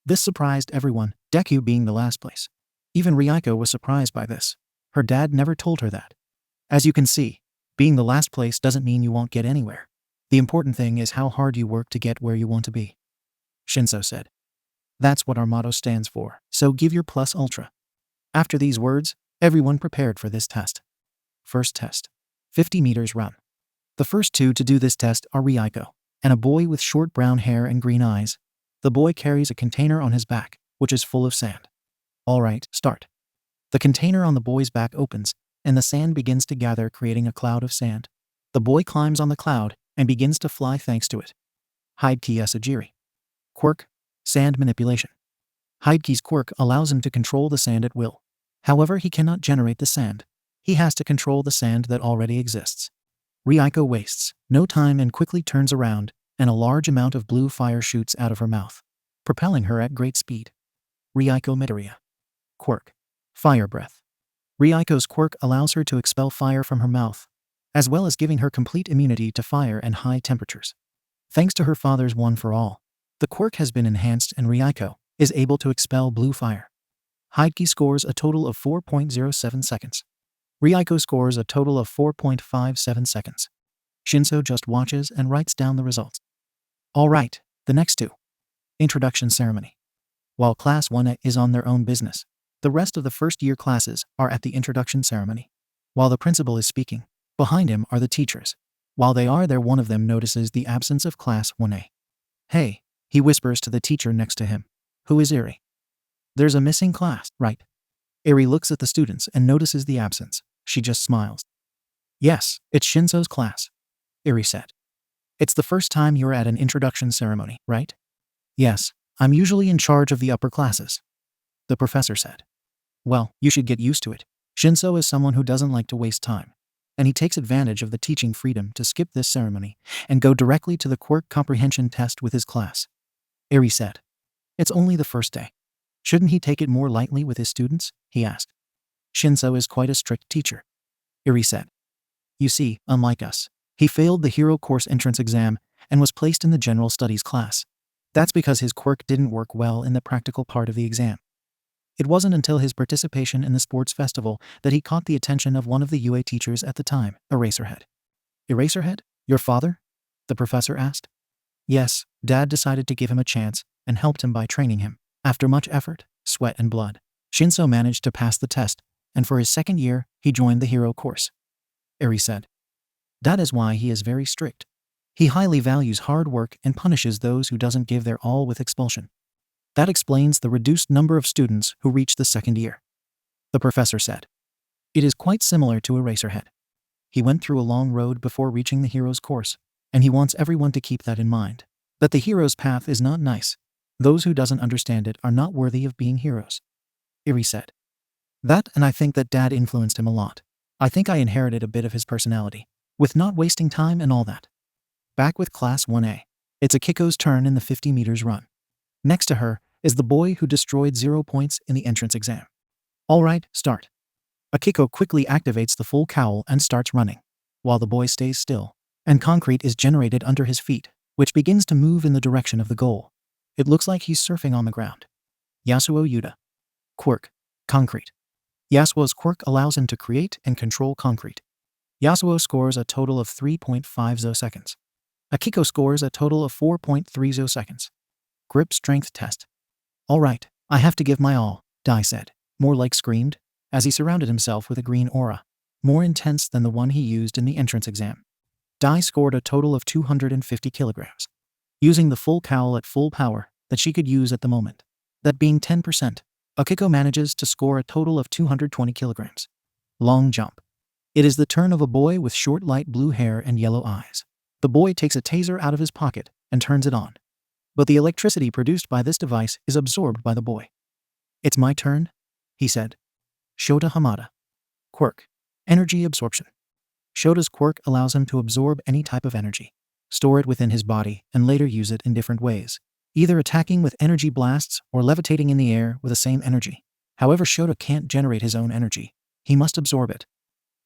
This surprised everyone, Deku being the last place. Even Ryuko was surprised by this. Her dad never told her that. As you can see, being the last place doesn't mean you won't get anywhere. The important thing is how hard you work to get where you want to be. Shinso said. That's what our motto stands for, so give your plus ultra. After these words, everyone prepared for this test. First test. 50 meters run. The first two to do this test are Ryuko and a boy with short brown hair and green eyes. The boy carries a container on his back, which is full of sand. All right, start. The container on the boy's back opens, and the sand begins to gather, creating a cloud of sand. The boy climbs on the cloud and begins to fly thanks to it. Hideki Yasujiri. Quirk, sand manipulation. Hideki's quirk allows him to control the sand at will. However, he cannot generate the sand. He has to control the sand that already exists. Ryuko wastes no time and quickly turns around, and a large amount of blue fire shoots out of her mouth, propelling her at great speed. Ryuko Midoriya. Quirk, fire breath. Ryuko's quirk allows her to expel fire from her mouth, as well as giving her complete immunity to fire and high temperatures. Thanks to her father's one for all, the quirk has been enhanced and Ryuko is able to expel blue fire. Hideki scores a total of 4.07 seconds. Ryuko scores a total of 4.57 seconds. Shinso just watches and writes down the results. All right, the next two. Introduction Ceremony. While Class 1A is on their own business, the rest of the first-year classes are at the introduction ceremony. While the principal is speaking, behind him are the teachers. While they are there, one of them notices the absence of Class 1A. "Hey," he whispers to the teacher next to him. "Who is Eri?" "There's a missing class, right?" Eri looks at the students and notices the absence. She just smiles. "Yes, it's Shinso's class," Eri said. "It's the first time you're at an introduction ceremony, right?" "Yes, I'm usually in charge of the upper classes," the professor said. "Well, you should get used to it. Shinso is someone who doesn't like to waste time, and he takes advantage of the teaching freedom to skip this ceremony and go directly to the Quirk comprehension test with his class," Eri said. "It's only the first day. Shouldn't he take it more lightly with his students?" he asked. "Shinso is quite a strict teacher," Eri said. "You see, unlike us, he failed the hero course entrance exam and was placed in the general studies class. That's because his quirk didn't work well in the practical part of the exam. It wasn't until his participation in the sports festival that he caught the attention of one of the UA teachers at the time, Eraserhead." "Eraserhead? Your father?" the professor asked. "Yes, Dad decided to give him a chance and helped him by training him. After much effort, sweat and blood, Shinso managed to pass the test, and for his second year, he joined the hero course," Eri said. "That is why he is very strict. He highly values hard work and punishes those who doesn't give their all with expulsion. That explains the reduced number of students who reach the second year," the professor said. "It is quite similar to Eraserhead. He went through a long road before reaching the hero's course, and he wants everyone to keep that in mind. That the hero's path is not nice. Those who doesn't understand it are not worthy of being heroes," Eri said. "That, and I think that Dad influenced him a lot. I think I inherited a bit of his personality, with not wasting time and all that." Back with Class 1A, it's Akiko's turn in the 50 meters run. Next to her is the boy who destroyed 0 points in the entrance exam. "All right, start." Akiko quickly activates the full cowl and starts running, while the boy stays still, and concrete is generated under his feet, which begins to move in the direction of the goal. It looks like he's surfing on the ground. Yasuo Yuta. Quirk. Concrete. Yasuo's quirk allows him to create and control concrete. Yasuo scores a total of 3.50 seconds. Akiko scores a total of 4.30 seconds. Grip strength test. "All right, I have to give my all," Dai said, more like screamed, as he surrounded himself with a green aura, more intense than the one he used in the entrance exam. Dai scored a total of 250 kilograms. Using the full cowl at full power that she could use at the moment, that being 10%, Akiko manages to score a total of 220 kilograms. Long jump. It is the turn of a boy with short light blue hair and yellow eyes. The boy takes a taser out of his pocket and turns it on. But the electricity produced by this device is absorbed by the boy. "It's my turn," he said. Shota Hamada. Quirk. Energy absorption. Shota's quirk allows him to absorb any type of energy, store it within his body, and later use it in different ways, either attacking with energy blasts or levitating in the air with the same energy. However, Shota can't generate his own energy. He must absorb it.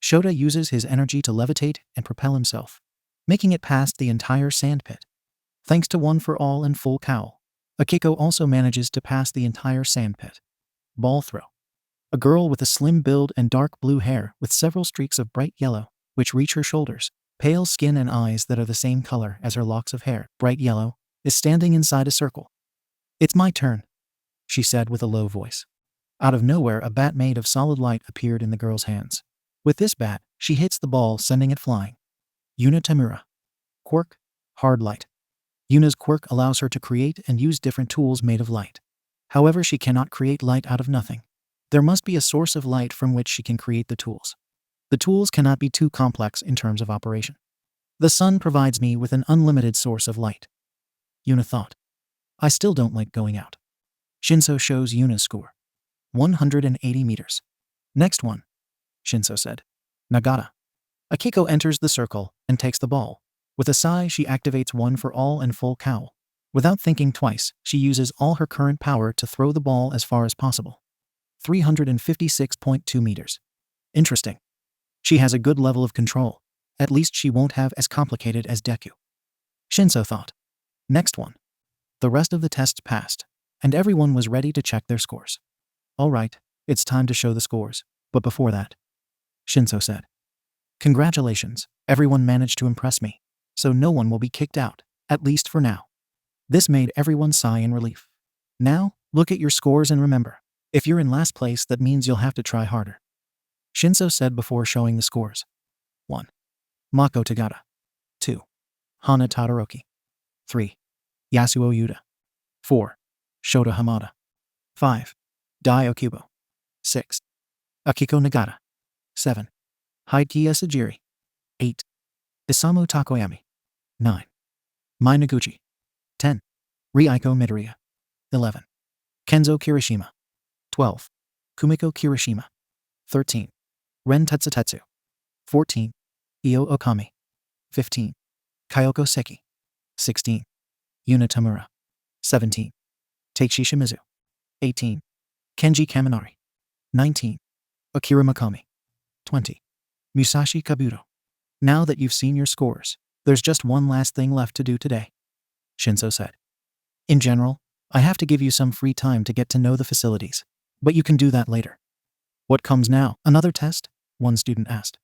Shota uses his energy to levitate and propel himself, making it past the entire sandpit. Thanks to One for All and full cowl, Akiko also manages to pass the entire sandpit. Ball throw. A girl with a slim build and dark blue hair with several streaks of bright yellow, which reach her shoulders, pale skin and eyes that are the same color as her locks of hair, bright yellow, is standing inside a circle. "It's my turn," she said with a low voice. Out of nowhere, a bat made of solid light appeared in the girl's hands. With this bat, she hits the ball, sending it flying. Yuna Tamura. Quirk. Hard light. Yuna's quirk allows her to create and use different tools made of light. However, she cannot create light out of nothing. There must be a source of light from which she can create the tools. The tools cannot be too complex in terms of operation. The sun provides me with an unlimited source of light, Yuna thought. I still don't like going out. Shinso shows Yuna's score. 180 meters. Next one, Shinso said. Nagata. Akiko enters the circle and takes the ball. With a sigh, she activates One for All and full cowl. Without thinking twice, she uses all her current power to throw the ball as far as possible. 356.2 meters. Interesting. She has a good level of control. At least she won't have as complicated as Deku, Shinso thought. Next one. The rest of the tests passed, and everyone was ready to check their scores. All right, it's time to show the scores, but before that, Shinso said. Congratulations, everyone managed to impress me, so no one will be kicked out, at least for now. This made everyone sigh in relief. Now, look at your scores and remember, if you're in last place, that means you'll have to try harder. Shinso said before showing the scores. 1. Mako Tagata. 2. Hana Todoroki. 3. Yasuo Yuta. 4. Shota Hamada. 5. Dai Okubo. 6. Akiko Nagata. 7. Haikiya Sajiri. 8. Isamu Takoyami. 9. Mai Noguchi. 10. Rieko Midoriya. 11. Kenzo Kirishima. 12. Kumiko Kirishima. 13. Ren Tetsutetsu. 14. Io Okami. 15. Kyoko Seki. 16. Yuna Tamura. 17. Teichi Shimizu. 18. Kenji Kaminari. 19. Akira Makami. 20. Musashi Kabuto. Now that you've seen your scores, there's just one last thing left to do today, Shinso said. In general, I have to give you some free time to get to know the facilities, but you can do that later. What comes now? Another test? One student asked.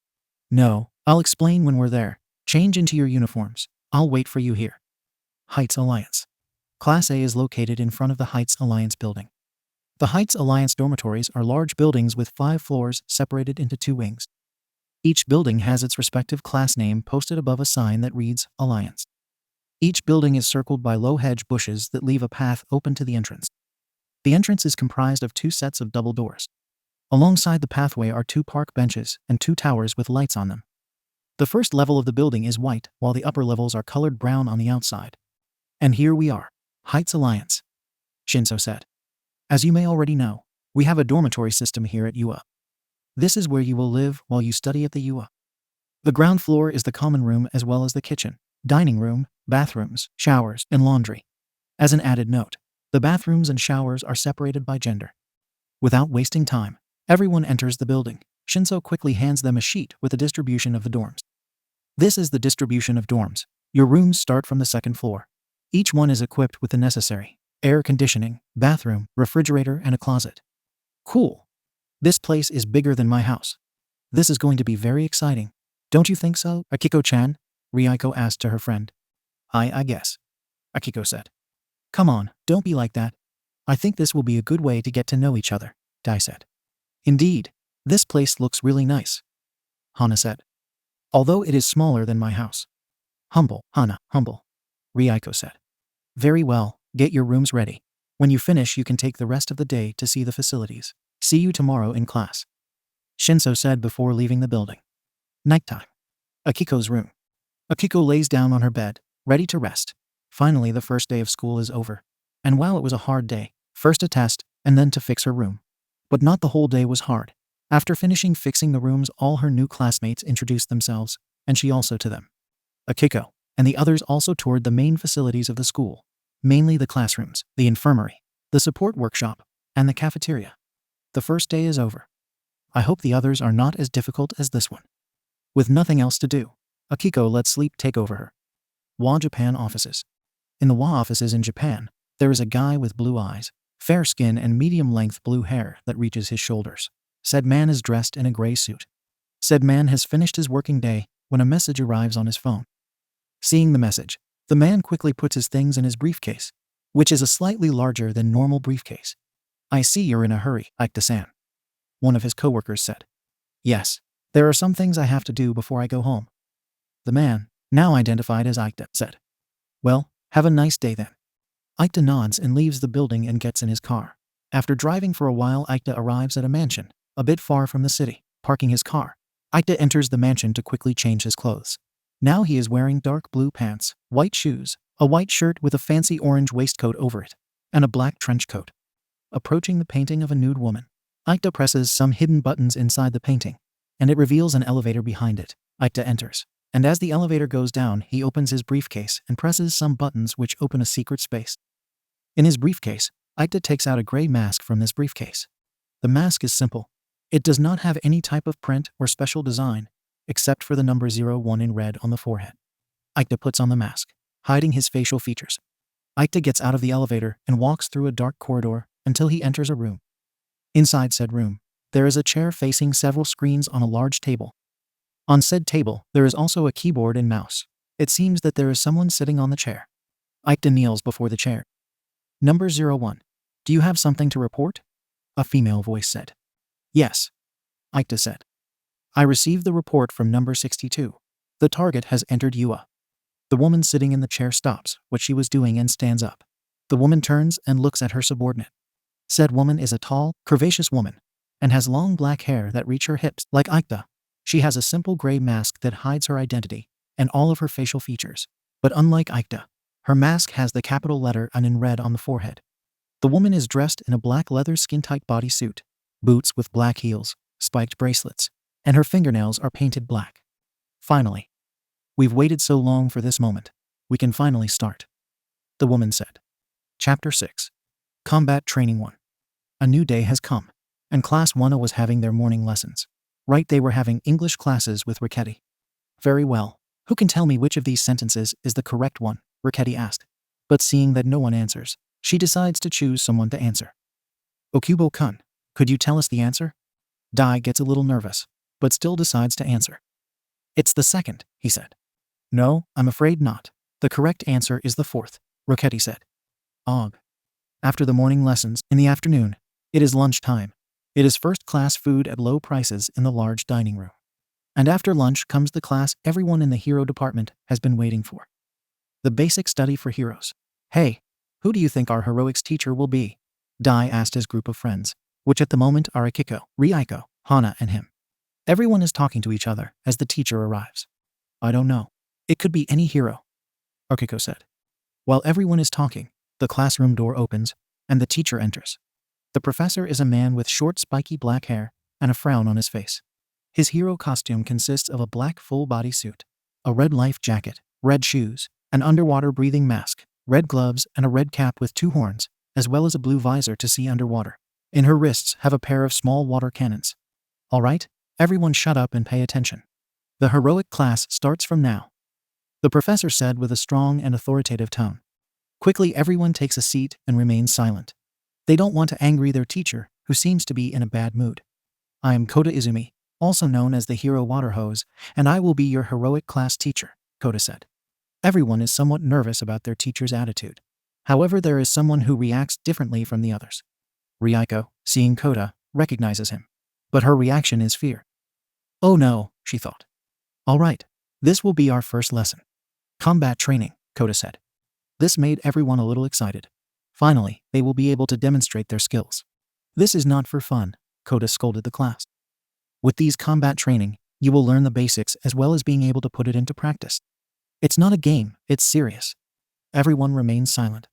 No, I'll explain when we're there. Change into your uniforms. I'll wait for you here. Heights Alliance. Class A is located in front of the Heights Alliance building. The Heights Alliance dormitories are large buildings with 5 floors separated into 2 wings. Each building has its respective class name posted above a sign that reads Alliance. Each building is circled by low hedge bushes that leave a path open to the entrance. The entrance is comprised of 2 sets of double doors. Alongside the pathway are 2 park benches and 2 towers with lights on them. The first level of the building is white, while the upper levels are colored brown on the outside. And here we are, Heights Alliance, Shinso said. As you may already know, we have a dormitory system here at UA. This is where you will live while you study at the UA. The ground floor is the common room as well as the kitchen, dining room, bathrooms, showers, and laundry. As an added note, the bathrooms and showers are separated by gender. Without wasting time, everyone enters the building. Shinso quickly hands them a sheet with a distribution of the dorms. This is the distribution of dorms. Your rooms start from the 2nd floor. Each one is equipped with the necessary air conditioning, bathroom, refrigerator, and a closet. Cool. This place is bigger than my house. This is going to be very exciting. Don't you think so, Akiko-chan? Rieko asked to her friend. I guess, Akiko said. Come on, don't be like that. I think this will be a good way to get to know each other, Dai said. Indeed, this place looks really nice, Hana said. Although it is smaller than my house. Humble, Hana, humble, Rieko said. Very well, get your rooms ready. When you finish, you can take the rest of the day to see the facilities. See you tomorrow in class, Shinso said before leaving the building. Nighttime. Akiko's room. Akiko lays down on her bed, ready to rest. Finally, the first day of school is over. And while it was a hard day, first a test, and then to fix her room. But not the whole day was hard. After finishing fixing the rooms, all her new classmates introduced themselves, and she also to them. Akiko and the others also toured the main facilities of the school, mainly the classrooms, the infirmary, the support workshop, and the cafeteria. The first day is over. I hope the others are not as difficult as this one. With nothing else to do, Akiko lets sleep take over her. WA Japan offices. In the WA offices in Japan, there is a guy with blue eyes, fair skin, and medium-length blue hair that reaches his shoulders. Said man is dressed in a gray suit. Said man has finished his working day when a message arrives on his phone. Seeing the message, the man quickly puts his things in his briefcase, which is a slightly larger than normal briefcase. I see you're in a hurry, Aikta-san, one of his coworkers said. Yes, there are some things I have to do before I go home. The man, now identified as Aikta, said. Well, have a nice day then. Aikta nods and leaves the building and gets in his car. After driving for a while, Aikta arrives at a mansion, a bit far from the city. Parking his car, Aikta enters the mansion to quickly change his clothes. Now he is wearing dark blue pants, white shoes, a white shirt with a fancy orange waistcoat over it, and a black trench coat. Approaching the painting of a nude woman, Aikta presses some hidden buttons inside the painting, and it reveals an elevator behind it. Aikta enters, and as the elevator goes down, he opens his briefcase and presses some buttons which open a secret space. In his briefcase, Aikta takes out a gray mask from this briefcase. The mask is simple. It does not have any type of print or special design, except for the number 01 in red on the forehead. Aikta puts on the mask, hiding his facial features. Aikta gets out of the elevator and walks through a dark corridor until he enters a room. Inside said room, there is a chair facing several screens on a large table. On said table, there is also a keyboard and mouse. It seems that there is someone sitting on the chair. Aikta kneels before the chair. Number 01. Do you have something to report? A female voice said. Yes. Aikta said. I received the report from number 62. The target has entered UA. The woman sitting in the chair stops what she was doing and stands up. The woman turns and looks at her subordinate. Said woman is a tall, curvaceous woman, and has long black hair that reach her hips. Like Aikta, she has a simple gray mask that hides her identity and all of her facial features. But unlike Aikta, her mask has the capital letter N in red on the forehead. The woman is dressed in a black leather skin-tight bodysuit, boots with black heels, spiked bracelets, and her fingernails are painted black. Finally. We've waited so long for this moment. We can finally start. The woman said. Chapter 6. Combat Training 1. A new day has come, and Class 1A was having their morning lessons. Right, they were having English classes with Ricketti. Very well. Who can tell me which of these sentences is the correct one? Ricketti asked. But seeing that no one answers, she decides to choose someone to answer. Okubo-kun, could you tell us the answer? Dai gets a little nervous, but still decides to answer. It's the second, he said. No, I'm afraid not. The correct answer is the fourth, Ricketti said. Og. After the morning lessons, in the afternoon, it is lunchtime. It is first-class food at low prices in the large dining room. And after lunch comes the class everyone in the hero department has been waiting for. The basic study for heroes. Hey, who do you think our heroics teacher will be? Dai asked his group of friends, which at the moment are Akiko, Ryuko, Hana, and him. Everyone is talking to each other as the teacher arrives. I don't know. It could be any hero, Akiko said. While everyone is talking, the classroom door opens, and the teacher enters. The professor is a man with short spiky black hair and a frown on his face. His hero costume consists of a black full-body suit, a red life jacket, red shoes, an underwater breathing mask, red gloves, and a red cap with 2 horns, as well as a blue visor to see underwater. In her wrists have a pair of small water cannons. All right, everyone shut up and pay attention. The heroic class starts from now, the professor said with a strong and authoritative tone. Quickly everyone takes a seat and remains silent. They don't want to angry their teacher, who seems to be in a bad mood. I am Kota Izumi, also known as the Hero Water Hose, and I will be your heroic class teacher, Kota said. Everyone is somewhat nervous about their teacher's attitude. However, there is someone who reacts differently from the others. Ryuko, seeing Kota, recognizes him. But her reaction is fear. Oh no, she thought. All right, this will be our first lesson. Combat training, Kota said. This made everyone a little excited. Finally, they will be able to demonstrate their skills. This is not for fun, Kota scolded the class. With these combat training, you will learn the basics as well as being able to put it into practice. It's not a game, it's serious. Everyone remains silent.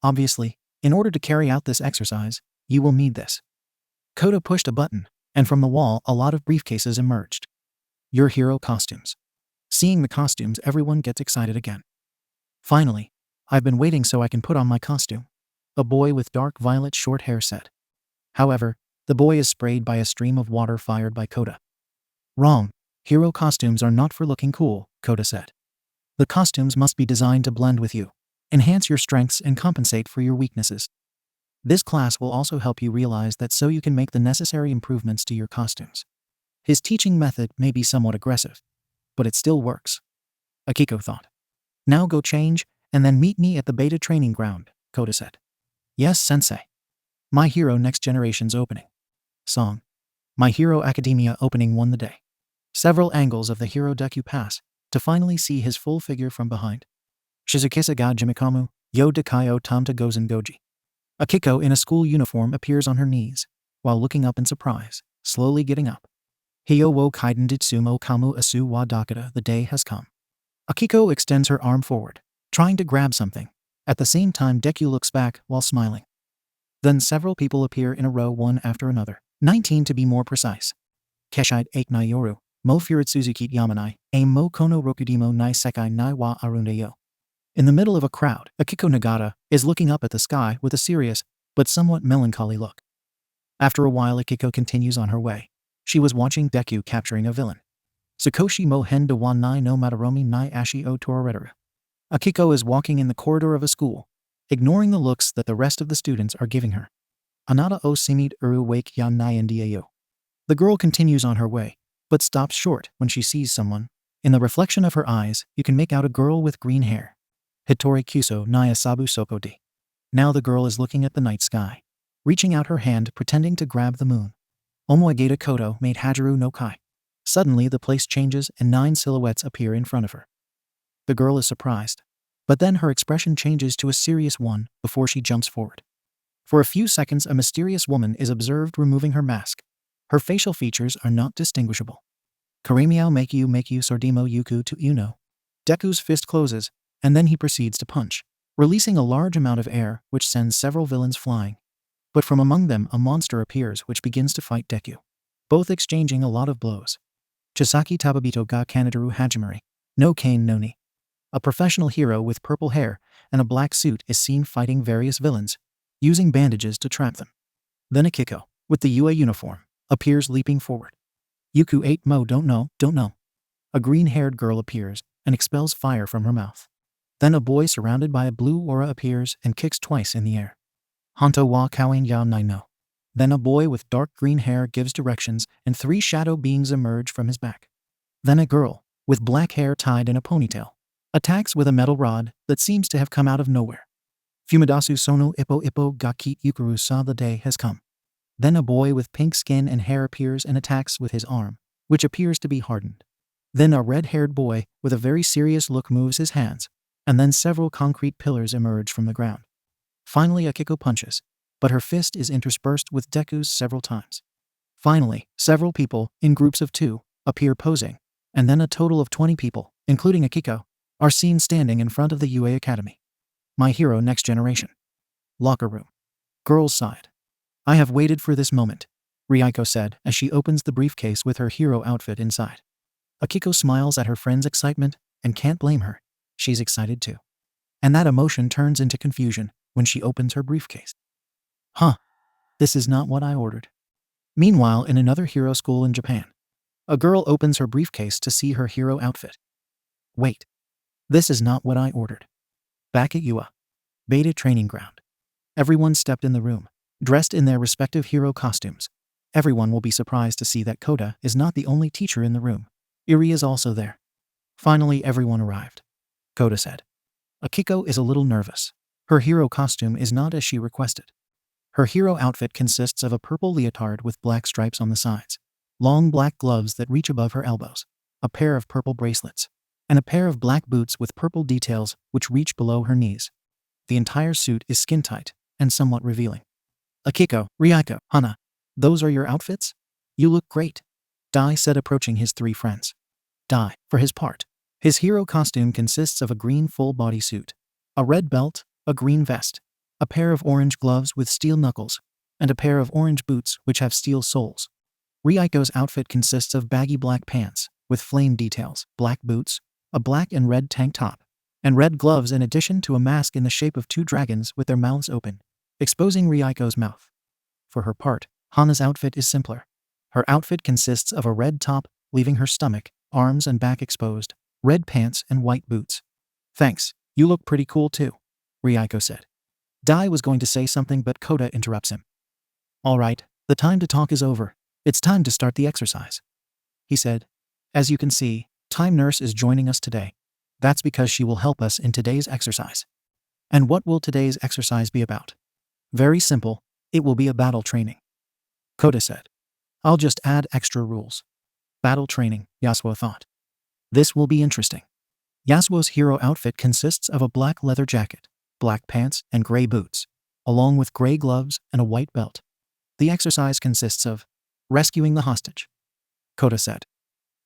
Obviously, in order to carry out this exercise, you will need this. Kota pushed a button, and from the wall a lot of briefcases emerged. Your hero costumes. Seeing the costumes, everyone gets excited again. Finally, I've been waiting so I can put on my costume, a boy with dark violet short hair said. However, the boy is sprayed by a stream of water fired by Kota. Wrong. Hero costumes are not for looking cool, Kota said. The costumes must be designed to blend with you, enhance your strengths and compensate for your weaknesses. This class will also help you realize that so you can make the necessary improvements to your costumes. His teaching method may be somewhat aggressive, but it still works, Akiko thought. Now go change, and then meet me at the beta training ground, Kota said. Yes, sensei. My Hero Next Generation's opening. Song. My Hero Academia opening won the day. Several angles of the hero Deku pass, to finally see his full figure from behind. Shizukisa ga Jimikamu, yo dekayo tamta gozen goji. Akiko in a school uniform appears on her knees, while looking up in surprise, slowly getting up. Hiyo wo kaiden ditsumo kamu asu wa dakata, the day has come. Akiko extends her arm forward, trying to grab something. At the same time, Deku looks back while smiling. Then several people appear in a row one after another, 19 to be more precise. Keshide ake nai yoru, mo furitsuzuki yamanai, aim mo kono rokudimo nai sekai nai wa arunde yo. In the middle of a crowd, Akiko Nagata is looking up at the sky with a serious, but somewhat melancholy look. After a while, Akiko continues on her way. She was watching Deku capturing a villain. Sakoshi mo hen de wa nai no mataromi nai ashi o torareru. Akiko is walking in the corridor of a school, ignoring the looks that the rest of the students are giving her. Anata o simid uru wake ya nai ndiayo. The girl continues on her way, but stops short when she sees someone. In the reflection of her eyes, you can make out a girl with green hair. Hitori Kuso Naya Sabu Soko di. Now the girl is looking at the night sky, reaching out her hand pretending to grab the moon. Omoegata Koto made Hajaru no Kai. Suddenly the place changes and 9 silhouettes appear in front of her. The girl is surprised, but then her expression changes to a serious one before she jumps forward. For a few seconds a mysterious woman is observed removing her mask. Her facial features are not distinguishable. Karemiao Makyu Sordimo Yuku to Uno. Deku's fist closes, and then he proceeds to punch, releasing a large amount of air which sends several villains flying. But from among them a monster appears which begins to fight Deku, both exchanging a lot of blows. Chisaki Tababito ga Kanadaru Hajimari, no Kane no ni. A professional hero with purple hair and a black suit is seen fighting various villains, using bandages to trap them. Then Akiko, with the UA uniform, appears leaping forward. Yuku 8 Mo don't know. A green-haired girl appears and expels fire from her mouth. Then a boy surrounded by a blue aura appears and kicks twice in the air. Hanto wa kawain yao nai no. Then a boy with dark green hair gives directions and 3 shadow beings emerge from his back. Then a girl, with black hair tied in a ponytail, attacks with a metal rod that seems to have come out of nowhere. Fumidasu sono ippo ga kit yukuru sa the day has come. Then a boy with pink skin and hair appears and attacks with his arm, which appears to be hardened. Then a red-haired boy with a very serious look moves his hands, and then several concrete pillars emerge from the ground. Finally Akiko punches, but her fist is interspersed with Deku's several times. Finally, several people, in groups of 2, appear posing, and then a total of 20 people, including Akiko, are seen standing in front of the UA Academy. My Hero Next Generation. Locker room. Girls' side. I have waited for this moment, Ryuko said as she opens the briefcase with her hero outfit inside. Akiko smiles at her friend's excitement and can't blame her. She's excited too. And that emotion turns into confusion when she opens her briefcase. Huh. This is not what I ordered. Meanwhile, in another hero school in Japan, a girl opens her briefcase to see her hero outfit. Wait. This is not what I ordered. Back at UA Beta training ground. Everyone stepped in the room, dressed in their respective hero costumes. Everyone will be surprised to see that Kota is not the only teacher in the room. Iri is also there. Finally, everyone arrived. Kota said. Akiko is a little nervous. Her hero costume is not as she requested. Her hero outfit consists of a purple leotard with black stripes on the sides, long black gloves that reach above her elbows, a pair of purple bracelets, and a pair of black boots with purple details which reach below her knees. The entire suit is skin-tight and somewhat revealing. Akiko, Ryuko, Hana, those are your outfits? You look great, Dai said approaching his 3 friends. Dai, for his part, his hero costume consists of a green full-body suit, a red belt, a green vest, a pair of orange gloves with steel knuckles, and a pair of orange boots which have steel soles. Ryuko's outfit consists of baggy black pants with flame details, black boots, a black and red tank top, and red gloves in addition to a mask in the shape of 2 dragons with their mouths open, exposing Ryuko's mouth. For her part, Hana's outfit is simpler. Her outfit consists of a red top, leaving her stomach, arms and back exposed, red pants and white boots. Thanks, you look pretty cool too, Ryuko said. Dai was going to say something but Kota interrupts him. Alright, the time to talk is over. It's time to start the exercise, he said. As you can see, Time Nurse is joining us today. That's because she will help us in today's exercise. And what will today's exercise be about? Very simple, it will be a battle training, Kota said. I'll just add extra rules. Battle training, Yasuo thought. This will be interesting. Yasuo's hero outfit consists of a black leather jacket, black pants, and gray boots, along with gray gloves and a white belt. The exercise consists of rescuing the hostage, Kota said.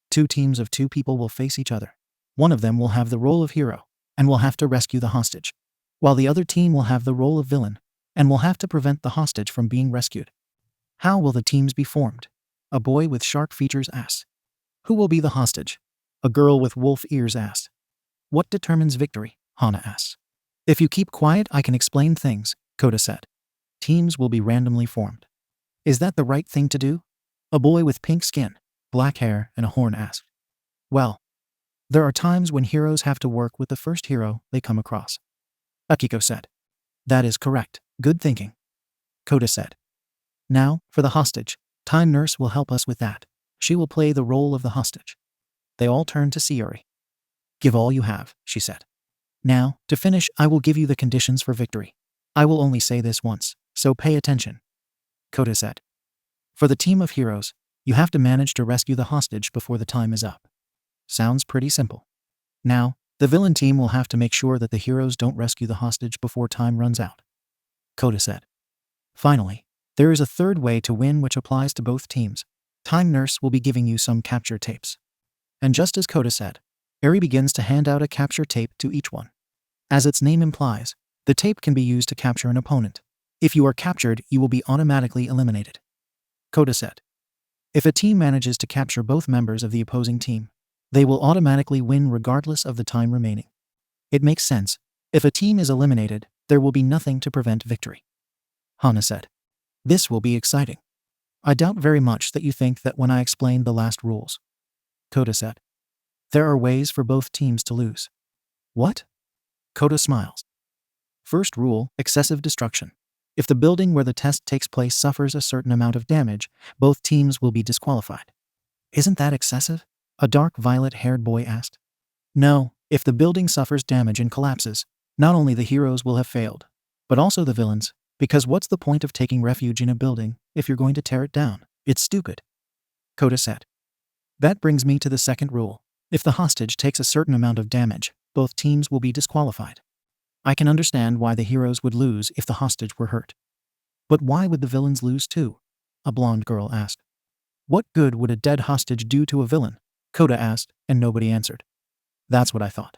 2 teams of 2 people will face each other. One of them will have the role of hero and will have to rescue the hostage, while the other team will have the role of villain and will have to prevent the hostage from being rescued. How will the teams be formed? A boy with shark features asked. Who will be the hostage? A girl with wolf ears asked. What determines victory? Hana asked. If you keep quiet, I can explain things, Kota said. Teams will be randomly formed. Is that the right thing to do? A boy with pink skin, black hair, and a horn asked. Well, there are times when heroes have to work with the first hero they come across, Akiko said. That is correct. Good thinking, Kota said. Now, for the hostage, Time Nurse will help us with that. She will play the role of the hostage. They all turned to Sayori. Give all you have, she said. Now, to finish, I will give you the conditions for victory. I will only say this once, so pay attention. Kota said. For the team of heroes, you have to manage to rescue the hostage before the time is up. Sounds pretty simple. Now, the villain team will have to make sure that the heroes don't rescue the hostage before time runs out. Kota said. Finally, there is a third way to win which applies to both teams. Time Nurse will be giving you some capture tapes. And just as Kota said, Eri begins to hand out a capture tape to each one. As its name implies, the tape can be used to capture an opponent. If you are captured, you will be automatically eliminated. Kota said. If a team manages to capture both members of the opposing team, they will automatically win regardless of the time remaining. It makes sense. If a team is eliminated, there will be nothing to prevent victory. Hana said. This will be exciting. I doubt very much that you think that when I explained the last rules. Kota said. There are ways for both teams to lose. What? Kota smiles. First rule, excessive destruction. If the building where the test takes place suffers a certain amount of damage, both teams will be disqualified. Isn't that excessive? A dark violet-haired boy asked. No, if the building suffers damage and collapses, not only the heroes will have failed, but also the villains, because what's the point of taking refuge in a building if you're going to tear it down? It's stupid. Kota said. That brings me to the second rule. If the hostage takes a certain amount of damage, both teams will be disqualified. I can understand why the heroes would lose if the hostage were hurt. But why would the villains lose too? A blonde girl asked. What good would a dead hostage do to a villain? Kota asked, and nobody answered. That's what I thought.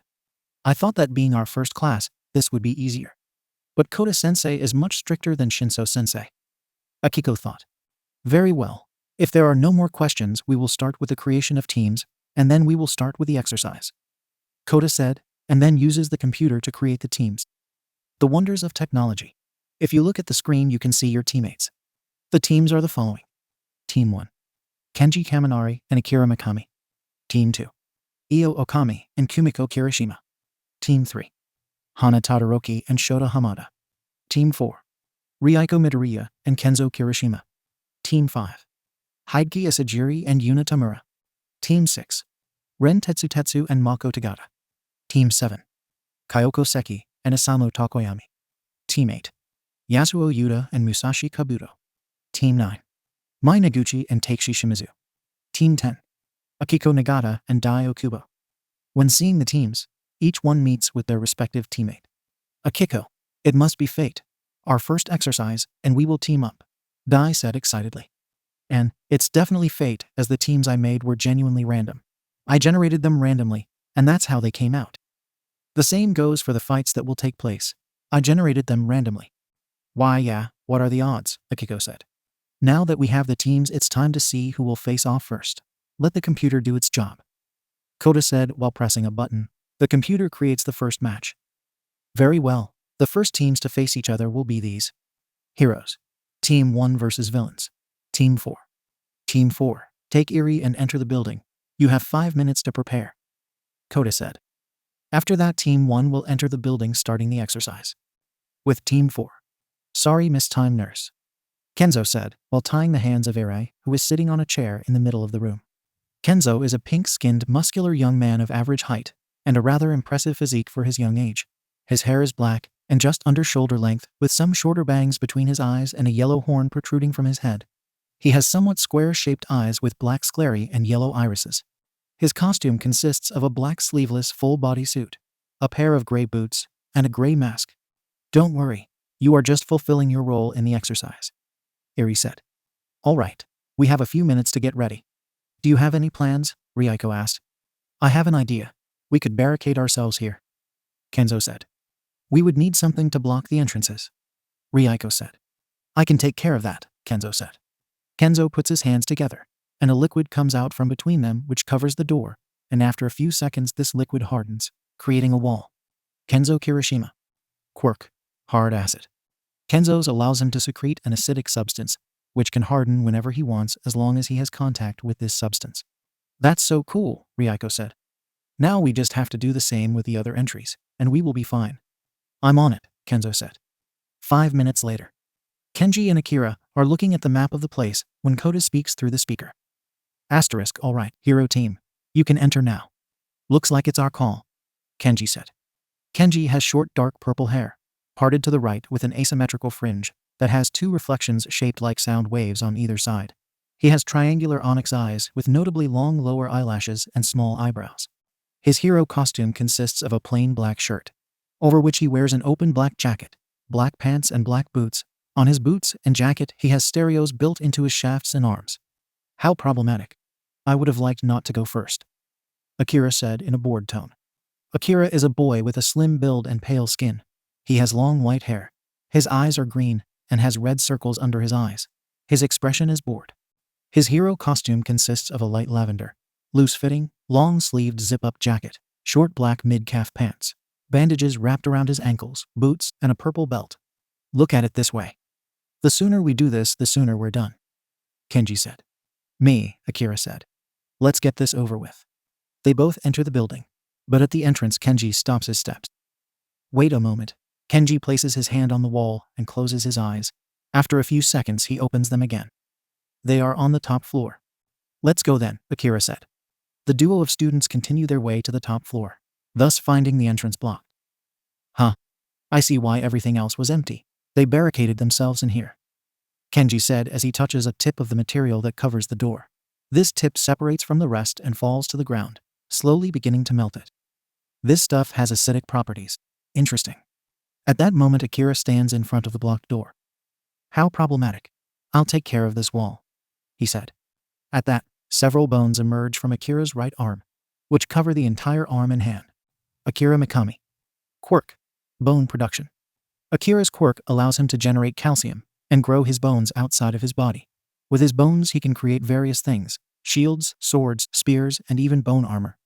I thought that being our first class, this would be easier. But Kota-sensei is much stricter than Shinso-sensei. Akiko thought. Very well. If there are no more questions, we will start with the creation of teams, and then we will start with the exercise. Kota said, and then uses the computer to create the teams. The wonders of technology. If you look at the screen, you can see your teammates. The teams are the following. Team 1. Kenji Kaminari and Akira Mikami. Team 2. Io Okami and Kumiko Kirishima. Team 3. Hana Todoroki and Shota Hamada. Team 4. Ryuiko Midoriya and Kenzo Kirishima. Team 5. Hideki Isajiri and Yuna Tamura. Team 6. Ren Tetsutetsu and Mako Tagata. Team 7. Kyoko Seki and Isamu Tokoyami. Team 8. Yasuo Yuta and Musashi Kabuto. Team 9. Mai Noguchi and Takeshi Shimizu. Team 10. Akiko Nagata and Dai Okubo. When seeing the teams, each one meets with their respective teammate. Akiko, it must be fate. Our first exercise, and we will team up. Dai said excitedly. And it's definitely fate, as the teams I made were genuinely random. I generated them randomly, and that's how they came out. The same goes for the fights that will take place. I generated them randomly. Why yeah, what are the odds? Akiko said. Now that we have the teams, it's time to see who will face off first. Let the computer do its job. Kota said while pressing a button. The computer creates the first match. Very well. The first teams to face each other will be these. Heroes. Team 1 versus villains. Team 4. Team 4. Take Eri and enter the building. You have 5 minutes to prepare. Kota said. After that, Team 1 will enter the building, starting the exercise. With Team 4. Sorry, Miss Time Nurse. Kenzo said, while tying the hands of Eri, who was sitting on a chair in the middle of the room. Kenzo is a pink-skinned, muscular young man of average height, and a rather impressive physique for his young age. His hair is black, and just under shoulder length, with some shorter bangs between his eyes and a yellow horn protruding from his head. He has somewhat square-shaped eyes with black sclerae and yellow irises. His costume consists of a black sleeveless full-body suit, a pair of gray boots, and a gray mask. Don't worry, you are just fulfilling your role in the exercise, Eri said. All right, we have a few minutes to get ready. Do you have any plans? Ryuiko asked. I have an idea. We could barricade ourselves here, Kenzo said. We would need something to block the entrances, Ryuiko said. I can take care of that, Kenzo said. Kenzo puts his hands together, and a liquid comes out from between them which covers the door, and after a few seconds this liquid hardens, creating a wall. Kenzo Kirishima. Quirk. Hard acid. Kenzo's allows him to secrete an acidic substance, which can harden whenever he wants as long as he has contact with this substance. That's so cool, Ryuiko said. Now we just have to do the same with the other entries, and we will be fine. I'm on it, Kenzo said. 5 minutes later. Kenji and Akira are looking at the map of the place when Kota speaks through the speaker. Asterisk, all right, hero team. You can enter now. Looks like it's our call, Kenji said. Kenji has short dark purple hair, parted to the right with an asymmetrical fringe that has 2 reflections shaped like sound waves on either side. He has triangular onyx eyes with notably long lower eyelashes and small eyebrows. His hero costume consists of a plain black shirt, over which he wears an open black jacket, black pants and black boots. On his boots and jacket he has stereos built into his shafts and arms. How problematic. I would have liked not to go first, Akira said in a bored tone. Akira is a boy with a slim build and pale skin. He has long white hair. His eyes are green and has red circles under his eyes. His expression is bored. His hero costume consists of a light lavender, loose-fitting, long-sleeved zip-up jacket, short black mid-calf pants, bandages wrapped around his ankles, boots, and a purple belt. Look at it this way. The sooner we do this, the sooner we're done, Kenji said. Me, Akira said. Let's get this over with. They both enter the building, but at the entrance Kenji stops his steps. Wait a moment. Kenji places his hand on the wall and closes his eyes. After a few seconds he opens them again. They are on the top floor. Let's go then, Akira said. The duo of students continue their way to the top floor, thus finding the entrance blocked. Huh. I see why everything else was empty. They barricaded themselves in here, Kenji said as he touches a tip of the material that covers the door. This tip separates from the rest and falls to the ground, slowly beginning to melt it. This stuff has acidic properties. Interesting. At that moment Akira stands in front of the blocked door. How problematic. I'll take care of this wall, he said. At that, several bones emerge from Akira's right arm, which cover the entire arm and hand. Akira Mikami. Quirk. Bone production. Akira's quirk allows him to generate calcium and grow his bones outside of his body. With his bones he can create various things: shields, swords, spears, and even bone armor.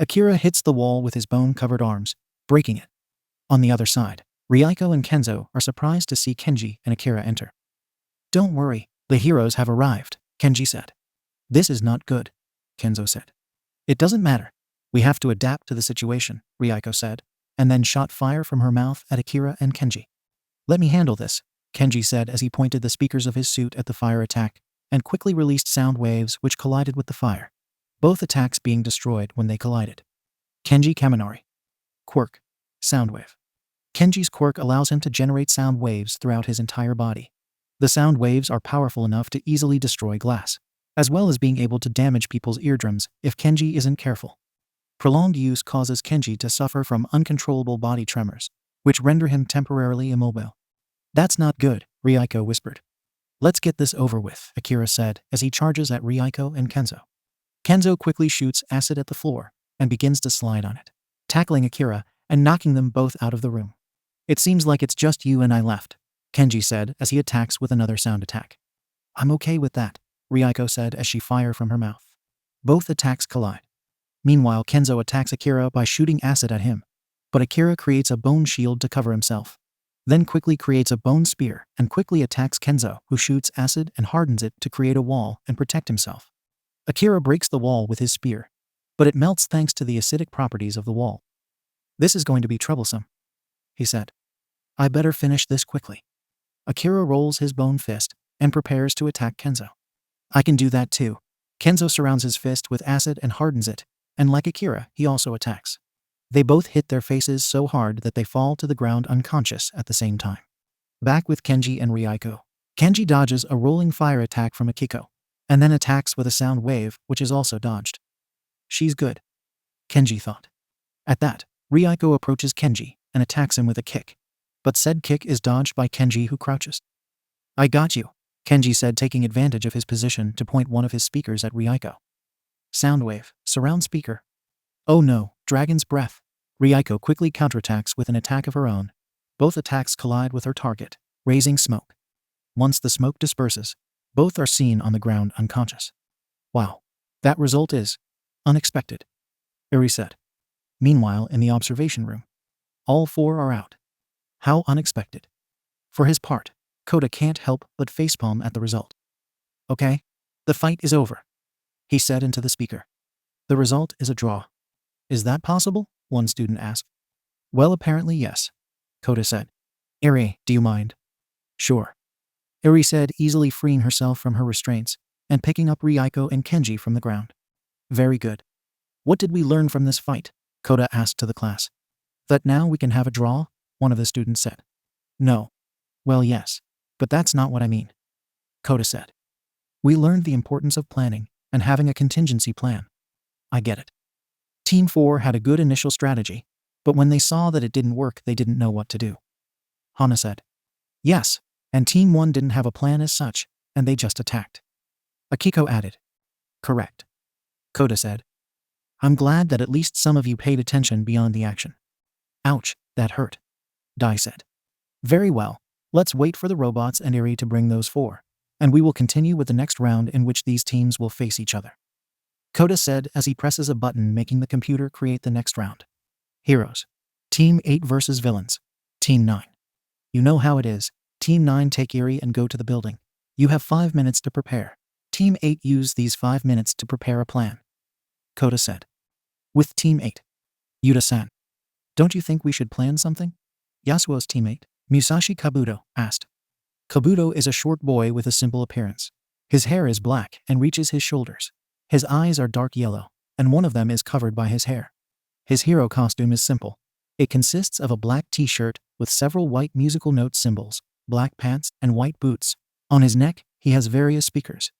Akira hits the wall with his bone-covered arms, breaking it. On the other side, Ryuko and Kenzo are surprised to see Kenji and Akira enter. Don't worry, the heroes have arrived, Kenji said. This is not good, Kenzo said. It doesn't matter. We have to adapt to the situation, Ryuko said, and then shot fire from her mouth at Akira and Kenji. Let me handle this, Kenji said as he pointed the speakers of his suit at the fire attack and quickly released sound waves which collided with the fire, both attacks being destroyed when they collided. Kenji Kaminari. Quirk. Soundwave. Kenji's quirk allows him to generate sound waves throughout his entire body. The sound waves are powerful enough to easily destroy glass, as well as being able to damage people's eardrums if Kenji isn't careful. Prolonged use causes Kenji to suffer from uncontrollable body tremors, which render him temporarily immobile. That's not good, Ryuko whispered. Let's get this over with, Akira said as he charges at Ryuko and Kenzo. Kenzo quickly shoots acid at the floor and begins to slide on it, tackling Akira and knocking them both out of the room. It seems like it's just you and I left, Kenji said as he attacks with another sound attack. I'm okay with that, Ryuko said as she fired from her mouth. Both attacks collide. Meanwhile, Kenzo attacks Akira by shooting acid at him, but Akira creates a bone shield to cover himself, then quickly creates a bone spear and quickly attacks Kenzo, who shoots acid and hardens it to create a wall and protect himself. Akira breaks the wall with his spear, but it melts thanks to the acidic properties of the wall. This is going to be troublesome, he said. I better finish this quickly. Akira rolls his bone fist and prepares to attack Kenzo. I can do that too. Kenzo surrounds his fist with acid and hardens it, and like Akira, he also attacks. They both hit their faces so hard that they fall to the ground unconscious at the same time. Back with Kenji and Ryuko. Kenji dodges a rolling fire attack from Akiko, and then attacks with a sound wave, which is also dodged. She's good, Kenji thought. At that, Ryuko approaches Kenji and attacks him with a kick, but said kick is dodged by Kenji, who crouches. I got you, Kenji said, taking advantage of his position to point one of his speakers at Ryuko. Soundwave, surround speaker. Oh no, dragon's breath. Ryuko quickly counterattacks with an attack of her own. Both attacks collide with her target, raising smoke. Once the smoke disperses, both are seen on the ground unconscious. Wow, that result is unexpected, Eri said. Meanwhile, in the observation room, all four are out. How unexpected. For his part, Kota can't help but facepalm at the result. Okay, the fight is over, he said into the speaker. The result is a draw. Is that possible? One student asked. Well, apparently yes, Kota said. Eri, do you mind? Sure, Eri said, easily freeing herself from her restraints and picking up Ryuko and Kenji from the ground. Very good. What did we learn from this fight? Kota asked to the class. That now we can have a draw? One of the students said. No. Well, yes. But that's not what I mean. Kota said. We learned the importance of planning and having a contingency plan. I get it. Team 4 had a good initial strategy, but when they saw that it didn't work, they didn't know what to do. Hana said. Yes, and Team 1 didn't have a plan as such, and they just attacked. Akiko added. Correct. Kota said. I'm glad that at least some of you paid attention beyond the action. Ouch, that hurt. Dai said. Very well, let's wait for the robots and Eri to bring those 4, and we will continue with the next round in which these teams will face each other. Kota said as he presses a button making the computer create the next round. Heroes. Team 8 versus Villains. Team 9. You know how it is. Team 9 take Eri and go to the building. You have 5 minutes to prepare. Team 8 use these 5 minutes to prepare a plan. Kota said. With Team 8. Yuta-san. Don't you think we should plan something? Yasuo's teammate, Musashi Kabuto, asked. Kabuto is a short boy with a simple appearance. His hair is black and reaches his shoulders. His eyes are dark yellow, and one of them is covered by his hair. His hero costume is simple. It consists of a black t-shirt with several white musical note symbols, black pants, and white boots. On his neck, he has various speakers.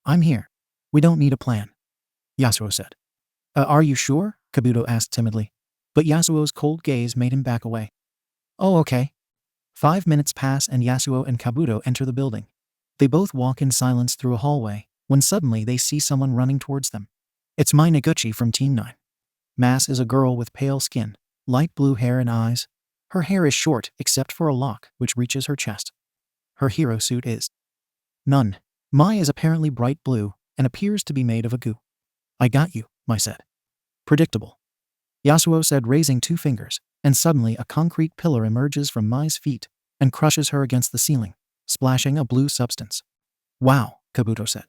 I'm here. We don't need a plan. Yasuo said. Are you sure? Kabuto asked timidly. But Yasuo's cold gaze made him back away. Oh, okay. 5 minutes pass and Yasuo and Kabuto enter the building. They both walk in silence through a hallway, when suddenly they see someone running towards them. It's Mai Noguchi from Team 9. Mas is a girl with pale skin, light blue hair and eyes. Her hair is short except for a lock which reaches her chest. Her hero suit is none. Mai is apparently bright blue and appears to be made of a goo. I got you, Mai said. Predictable. Yasuo said, raising 2 fingers, and suddenly a concrete pillar emerges from Mai's feet and crushes her against the ceiling, splashing a blue substance. Wow, Kabuto said.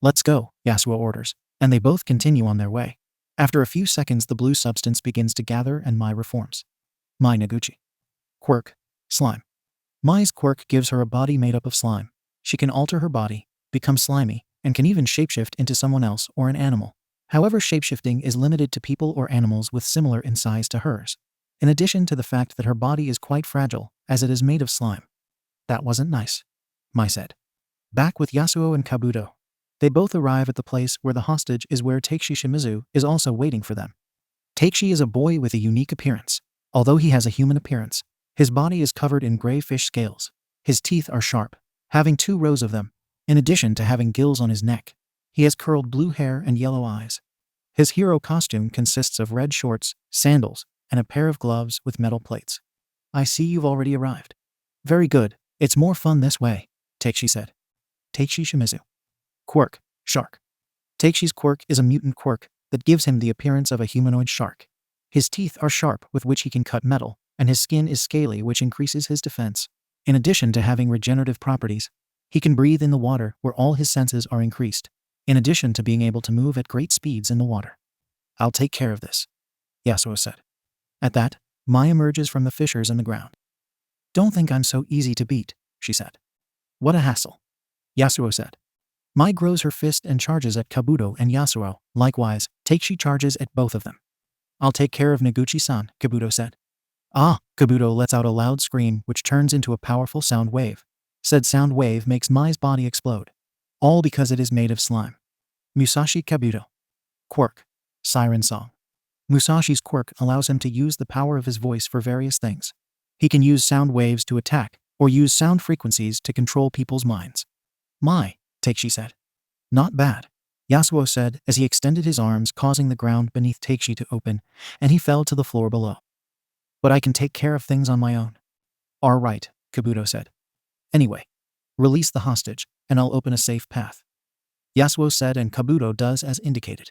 Let's go, Yasuo orders, and they both continue on their way. After a few seconds, the blue substance begins to gather and Mai reforms. Mai Noguchi. Quirk. Slime. Mai's quirk gives her a body made up of slime. She can alter her body, become slimy, and can even shapeshift into someone else or an animal. However, shapeshifting is limited to people or animals with similar in size to hers, in addition to the fact that her body is quite fragile, as it is made of slime. That wasn't nice, Mai said. Back with Yasuo and Kabuto. They both arrive at the place where the hostage is, where Takeshi Shimizu is also waiting for them. Takeshi is a boy with a unique appearance. Although he has a human appearance, his body is covered in gray fish scales. His teeth are sharp, having 2 rows of them, in addition to having gills on his neck. He has curled blue hair and yellow eyes. His hero costume consists of red shorts, sandals, and a pair of gloves with metal plates. I see you've already arrived. Very good, it's more fun this way, Takeshi said. Takeshi Shimizu. Quirk, shark. Takeshi's quirk is a mutant quirk that gives him the appearance of a humanoid shark. His teeth are sharp with which he can cut metal, and his skin is scaly which increases his defense. In addition to having regenerative properties, he can breathe in the water where all his senses are increased, in addition to being able to move at great speeds in the water. I'll take care of this, Yasuo said. At that, Mai emerges from the fissures in the ground. Don't think I'm so easy to beat, she said. What a hassle, Yasuo said. Mai grows her fist and charges at Kabuto and Yasuo. Likewise, Takeshi charges at both of them. I'll take care of Noguchi-san, Kabuto said. Ah, Kabuto lets out a loud scream which turns into a powerful sound wave. Said sound wave makes Mai's body explode. All because it is made of slime. Musashi Kabuto. Quirk. Siren Song. Musashi's quirk allows him to use the power of his voice for various things. He can use sound waves to attack, or use sound frequencies to control people's minds. Mai, Takeshi said. Not bad, Yasuo said as he extended his arms, causing the ground beneath Takeshi to open, and he fell to the floor below. But I can take care of things on my own. All right, Kabuto said. Anyway, release the hostage, and I'll open a safe path. Yasuo said, and Kabuto does as indicated.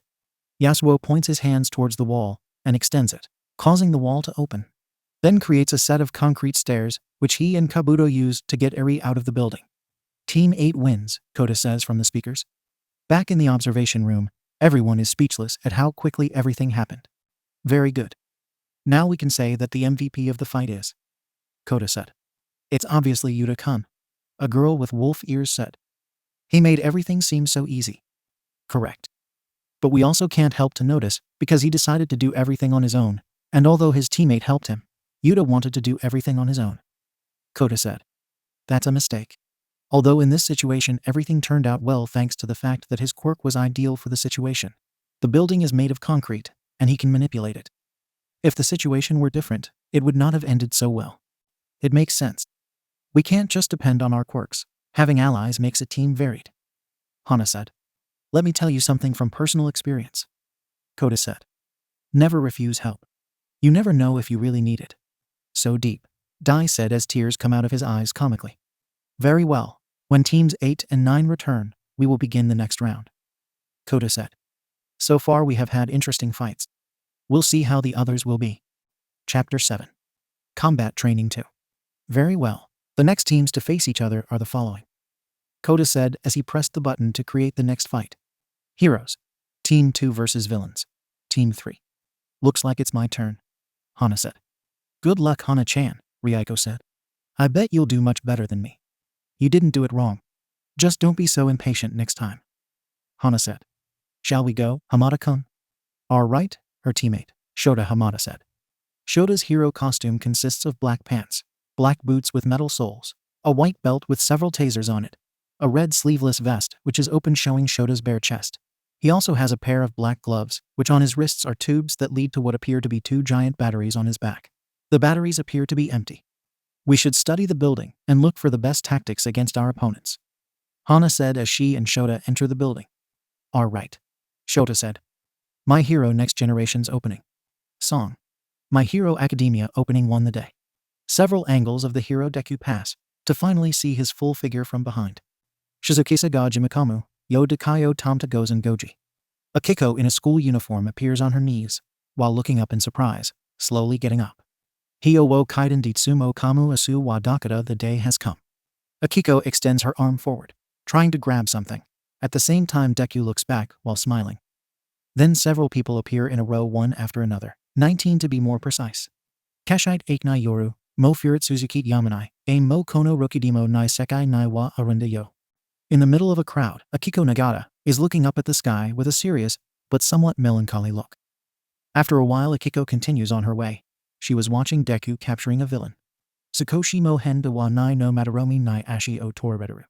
Yasuo points his hands towards the wall and extends it, causing the wall to open. Then creates a set of concrete stairs, which he and Kabuto use to get Eri out of the building. Team 8 wins, Kota says from the speakers. Back in the observation room, everyone is speechless at how quickly everything happened. Very good. Now we can say that the MVP of the fight is, Kota said. It's obviously Yuta-kun, a girl with wolf ears said. He made everything seem so easy. Correct. But we also can't help to notice, because he decided to do everything on his own, And although his teammate helped him, Yuta wanted to do everything on his own. Kota said. That's a mistake. Although in this situation everything turned out well thanks to the fact that his quirk was ideal for the situation. The building is made of concrete, and he can manipulate it. If the situation were different, it would not have ended so well. It makes sense. We can't just depend on our quirks. Having allies makes a team varied. Hana said. Let me tell you something from personal experience. Kota said. Never refuse help. You never know if you really need it. So deep, Dai said as tears come out of his eyes comically. Very well. When teams 8 and 9 return, we will begin the next round. Kota said. So far we have had interesting fights. We'll see how the others will be. Chapter 7. Combat Training 2. Very well. The next teams to face each other are the following. Kota said as he pressed the button to create the next fight. Heroes. Team 2 versus Villains. Team 3. Looks like it's my turn. Hana said. Good luck, Hana-chan, Ryuko said. I bet you'll do much better than me. You didn't do it wrong. Just don't be so impatient next time. Hana said. Shall we go, Hamada-kun? All right, her teammate, Shota Hamada said. Shota's hero costume consists of black pants, black boots with metal soles, a white belt with several tasers on it, a red sleeveless vest which is open showing Shota's bare chest. He also has a pair of black gloves, which on his wrists are tubes that lead to what appear to be 2 giant batteries on his back. The batteries appear to be empty. We should study the building and look for the best tactics against our opponents. Hana said as she and Shota enter the building. All right. Shota said. My Hero Next Generation's opening. Song. My Hero Academia opening won the day. Several angles of the hero Deku pass, to finally see his full figure from behind. Shizukisa ga Jimikamu, yo Dakayo Tamta Gozen Goji. Akiko in a school uniform appears on her knees, while looking up in surprise, slowly getting up. Hio wo kaiden ditsumo kamu asu wa dakata, the day has come. Akiko extends her arm forward, trying to grab something. At the same time Deku looks back while smiling. Then several people appear in a row one after another, 19 to be more precise. Kashite Aiknai Yoru, mo furit Suzuki Yamanai, a mo kono rokidimo nai sekai nai wa arunda yo. In the middle of a crowd, Akiko Nagata is looking up at the sky with a serious, but somewhat melancholy look. After a while Akiko continues on her way. She was watching Deku capturing a villain. Sakoshi mo hen de wa nai no mataromi nai ashi o toreberu.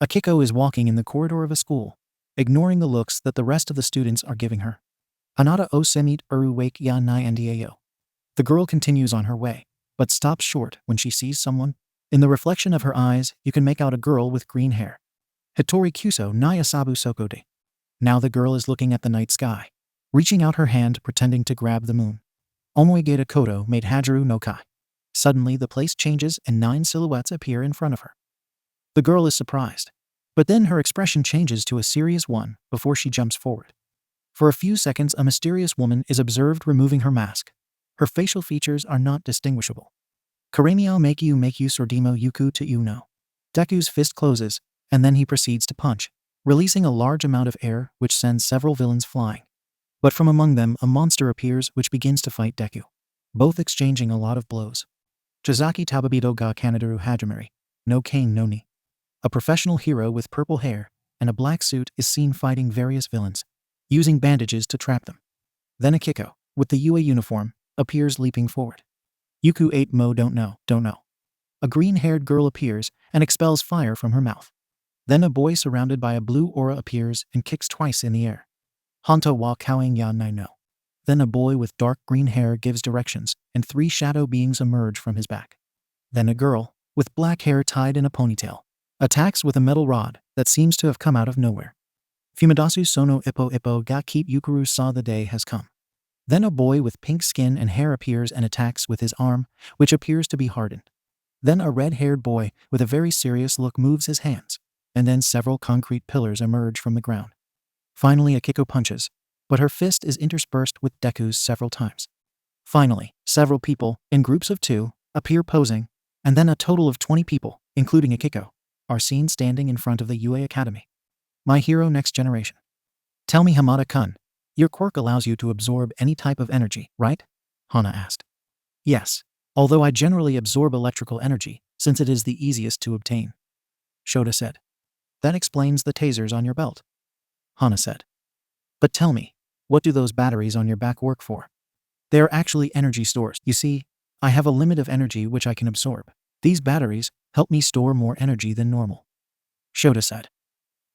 Akiko is walking in the corridor of a school, ignoring the looks that the rest of the students are giving her. Anata o semit uru wake ya nai ndio. The girl continues on her way, but stops short when she sees someone. In the reflection of her eyes, you can make out a girl with green hair. Hitori Kuso nai asabu sokode. Now the girl is looking at the night sky, reaching out her hand pretending to grab the moon. Omoegata Koto made Hajaru no Kai. Suddenly the place changes and 9 silhouettes appear in front of her. The girl is surprised, but then her expression changes to a serious one before she jumps forward. For a few seconds a mysterious woman is observed removing her mask. Her facial features are not distinguishable. Karemiao make you sordimo yuku to you no. Deku's fist closes, and then he proceeds to punch, releasing a large amount of air which sends several villains flying. But from among them a monster appears which begins to fight Deku, both exchanging a lot of blows. Chizaki Tababito ga Kanadaru Hajimari, no Kane no Ni. A professional hero with purple hair and a black suit is seen fighting various villains, using bandages to trap them. Then Akiko, with the UA uniform, appears leaping forward. Yuku 8 mo don't know. A green-haired girl appears and expels fire from her mouth. Then a boy surrounded by a blue aura appears and kicks twice in the air. Honto wa kawing ya nai no. Then a boy with dark green hair gives directions, and 3 shadow beings emerge from his back. Then a girl, with black hair tied in a ponytail, attacks with a metal rod that seems to have come out of nowhere. Fumidasu sono ippo ga keep Yukuru saw the day has come. Then a boy with pink skin and hair appears and attacks with his arm, which appears to be hardened. Then a red-haired boy with a very serious look moves his hands, and then several concrete pillars emerge from the ground. Finally Akiko punches, but her fist is interspersed with Deku's several times. Finally, several people, in groups of 2, appear posing, and then a total of 20 people, including Akiko, are seen standing in front of the UA Academy. My Hero Next Generation. Tell me Hamada-kun, your quirk allows you to absorb any type of energy, right? Hana asked. Yes, although I generally absorb electrical energy, since it is the easiest to obtain. Shota said. That explains the tasers on your belt. Hana said. But tell me, what do those batteries on your back work for? They are actually energy stores. You see, I have a limit of energy which I can absorb. These batteries help me store more energy than normal, Shota said.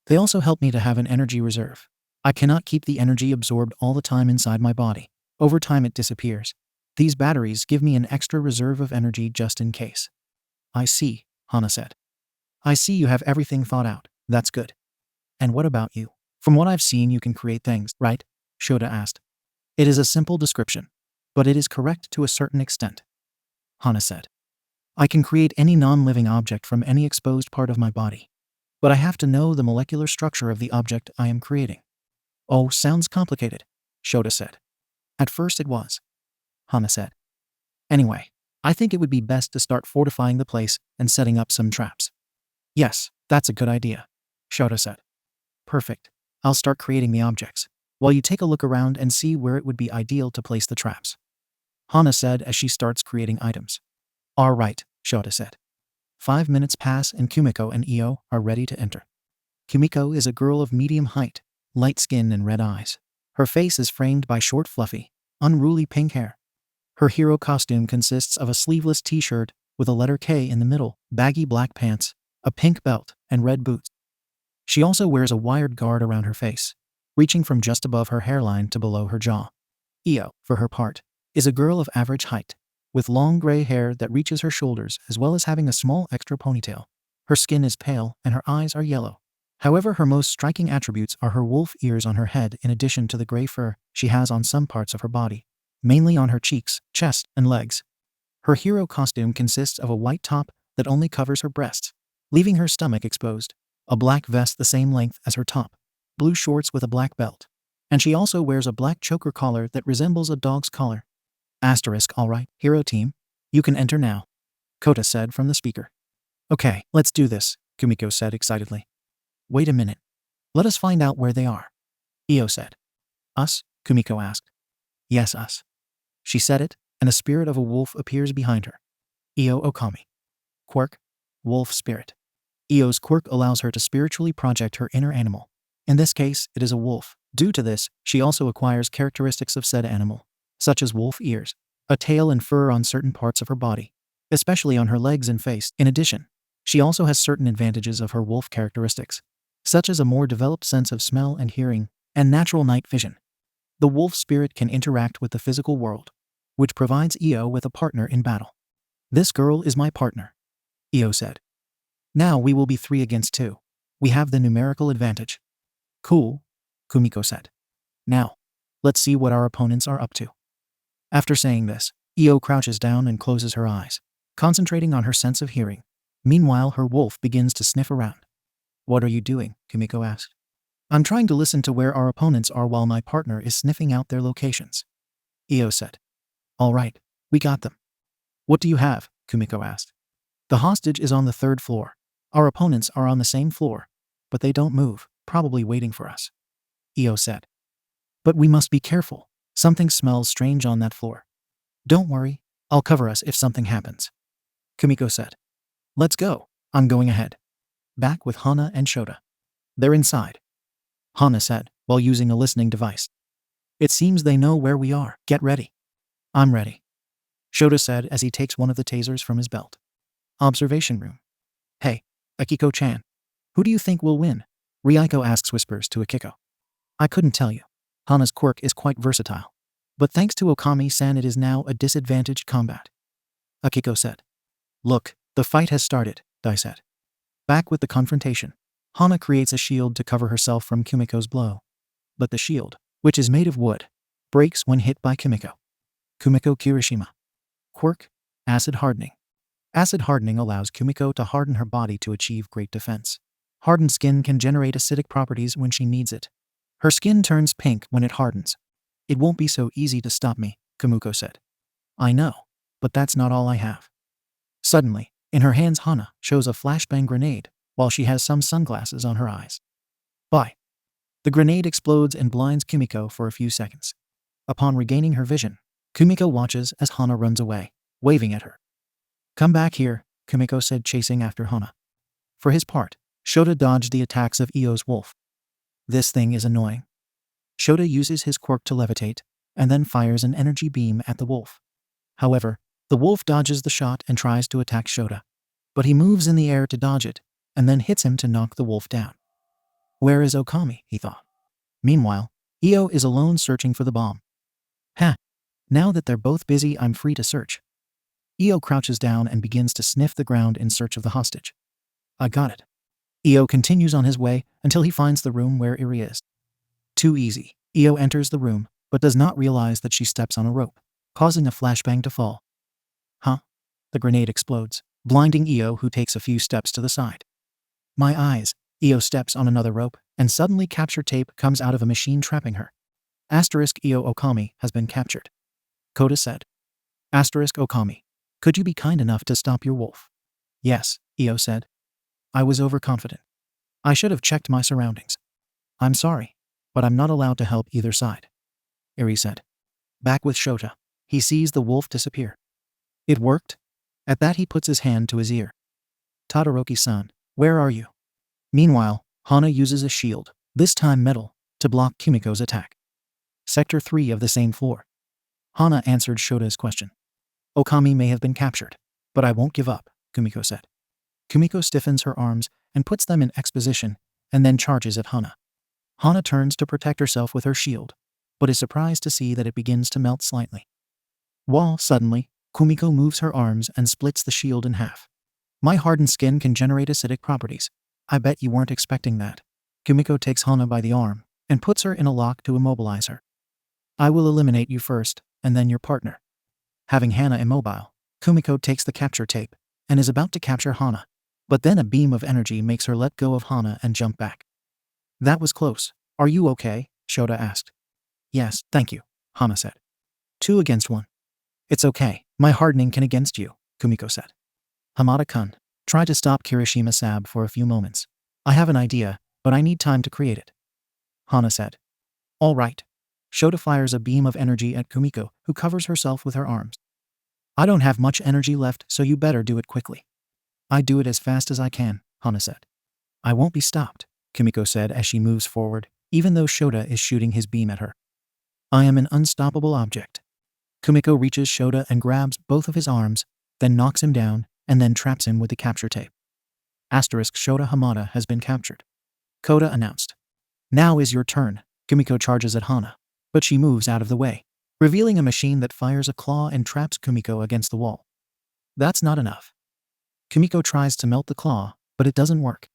They also help me to have an energy reserve. I cannot keep the energy absorbed all the time inside my body. Over time it disappears. These batteries give me an extra reserve of energy just in case. I see, Hana said. I see you have everything thought out. That's good. And what about you? From what I've seen, you can create things, right? Shota asked. It is a simple description, but it is correct to a certain extent, Hana said. I can create any non-living object from any exposed part of my body, but I have to know the molecular structure of the object I am creating. Oh, sounds complicated, Shota said. At first it was, Hana said. Anyway, I think it would be best to start fortifying the place and setting up some traps. Yes, that's a good idea, Shota said. Perfect. I'll start creating the objects, while you take a look around and see where it would be ideal to place the traps, Hana said as she starts creating items. All right, Shota said. 5 minutes pass and Kumiko and Io are ready to enter. Kumiko is a girl of medium height, light skin and red eyes. Her face is framed by short fluffy, unruly pink hair. Her hero costume consists of a sleeveless t-shirt with a letter K in the middle, baggy black pants, a pink belt, and red boots. She also wears a wired guard around her face, reaching from just above her hairline to below her jaw. Io, for her part, is a girl of average height, with long gray hair that reaches her shoulders as well as having a small extra ponytail. Her skin is pale and her eyes are yellow. However, her most striking attributes are her wolf ears on her head in addition to the gray fur she has on some parts of her body, mainly on her cheeks, chest, and legs. Her hero costume consists of a white top that only covers her breasts, leaving her stomach exposed, a black vest the same length as her top, blue shorts with a black belt, and she also wears a black choker collar that resembles a dog's collar. All right, hero team, you can enter now, Kota said from the speaker. Okay, let's do this, Kumiko said excitedly. Wait a minute. Let us find out where they are, Io said. Us? Kumiko asked. Yes, us. She said it, and a spirit of a wolf appears behind her. Io Okami. Quirk, wolf spirit. Io's quirk allows her to spiritually project her inner animal. In this case, it is a wolf. Due to this, she also acquires characteristics of said animal, such as wolf ears, a tail and fur on certain parts of her body, especially on her legs and face. In addition, she also has certain advantages of her wolf characteristics, such as a more developed sense of smell and hearing, and natural night vision. The wolf spirit can interact with the physical world, which provides Io with a partner in battle. This girl is my partner, Io said. Now we will be 3 against 2. We have the numerical advantage. Cool, Kumiko said. Now, let's see what our opponents are up to. After saying this, Io crouches down and closes her eyes, concentrating on her sense of hearing. Meanwhile, her wolf begins to sniff around. What are you doing? Kumiko asked. I'm trying to listen to where our opponents are while my partner is sniffing out their locations, Io said. All right, we got them. What do you have? Kumiko asked. The hostage is on the 3rd floor. Our opponents are on the same floor, but they don't move, probably waiting for us, Io said. But we must be careful. Something smells strange on that floor. Don't worry, I'll cover us if something happens, Kumiko said. Let's go. I'm going ahead. Back with Hana and Shota. They're inside, Hana said, while using a listening device. It seems they know where we are. Get ready. I'm ready, Shota said as he takes one of the tasers from his belt. Observation room. Hey, Akiko-chan. Who do you think will win? Ryuko asks whispers to Akiko. I couldn't tell you. Hana's quirk is quite versatile. But thanks to Okami-san, it is now a disadvantaged combat, Akiko said. Look, the fight has started, Dai said. Back with the confrontation. Hana creates a shield to cover herself from Kumiko's blow. But the shield, which is made of wood, breaks when hit by Kumiko. Kumiko Kirishima. Quirk, acid hardening. Acid hardening allows Kumiko to harden her body to achieve great defense. Hardened skin can generate acidic properties when she needs it. Her skin turns pink when it hardens. It won't be so easy to stop me, Kumiko said. I know, but that's not all I have. Suddenly, in her hands, Hana shows a flashbang grenade while she has some sunglasses on her eyes. Bye. The grenade explodes and blinds Kumiko for a few seconds. Upon regaining her vision, Kumiko watches as Hana runs away, waving at her. Come back here, Kumiko said, chasing after Hana. For his part, Shota dodged the attacks of Io's wolf. This thing is annoying. Shota uses his quirk to levitate, and then fires an energy beam at the wolf. However, the wolf dodges the shot and tries to attack Shota. But he moves in the air to dodge it, and then hits him to knock the wolf down. Where is Okami? He thought. Meanwhile, Io is alone searching for the bomb. Ha! Now that they're both busy, I'm free to search. Io crouches down and begins to sniff the ground in search of the hostage. I got it. Io continues on his way until he finds the room where Iri is. Too easy. Io enters the room, but does not realize that she steps on a rope, causing a flashbang to fall. Huh? The grenade explodes, blinding Io, who takes a few steps to the side. My eyes. Io steps on another rope, and suddenly capture tape comes out of a machine trapping her. Asterisk Io Okami has been captured. Kota said. Asterisk Okami. Could you be kind enough to stop your wolf? Yes, Io said. I was overconfident. I should have checked my surroundings. I'm sorry, but I'm not allowed to help either side. Iri said. Back with Shota. He sees the wolf disappear. It worked? At that he puts his hand to his ear. Todoroki-san, where are you? Meanwhile, Hana uses a shield, this time metal, to block Kumiko's attack. Sector 3 of the same floor. Hana answered Shota's question. Okami may have been captured, but I won't give up, Kumiko said. Kumiko stiffens her arms and puts them in X position, and then charges at Hana. Hana turns to protect herself with her shield, but is surprised to see that it begins to melt slightly. While, suddenly, Kumiko moves her arms and splits the shield in half. My hardened skin can generate acidic properties. I bet you weren't expecting that. Kumiko takes Hana by the arm and puts her in a lock to immobilize her. I will eliminate you first, and then your partner. Having Hana immobile, Kumiko takes the capture tape and is about to capture Hana, but then a beam of energy makes her let go of Hana and jump back. That was close. Are you okay? Shota asked. Yes, thank you, Hana said. 2 against 1. It's okay, my hardening can against you, Kumiko said. Hamada-kun, try to stop Kirishima-sab for a few moments. I have an idea, but I need time to create it. Hana said. All right. Shota fires a beam of energy at Kumiko, who covers herself with her arms. I don't have much energy left, so you better do it quickly. I do it as fast as I can, Hana said. I won't be stopped, Kumiko said as she moves forward, even though Shota is shooting his beam at her. I am an unstoppable object. Kumiko reaches Shota and grabs both of his arms, then knocks him down, and then traps him with the capture tape. Asterisk Shota Hamada has been captured. Kota announced. Now is your turn. Kumiko charges at Hana, but she moves out of the way, revealing a machine that fires a claw and traps Kumiko against the wall. That's not enough. Kumiko tries to melt the claw, but it doesn't work.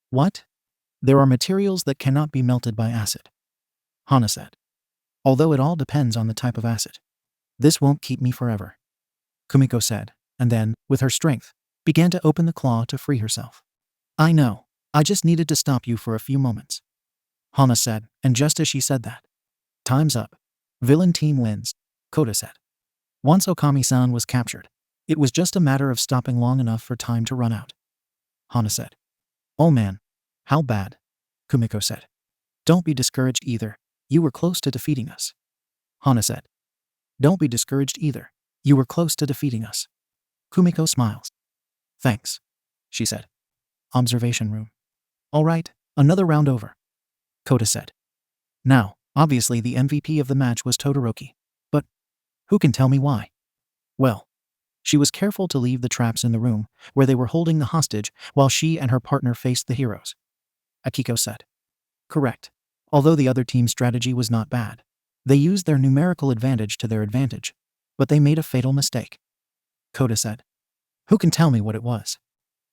What? There are materials that cannot be melted by acid, Hana said. Although it all depends on the type of acid. This won't keep me forever, Kumiko said, and then, with her strength, began to open the claw to free herself. I know. I just needed to stop you for a few moments, Hana said, and just as she said that, time's up. Villain team wins, Kota said. Once Okami-san was captured, it was just a matter of stopping long enough for time to run out, Hana said. Oh man. How bad, Kumiko said. Don't be discouraged either. You were close to defeating us, Hana said. Don't be discouraged either. You were close to defeating us. Kumiko smiles. Thanks, she said. Observation room. All right, another round over, Kota said. Now, obviously the MVP of the match was Todoroki. But who can tell me why? Well, she was careful to leave the traps in the room where they were holding the hostage while she and her partner faced the heroes, Akiko said. Correct. Although the other team's strategy was not bad, they used their numerical advantage to their advantage, but they made a fatal mistake, Kota said. Who can tell me what it was?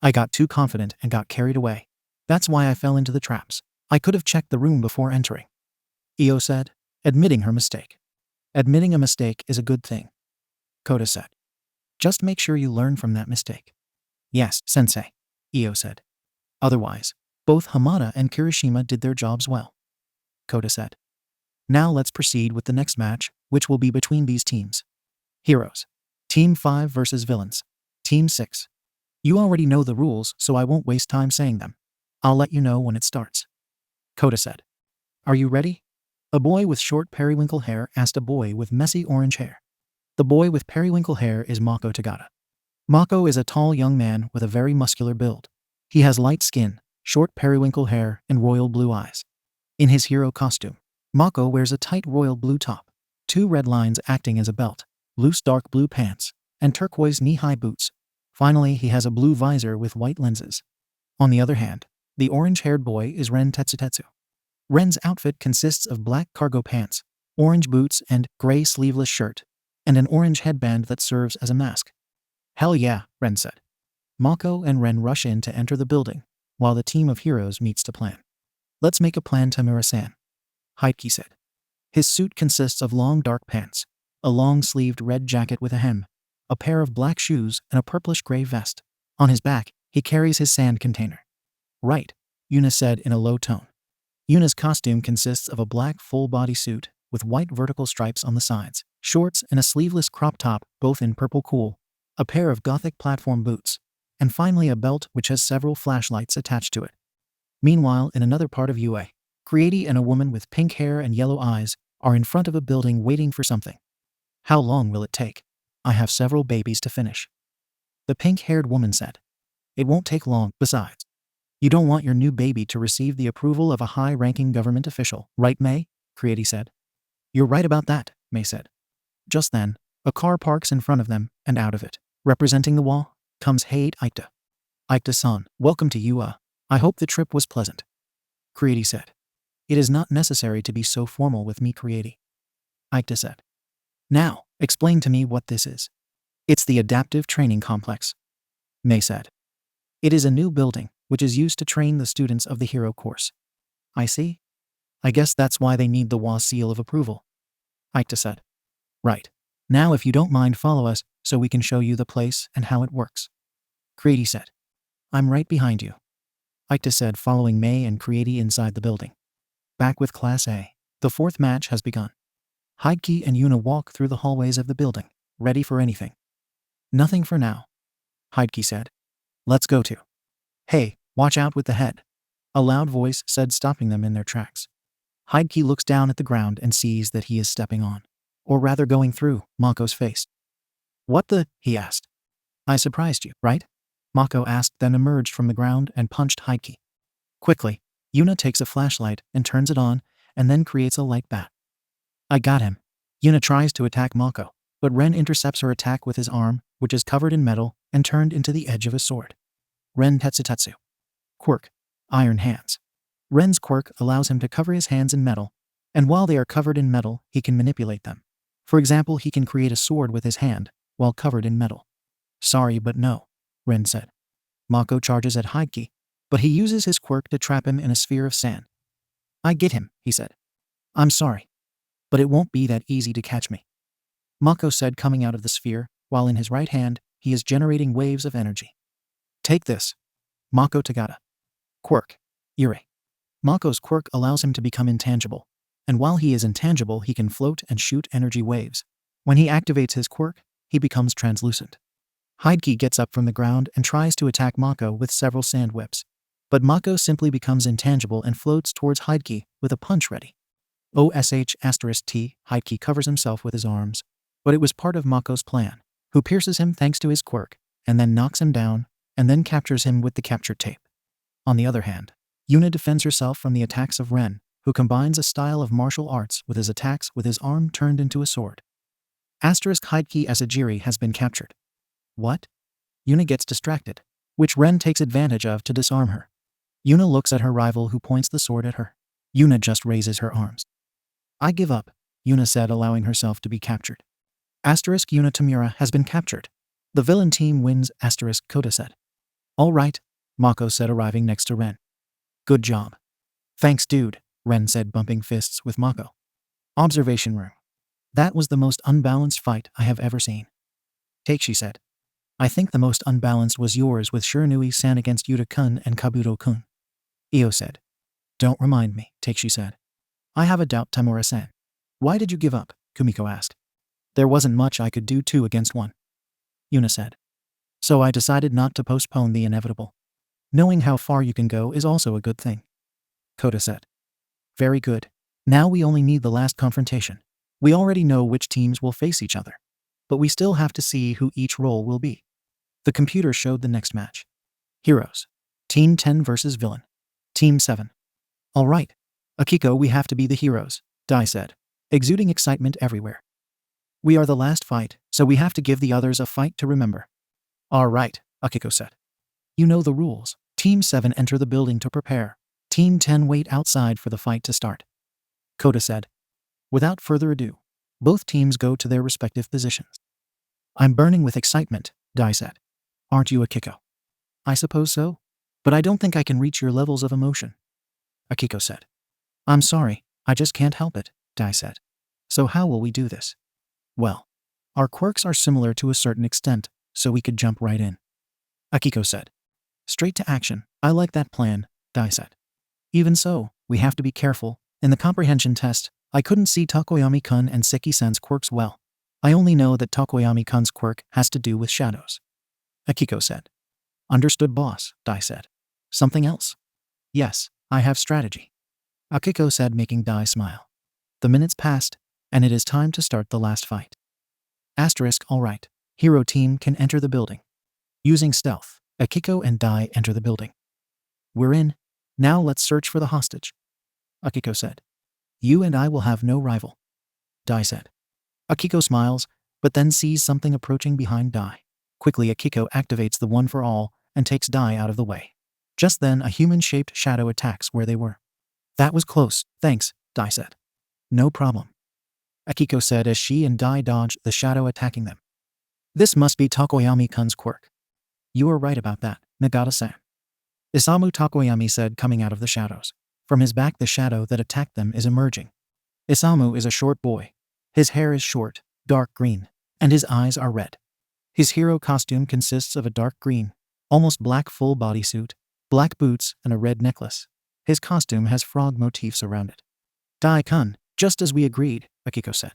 I got too confident and got carried away. That's why I fell into the traps. I could have checked the room before entering, Io said, admitting her mistake. Admitting a mistake is a good thing, Kota said. Just make sure you learn from that mistake. Yes, sensei, Io said. Otherwise, both Hamada and Kirishima did their jobs well, Kota said. Now let's proceed with the next match, which will be between these teams. Heroes. Team 5 versus Villains. Team 6. You already know the rules, so I won't waste time saying them. I'll let you know when it starts, Kota said. Are you ready? A boy with short periwinkle hair asked a boy with messy orange hair. The boy with periwinkle hair is Mako Tagata. Mako is a tall young man with a very muscular build. He has light skin, short periwinkle hair, and royal blue eyes. In his hero costume, Mako wears a tight royal blue top, 2 red lines acting as a belt, loose dark blue pants, and turquoise knee-high boots. Finally, he has a blue visor with white lenses. On the other hand, the orange-haired boy is Ren Tetsutetsu. Ren's outfit consists of black cargo pants, orange boots and gray sleeveless shirt, and an orange headband that serves as a mask. Hell yeah, Ren said. Mako and Ren rush in to enter the building, while the team of heroes meets to plan. Let's make a plan, Tamura-san, Heiki said. His suit consists of long dark pants, a long-sleeved red jacket with a hem, a pair of black shoes, and a purplish-gray vest. On his back, he carries his sand container. Right, Yuna said in a low tone. Yuna's costume consists of a black full-body suit with white vertical stripes on the sides, shorts and a sleeveless crop top, both in purple cool, a pair of gothic platform boots, and finally a belt which has several flashlights attached to it. Meanwhile, in another part of UA, Creati and a woman with pink hair and yellow eyes are in front of a building waiting for something. How long will it take? I have several babies to finish. The pink-haired woman said. It won't take long, besides. You don't want your new baby to receive the approval of a high-ranking government official, right, May? Creati said. You're right about that, May said. Just then, a car parks in front of them, and out of it, representing the wall, comes Hade Aikta. Aikta-san, welcome to UA. I hope the trip was pleasant. Creati said. It is not necessary to be so formal with me, Creati. Aikta said. Now, explain to me what this is. It's the Adaptive Training Complex. May said. It is a new building, which is used to train the students of the hero course. I see. I guess that's why they need the WA seal of approval. Aikta said. Right. Now if you don't mind, follow us, so we can show you the place and how it works. Creati said. I'm right behind you. Aikta said, following May and Creati inside the building. Back with Class A. The 4th match has begun. Heiki and Yuna walk through the hallways of the building, ready for anything. Nothing for now, Heiki said. Let's go to. Hey, watch out with the head, a loud voice said, stopping them in their tracks. Heiki looks down at the ground and sees that he is stepping on, or rather going through, Mako's face. What the? He asked. I surprised you, right? Mako asked, then emerged from the ground and punched Heiki. Quickly, Yuna takes a flashlight and turns it on, and then creates a light bat. I got him. Yuna tries to attack Mako, but Ren intercepts her attack with his arm, which is covered in metal and turned into the edge of a sword. Ren Tetsutetsu. Quirk. Iron hands. Ren's quirk allows him to cover his hands in metal, and while they are covered in metal, he can manipulate them. For example, he can create a sword with his hand, while covered in metal. Sorry, but no, Ren said. Mako charges at Heiki, but he uses his quirk to trap him in a sphere of sand. I get him, he said. I'm sorry, but it won't be that easy to catch me, Mako said, coming out of the sphere, while in his right hand, he is generating waves of energy. Take this. Mako Tagata. Quirk. Ire. Mako's quirk allows him to become intangible, and while he is intangible, he can float and shoot energy waves. When he activates his quirk, he becomes translucent. Heiki gets up from the ground and tries to attack Mako with several sand whips, but Mako simply becomes intangible and floats towards Heiki with a punch ready. OSH*T. Heiki covers himself with his arms, but it was part of Mako's plan, who pierces him thanks to his quirk, and then knocks him down, and then captures him with the capture tape. On the other hand, Yuna defends herself from the attacks of Ren, who combines a style of martial arts with his attacks with his arm turned into a sword. Heiki Asajiri has been captured. What? Yuna gets distracted, which Ren takes advantage of to disarm her. Yuna looks at her rival, who points the sword at her. Yuna just raises her arms. I give up, Yuna said, allowing herself to be captured. Yuna Tamura has been captured. The villain team wins, Kota said. All right, Mako said, arriving next to Ren. Good job. Thanks, dude, Ren said, bumping fists with Mako. Observation room. That was the most unbalanced fight I have ever seen. Teichi said. I think the most unbalanced was yours with Shiranui-san against Yuta-kun and Kabuto-kun. Io said. Don't remind me, Teichi said. I have a doubt, Tamura-san. Why did you give up? Kumiko asked. There wasn't much I could do 2 against 1. Yuna said. So I decided not to postpone the inevitable. Knowing how far you can go is also a good thing. Kota said. Very good. Now we only need the last confrontation. We already know which teams will face each other, but we still have to see who each role will be. The computer showed the next match. Heroes. Team 10 versus Villain. Team 7. All right. Akiko, we have to be the heroes, Dai said. exuding excitement everywhere. We are the last fight, so we have to give the others a fight to remember. All right, Akiko said. You know the rules. Team 7 enter the building to prepare. Team 10 wait outside for the fight to start. Kota said. Without further ado, both teams go to their respective positions. I'm burning with excitement, Dai said. Aren't you, Akiko? I suppose so, but I don't think I can reach your levels of emotion, Akiko said. I'm sorry, I just can't help it, Dai said. So how will we do this? Well, our quirks are similar to a certain extent, so we could jump right in, Akiko said. Straight to action, I like that plan, Dai said. Even so, we have to be careful. In the comprehension test, I couldn't see Tokoyami-kun and Seki-san's quirks well. I only know that Tokoyami-kun's quirk has to do with shadows, Akiko said. Understood, boss, Dai said. Something else? Yes, I have strategy, Akiko said, making Dai smile. The minutes passed, and it is time to start the last fight. All right. Hero team can enter the building. Using stealth, Akiko and Dai enter the building. We're in. Now let's search for the hostage, Akiko said. You and I will have no rival, Dai said. Akiko smiles, but then sees something approaching behind Dai. Quickly, Akiko activates the One for All and takes Dai out of the way. Just then, a human-shaped shadow attacks where they were. That was close, thanks, Dai said. No problem, Akiko said as she and Dai dodged the shadow attacking them. This must be Tokoyami-kun's quirk. You are right about that, Nagata-san, Isamu Tokoyami said, coming out of the shadows. From his back, the shadow that attacked them is emerging. Isamu is a short boy. His hair is short, dark green, and his eyes are red. His hero costume consists of a dark green, almost black full bodysuit, black boots, and a red necklace. His costume has frog motifs around it. Dai-kun, just as we agreed, Akiko said.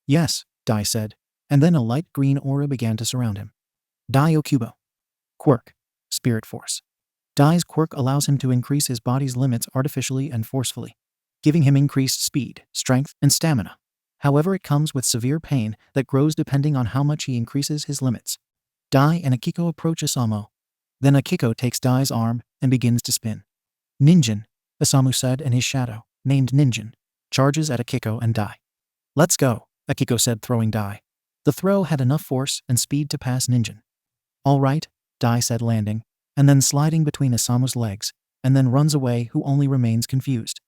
Yes, Dai said, and then a light green aura began to surround him. Dai Okubo. Quirk. Spirit Force. Dai's quirk allows him to increase his body's limits artificially and forcefully, giving him increased speed, strength, and stamina. However, it comes with severe pain that grows depending on how much he increases his limits. Dai and Akiko approach Isamu. Then Akiko takes Dai's arm and begins to spin. Ninjin, Isamu said, and his shadow, named Ninjin, charges at Akiko and Dai. Let's go, Akiko said, throwing Dai. The throw had enough force and speed to pass Ninjin. All right, Dai said, landing, and then sliding between Isamu's legs, and then runs away, who only remains confused.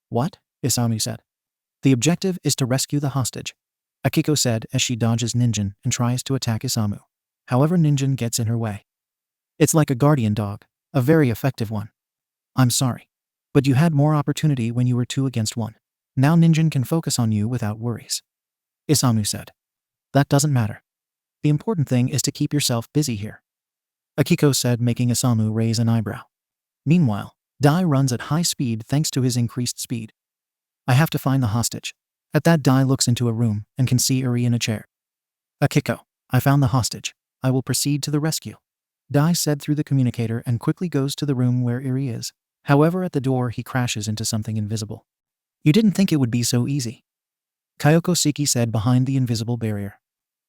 What? Isamu said. The objective is to rescue the hostage, Akiko said as she dodges Ninjin and tries to attack Isamu. However, Ninjin gets in her way. It's like a guardian dog, a very effective one. I'm sorry, but you had more opportunity when you were 2 against 1. Now Ninjin can focus on you without worries, Isamu said. That doesn't matter. The important thing is to keep yourself busy here, Akiko said, making Isamu raise an eyebrow. Meanwhile, Dai runs at high speed thanks to his increased speed. I have to find the hostage. At that, Dai looks into a room and can see Eri in a chair. Akiko, I found the hostage. I will proceed to the rescue, Dai said through the communicator and quickly goes to the room where Eri is. However, at the door he crashes into something invisible. You didn't think it would be so easy, Kyoko Seki said behind the invisible barrier.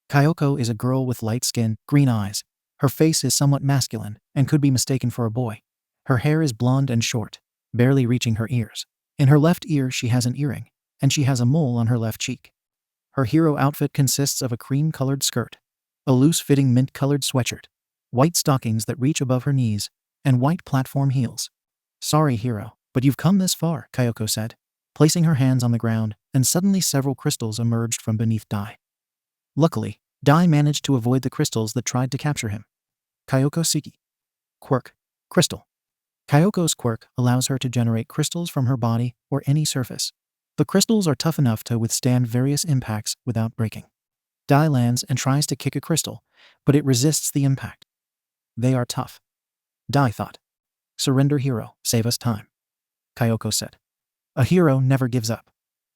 Kyoko is a girl with light skin, green eyes. Her face is somewhat masculine and could be mistaken for a boy. Her hair is blonde and short, barely reaching her ears. In her left ear she has an earring, and she has a mole on her left cheek. Her hero outfit consists of a cream-colored skirt, a loose-fitting mint-colored sweatshirt, white stockings that reach above her knees, and white platform heels. Sorry, hero, but you've come this far, Kyoko said, placing her hands on the ground, and suddenly several crystals emerged from beneath Dai. Luckily, Dai managed to avoid the crystals that tried to capture him. Kyoko Seki. Quirk. Crystal. Kyoko's quirk allows her to generate crystals from her body or any surface. The crystals are tough enough to withstand various impacts without breaking. Dai lands and tries to kick a crystal, but it resists the impact. They are tough, Dai thought. Surrender, hero, save us time, Kyoko said. A hero never gives up,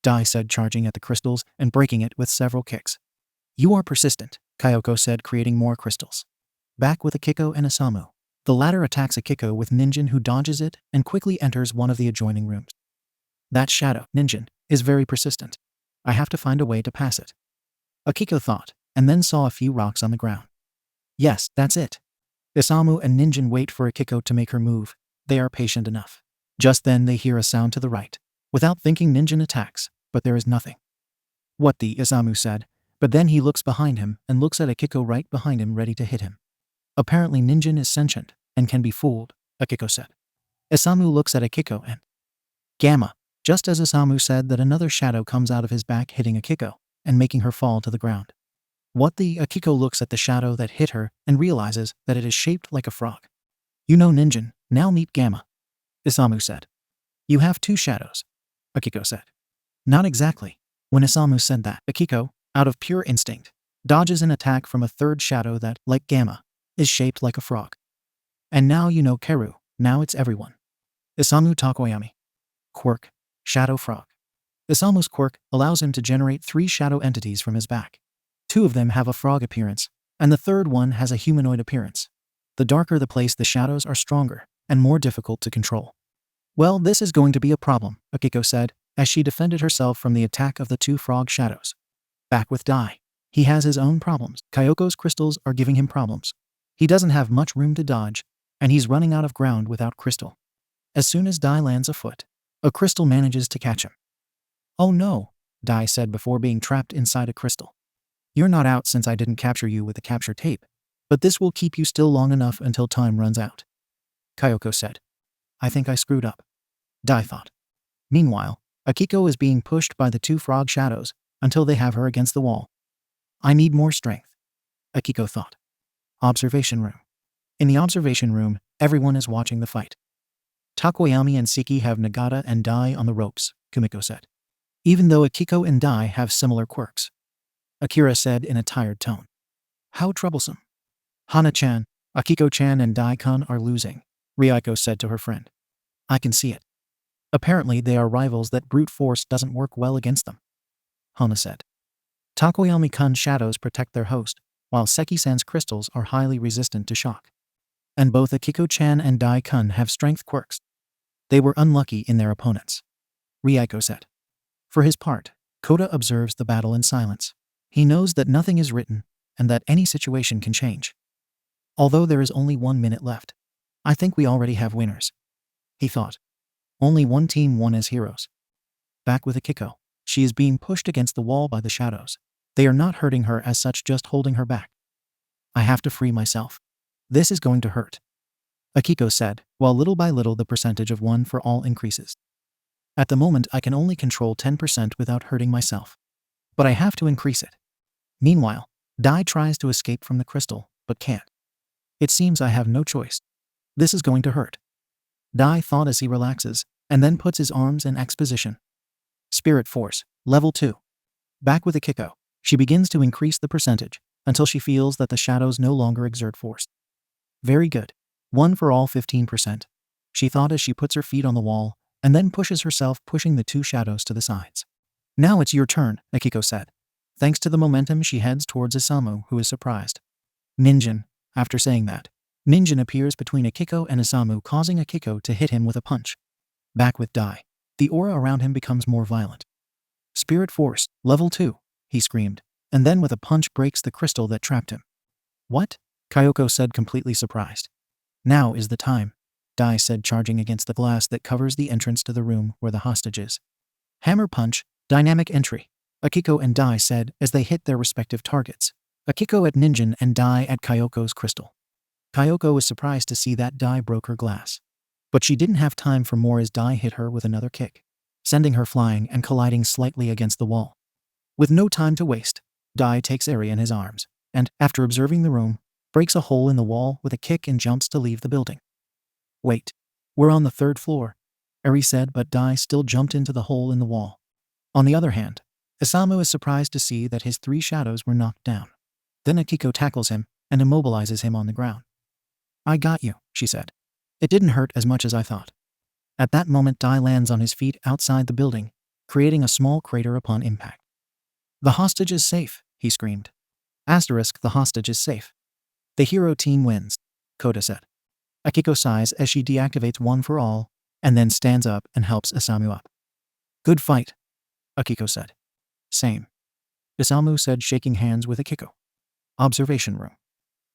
Dai said, charging at the crystals and breaking it with several kicks. You are persistent, Kyoko said, creating more crystals. Back with Akiko and Isamu. The latter attacks Akiko with Ninjin, who dodges it and quickly enters one of the adjoining rooms. That shadow, Ninjin, is very persistent. I have to find a way to pass it, Akiko thought, and then saw a few rocks on the ground. Yes, that's it. Isamu and Ninjin wait for Akiko to make her move. They are patient enough. Just then they hear a sound to the right. Without thinking, Ninjin attacks, but there is nothing. What the Isamu said, but then he looks behind him and looks at Akiko right behind him ready to hit him. Apparently Ninjin is sentient and can be fooled, Akiko said. Isamu looks at Akiko and Gamma, just as Isamu said that another shadow comes out of his back hitting Akiko and making her fall to the ground. What the Akiko looks at the shadow that hit her and realizes that it is shaped like a frog. You know Ninjin, now meet Gamma, Isamu said. You have two shadows, Akiko said. Not exactly. When Isamu said that, Akiko, out of pure instinct, dodges an attack from a third shadow that, like Gamma, is shaped like a frog. And now you know Keru, now it's everyone. Isamu Takoyami. Quirk, Shadow Frog. Isamu's quirk allows him to generate 3 shadow entities from his back. 2 of them have a frog appearance, and the third one has a humanoid appearance. The darker the place, the shadows are stronger and more difficult to control. Well, this is going to be a problem, Akiko said, as she defended herself from the attack of the 2 frog shadows. Back with Dai. He has his own problems. Kyoko's crystals are giving him problems. He doesn't have much room to dodge, and he's running out of ground without crystal. As soon as Dai lands a foot, a crystal manages to catch him. Oh no, Dai said before being trapped inside a crystal. You're not out since I didn't capture you with the capture tape, but this will keep you still long enough until time runs out. Kyoko said. I think I screwed up, Dai thought. Meanwhile, Akiko is being pushed by the 2 frog shadows until they have her against the wall. I need more strength, Akiko thought. Observation room. In the observation room, everyone is watching the fight. Takoyami and Siki have Nagata and Dai on the ropes, Kumiko said. Even though Akiko and Dai have similar quirks, Akira said in a tired tone. How troublesome. Hana-chan, Akiko-chan and Dai-kun are losing, Ryoko said to her friend. I can see it. Apparently they are rivals that brute force doesn't work well against them, Hana said. Takoyami-kun's shadows protect their host, while Seki-san's crystals are highly resistant to shock. And both Akiko-chan and Dai-kun have strength quirks. They were unlucky in their opponents, Ryoko said. For his part, Kota observes the battle in silence. He knows that nothing is written, and that any situation can change. Although there is only 1 minute left, I think we already have winners, he thought. Only one team won as heroes. Back with Akiko. She is being pushed against the wall by the shadows. They are not hurting her as such, just holding her back. I have to free myself. This is going to hurt, Akiko said, while little by little the percentage of 1 for all increases. At the moment I can only control 10% without hurting myself. But I have to increase it. Meanwhile, Dai tries to escape from the crystal, but can't. It seems I have no choice. This is going to hurt, Dai thought as he relaxes, and then puts his arms in X position. Spirit Force, Level 2. Back with Akiko. She begins to increase the percentage, until she feels that the shadows no longer exert force. Very good. 1 for all 15%. She thought as she puts her feet on the wall, and then pushes herself, pushing the 2 shadows to the sides. Now it's your turn, Akiko said. Thanks to the momentum she heads towards Isamu, who is surprised. Ninjin. After saying that, Ninjin appears between Akiko and Isamu, causing Akiko to hit him with a punch. Back with Dai. The aura around him becomes more violent. Spirit Force, Level 2, he screamed, and then with a punch breaks the crystal that trapped him. What? Kyoko said, completely surprised. Now is the time, Dai said, charging against the glass that covers the entrance to the room where the hostage is. Hammer Punch, Dynamic Entry, Akiko and Dai said as they hit their respective targets. Akiko at Ninjin and Dai at Kyoko's crystal. Kyoko was surprised to see that Dai broke her glass. But she didn't have time for more as Dai hit her with another kick, sending her flying and colliding slightly against the wall. With no time to waste, Dai takes Eri in his arms, and, after observing the room, breaks a hole in the wall with a kick and jumps to leave the building. Wait, we're on the 3rd floor, Eri said, but Dai still jumped into the hole in the wall. On the other hand, Isamu is surprised to see that his 3 shadows were knocked down. Then Akiko tackles him and immobilizes him on the ground. I got you, she said. It didn't hurt as much as I thought. At that moment Dai lands on his feet outside the building, creating a small crater upon impact. The hostage is safe, he screamed. *, the hostage is safe. The hero team wins, Kota said. Akiko sighs as she deactivates 1 for all, and then stands up and helps Isamu up. Good fight, Akiko said. Same, Isamu said, shaking hands with Akiko. Observation room.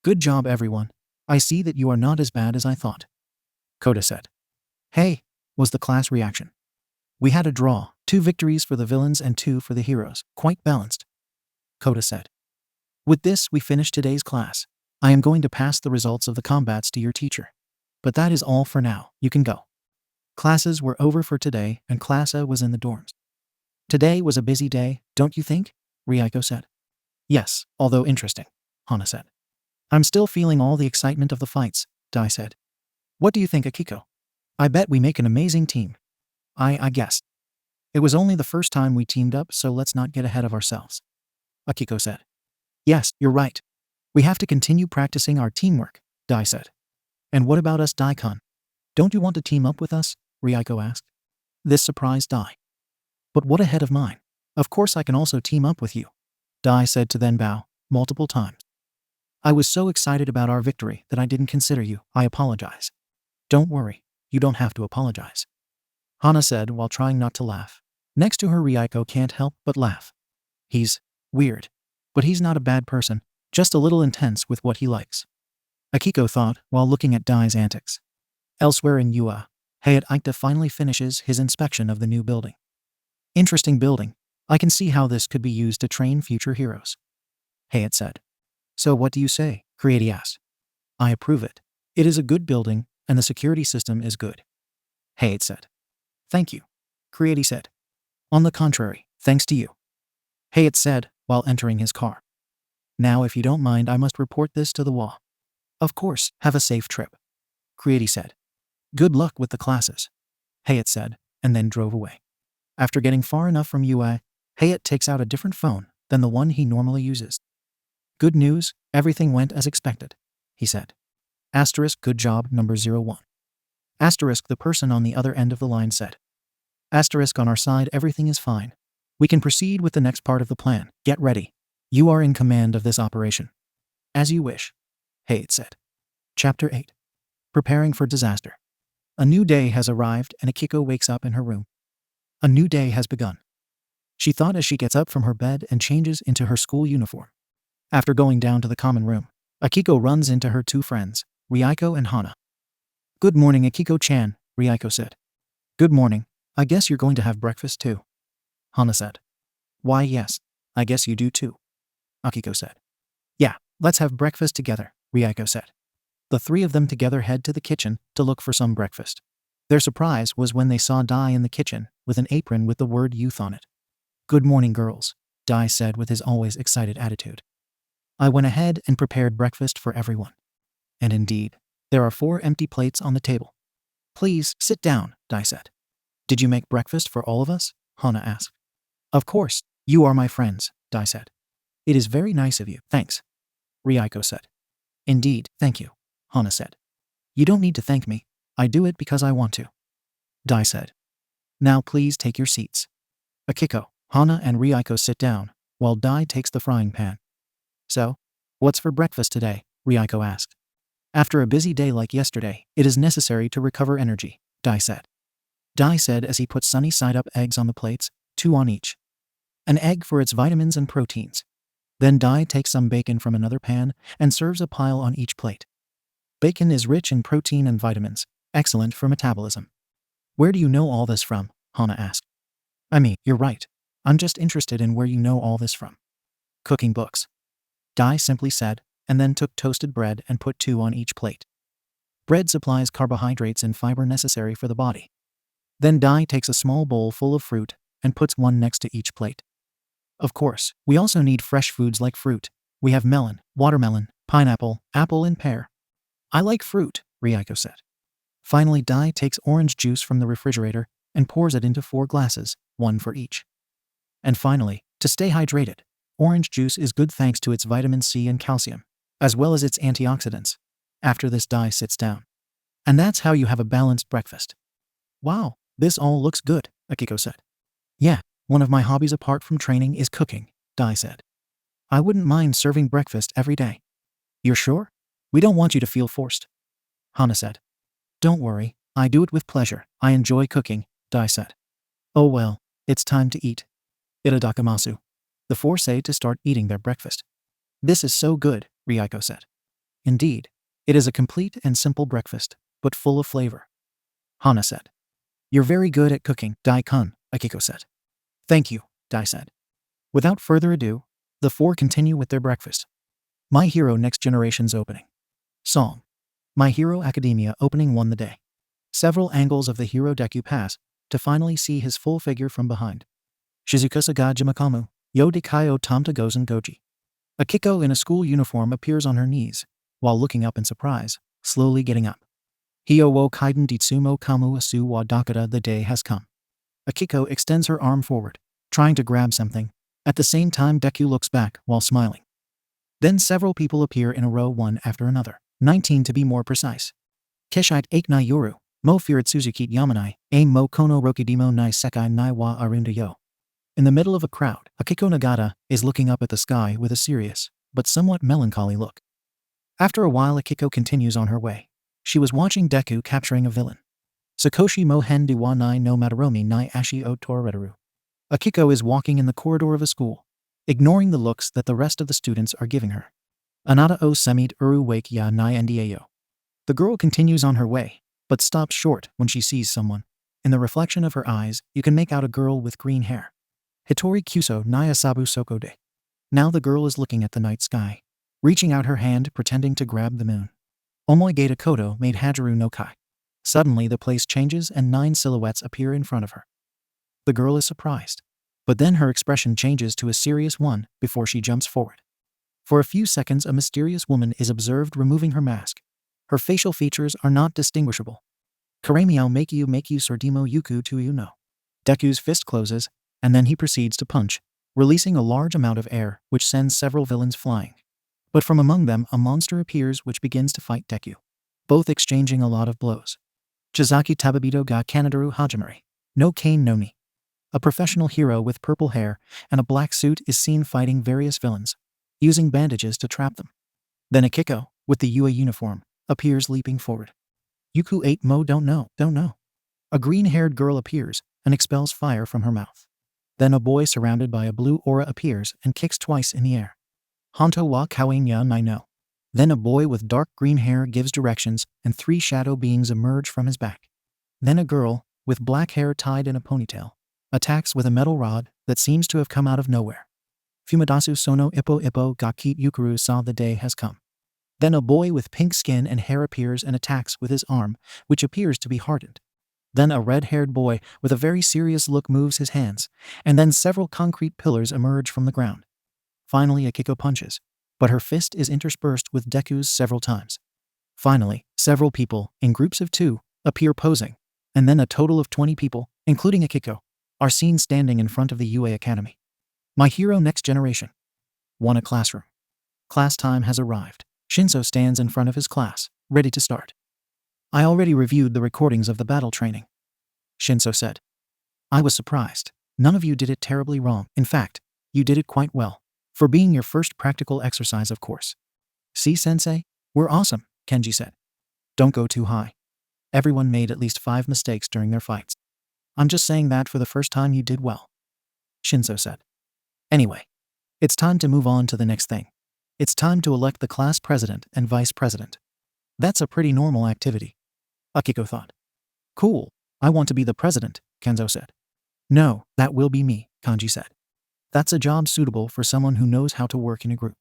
Good job everyone. I see that you are not as bad as I thought, Kota said. Hey, was the class reaction. We had a draw, 2 victories for the villains and 2 for the heroes, quite balanced, Kota said. With this, we finish today's class. I am going to pass the results of the combats to your teacher. But that is all for now, you can go. Classes were over for today, and Class A was in the dorms. Today was a busy day, don't you think? Ryuko said. Yes, although interesting, Hana said. I'm still feeling all the excitement of the fights, Dai said. What do you think, Akiko? I bet we make an amazing team. I guess. It was only the first time we teamed up, so let's not get ahead of ourselves, Akiko said. Yes, you're right. We have to continue practicing our teamwork, Dai said. And what about us, Dai-kun? Don't you want to team up with us? Ryuko asked. This surprised Dai. But what ahead of mine? Of course I can also team up with you, Dai said to then bow, multiple times. I was so excited about our victory that I didn't consider you. I apologize. Don't worry, you don't have to apologize, Hana said while trying not to laugh. Next to her, Ryuko can't help but laugh. He's weird, but he's not a bad person, just a little intense with what he likes, Akiko thought while looking at Dai's antics. Elsewhere in UA, Hayate finally finishes his inspection of the new building. Interesting building. I can see how this could be used to train future heroes, Hayate said. So what do you say? Creati asked. I approve it. It is a good building, and the security system is good, Hayate said. Thank you, Creati said. On the contrary, thanks to you, Hayate said while entering his car. Now if you don't mind, I must report this to the WA. Of course, have a safe trip, Creati said. Good luck with the classes, Hayate said, and then drove away. After getting far enough from UA, Hayate takes out a different phone than the one he normally uses. Good news, everything went as expected, he said. Asterisk good job number 01. Asterisk the person on the other end of the line said. Asterisk on our side everything is fine. We can proceed with the next part of the plan. Get ready. You are in command of this operation. As you wish, Hayate said. Chapter 8. Preparing for disaster. A new day has arrived and Akiko wakes up in her room. A new day has begun, she thought as she gets up from her bed and changes into her school uniform. After going down to the common room, Akiko runs into her 2 friends, Ryuko and Hana. Good morning, Akiko-chan, Ryuko said. Good morning. I guess you're going to have breakfast too, Hana said. Why yes, I guess you do too, Akiko said. Yeah, let's have breakfast together, Ryuko said. The 3 of them together head to the kitchen to look for some breakfast. Their surprise was when they saw Dai in the kitchen with an apron with the word youth on it. Good morning, girls, Dai said with his always excited attitude. I went ahead and prepared breakfast for everyone. And indeed, there are 4 empty plates on the table. Please, sit down, Dai said. Did you make breakfast for all of us? Hana asked. Of course, you are my friends, Dai said. It is very nice of you, thanks, Ryuko said. Indeed, thank you, Hana said. You don't need to thank me, I do it because I want to, Dai said. Now please take your seats. Akiko, Hana and Ryuko sit down, while Dai takes the frying pan. So, what's for breakfast today? Ryuko asked. After a busy day like yesterday, it is necessary to recover energy, Dai said. Dai said as he put sunny side-up eggs on the plates, 2 on each. An egg for its vitamins and proteins. Then Dai takes some bacon from another pan and serves a pile on each plate. Bacon is rich in protein and vitamins, excellent for metabolism. Where do you know all this from? Hana asked. I mean, you're right. I'm just interested in where you know all this from. Cooking books, Dai simply said, and then took toasted bread and put 2 on each plate. Bread supplies carbohydrates and fiber necessary for the body. Then Dai takes a small bowl full of fruit and puts 1 next to each plate. Of course, we also need fresh foods like fruit. We have melon, watermelon, pineapple, apple and pear. I like fruit, Ryuko said. Finally, Dai takes orange juice from the refrigerator and pours it into 4 glasses, 1 for each. And finally, to stay hydrated, orange juice is good thanks to its vitamin C and calcium, as well as its antioxidants. After this, Dai sits down. And that's how you have a balanced breakfast. Wow, this all looks good, Akiko said. Yeah, one of my hobbies apart from training is cooking, Dai said. I wouldn't mind serving breakfast every day. You're sure? We don't want you to feel forced, Hana said. Don't worry, I do it with pleasure. I enjoy cooking, Dai said. Oh well, it's time to eat. Itadakamasu. The 4 say to start eating their breakfast. This is so good, Ryuko said. Indeed, it is a complete and simple breakfast, but full of flavor, Hana said. You're very good at cooking, Dai-kun, Akiko said. Thank you, Dai said. Without further ado, the four continue with their breakfast. My Hero Next Generation's opening. Song. My Hero Academia opening won the day. Several angles of the hero Deku pass to finally see his full figure from behind. Shizukusa ga Jimakamu, yo dikayo tamta gozen goji. Akiko in a school uniform appears on her knees, while looking up in surprise, slowly getting up. Hyo wo kaiden ditsumo kamu asu wa dakata, the day has come. Akiko extends her arm forward, trying to grab something. At the same time, Deku looks back while smiling. Then several people appear in a row, one after another, 19 to be more precise. Keshite ake nai yoru, mo furitsuzuki yamanai, aim mo kono rokidimo nai sekai nai wa arunda yo. In the middle of a crowd, Akiko Nagata is looking up at the sky with a serious, but somewhat melancholy look. After a while, Akiko continues on her way. She was watching Deku capturing a villain. Sakoshi mo hen wa nai no mataromi nai ashi o toreru. Akiko is walking in the corridor of a school, ignoring the looks that the rest of the students are giving her. Anata o semid uru wake ya nai ndayo. The girl continues on her way, but stops short when she sees someone. In the reflection of her eyes, you can make out a girl with green hair. Hitori Kyuso nai asabu soko de. Now the girl is looking at the night sky, reaching out her hand pretending to grab the moon. Omoi Gata Koto made Hajaru no Kai. Suddenly the place changes and 9 silhouettes appear in front of her. The girl is surprised, but then her expression changes to a serious one before she jumps forward. For a few seconds, a mysterious woman is observed removing her mask. Her facial features are not distinguishable. Karemiao Makyu Sordimo Yuku to you know. Deku's fist closes, and then he proceeds to punch, releasing a large amount of air which sends several villains flying. But from among them a monster appears which begins to fight Deku, both exchanging a lot of blows. Chizaki Tabibito ga Kanadaru Hajimari, no Kane no Ni. A professional hero with purple hair and a black suit is seen fighting various villains, using bandages to trap them. Then Akiko, with the UA uniform, appears leaping forward. Yuku 8 Mo don't know. A green-haired girl appears and expels fire from her mouth. Then a boy surrounded by a blue aura appears and kicks twice in the air. Hanto wa Kawainya Nai no. Then a boy with dark green hair gives directions and 3 shadow beings emerge from his back. Then a girl, with black hair tied in a ponytail, attacks with a metal rod that seems to have come out of nowhere. Fumadasu sono ippo ga kit yukuru, saw the day has come. Then a boy with pink skin and hair appears and attacks with his arm, which appears to be hardened. Then a red-haired boy with a very serious look moves his hands, and then several concrete pillars emerge from the ground. Finally, Akiko punches, but her fist is interspersed with Deku's several times. Finally, several people, in groups of 2, appear posing, and then a total of 20 people, including Akiko, are seen standing in front of the UA Academy. My Hero Next Generation. 1. A classroom. Class time has arrived. Shinso stands in front of his class, ready to start. I already reviewed the recordings of the battle training, Shinso said. I was surprised. None of you did it terribly wrong. In fact, you did it quite well. For being your first practical exercise, of course. See, Sensei? We're awesome, Kenji said. Don't go too high. Everyone made at least 5 mistakes during their fights. I'm just saying that for the first time you did well, Shinso said. Anyway, it's time to move on to the next thing. It's time to elect the class president and vice president. That's a pretty normal activity, Akiko thought. Cool, I want to be the president, Kenzo said. No, that will be me, Kanji said. That's a job suitable for someone who knows how to work in a group.